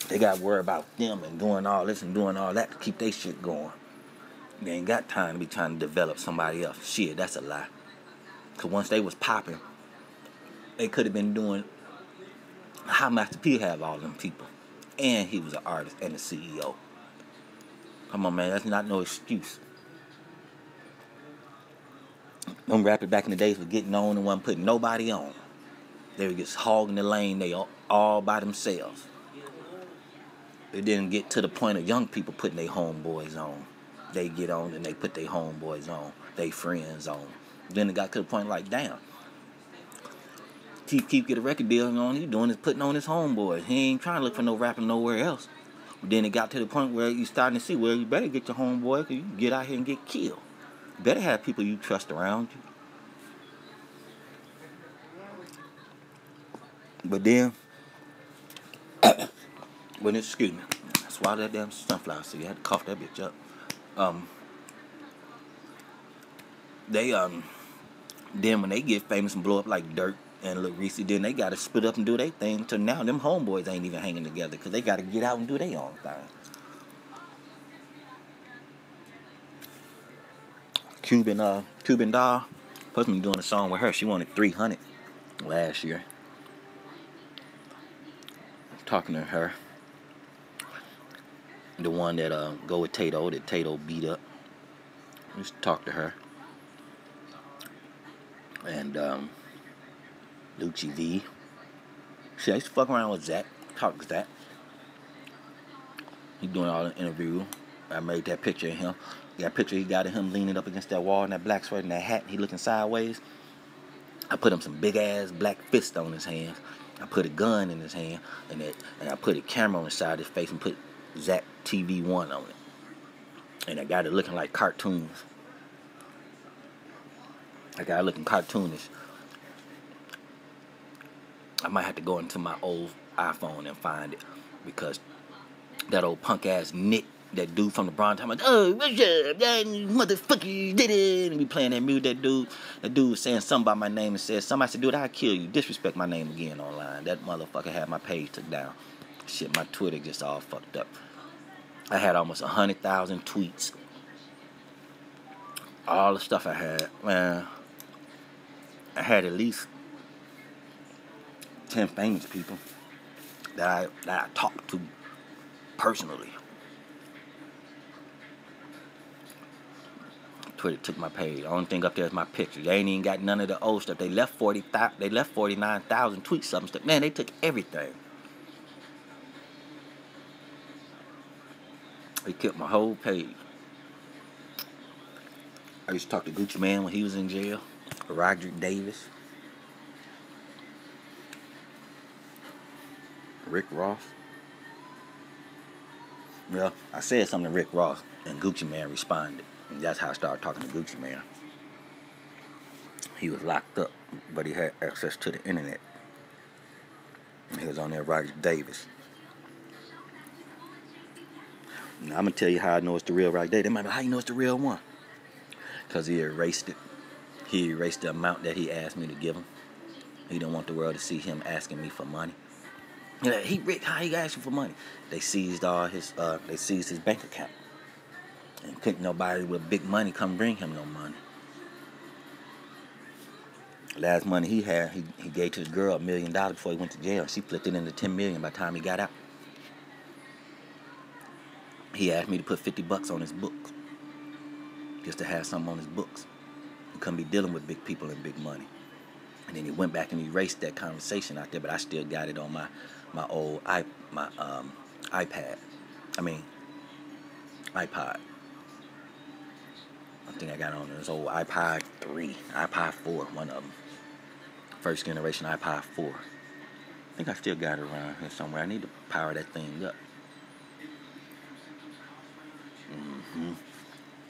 [SPEAKER 5] they got to worry about them and doing all this and doing all that to keep their shit going. They ain't got time to be trying to develop somebody else. Shit, that's a lie. Because once they was popping, they could have been doing how Master P have all them people. And he was an artist and a CEO. Come on, man, that's not no excuse. Them rappers back in the days were getting on and wasn't putting nobody on. They were just hogging the lane, they all by themselves. It didn't get to the point of young people putting their homeboys on. They get on and they put their homeboys on, their friends on. Then it got to the point like, damn. Keep get a record deal, and all he doing is putting on his homeboys. He ain't trying to look for no rapper nowhere else. Then it got to the point where you starting to see, well, you better get your homeboy, because you can get out here and get killed. You better have people you trust around you. But then, excuse me, I swallowed that damn sunflower seed. I had to cough that bitch up. Then when they get famous and blow up like Dirt and Lil Reese, then they got to split up and do their thing. Until now, them homeboys ain't even hanging together because they got to get out and do their own thing. Cuban Doll, supposed to be doing a song with her. She wanted 300 last year. Talking to her, the one that go with Tato, that Tato beat up. Just talk to her. And Lucci V. See, I used to fuck around with Zach. Talk to Zach. He doing all the interview. I made that picture of him. That picture he got of him leaning up against that wall in that black sweater and that hat. He looking sideways. I put him some big ass black fist on his hands. I put a gun in his hand and I put a camera on the side of his face and put Zach TV1 on it. And I got it looking like cartoons. I got it looking cartoonish. I might have to go into my old iPhone and find it, because that old punk ass Nick, that dude from the Bronx, I'm like, oh, what's up, that motherfucker did it, and be playing that music. That dude was saying something about my name and said, somebody said, dude, I'll kill you, disrespect my name again online. That motherfucker had my page took down. Shit, my Twitter just all fucked up. I had almost 100,000 tweets. All the stuff I had, man, I had at least 10 famous people that I talked to personally. Twitter took my page. The only thing up there is my picture. They ain't even got none of the old stuff. They left 49,000 tweets, something stuff. Man, they took everything. They kept my whole page. I used to talk to Gucci Man when he was in jail. Roderick Davis. Rick Ross. Well, I said something to Rick Ross, and Gucci Man responded. And that's how I started talking to Gucci Man. He was locked up, but he had access to the internet. And he was on there, Roderick Davis. Now, I'm going to tell you how I know it's the real Roderick Davis. They might be like, how you know it's the real one? Because he erased it. He erased the amount that he asked me to give him. He didn't want the world to see him asking me for money. Yeah, he rich, how he asked you for money? They seized his bank account. And couldn't nobody with big money come bring him no money. Last money he had, he gave to his girl $1 million before he went to jail. She flipped it into $10 million by the time he got out. He asked me to put $50 on his books, just to have something on his books. He couldn't be dealing with big people and big money. And then he went back and erased that conversation out there, but I still got it on my iPad. I think I got it on this old iPod 3, iPod 4, one of them. First generation iPod 4. I think I still got it around here somewhere. I need to power that thing up.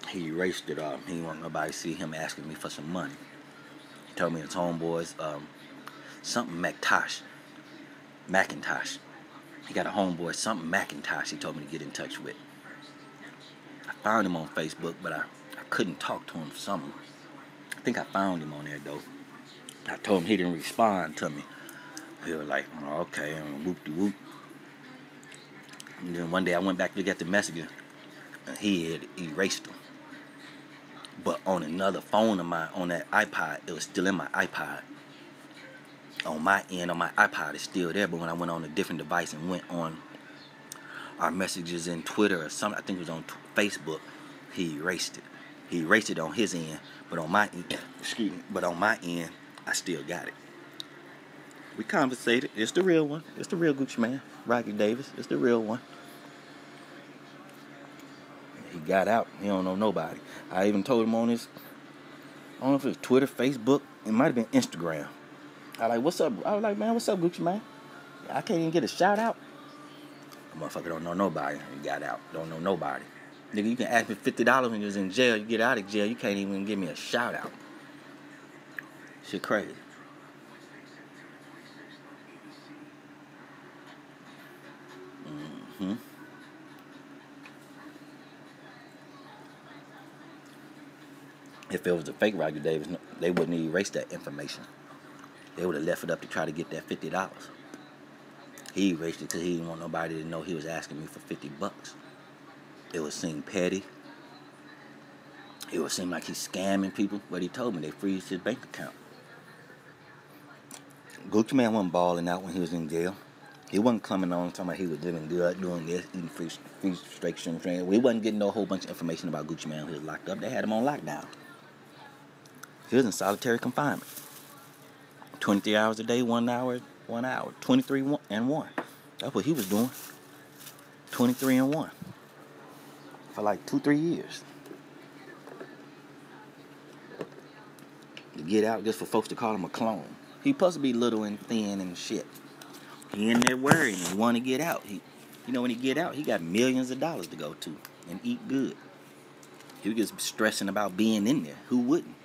[SPEAKER 5] He erased it off. He didn't want nobody to see him asking me for some money. He told me his homeboys, something Macintosh. He got a homeboy, something Macintosh, he told me to get in touch with. I found him on Facebook, but I couldn't talk to him for something. I think I found him on there, though. I told him, he didn't respond to me. He was like, oh, okay, whoop-de-whoop. And then one day I went back to look at the messages, and he had erased them. But on another phone of mine, on that iPod, it was still in my iPod. On my end, on my iPod, it's still there. But when I went on a different device and went on our messages in Twitter or something, I think it was on Facebook, he erased it. He erased it on his end, but on my end, I still got it. We conversated. It's the real one. It's the real Gucci Man, Rocky Davis. It's the real one. He got out. He don't know nobody. I even told him on his, I don't know if it was Twitter, Facebook. It might have been Instagram. I was like, man, what's up, Gucci Man? I can't even get a shout out. The motherfucker don't know nobody. He got out. Don't know nobody. Nigga, you can ask me $50 when you was in jail. You get out of jail, you can't even give me a shout out. Shit crazy. If it was a fake Roger Davis, they wouldn't erase that information. They would have left it up to try to get that $50. He erased it because he didn't want nobody to know he was asking me for $50. It would seem petty. It would seem like he's scamming people, but he told me they freezed his bank account. Gucci Man wasn't balling out when he was in jail. He wasn't coming on talking about he was living good, doing this, eating free straight shrimp. We wasn't getting no whole bunch of information about Gucci Man when he was locked up. They had him on lockdown. He was in solitary confinement. 23 hours a day, 1 hour, 1 hour. 23 and 1. That's what he was doing. 23 and 1. For like 2-3 years. To get out just for folks to call him a clone. He supposed to be little and thin and shit. He in there worrying and want to get out. When he get out, he got millions of dollars to go to and eat good. He was just stressing about being in there. Who wouldn't?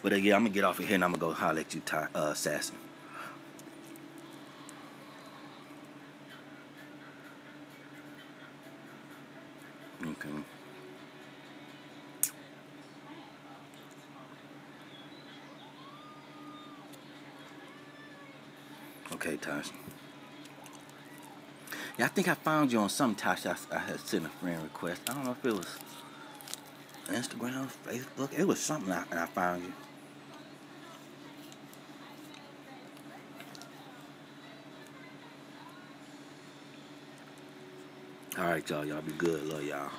[SPEAKER 5] But yeah, I'm going to get off of here and I'm going to go holler at you, Assassin. Okay. Okay, Tasha. Yeah, I think I found you on some, Tasha. I had sent a friend request. I don't know if it was Instagram, Facebook. It was something and I found you. All right, y'all. Y'all be good. Love y'all.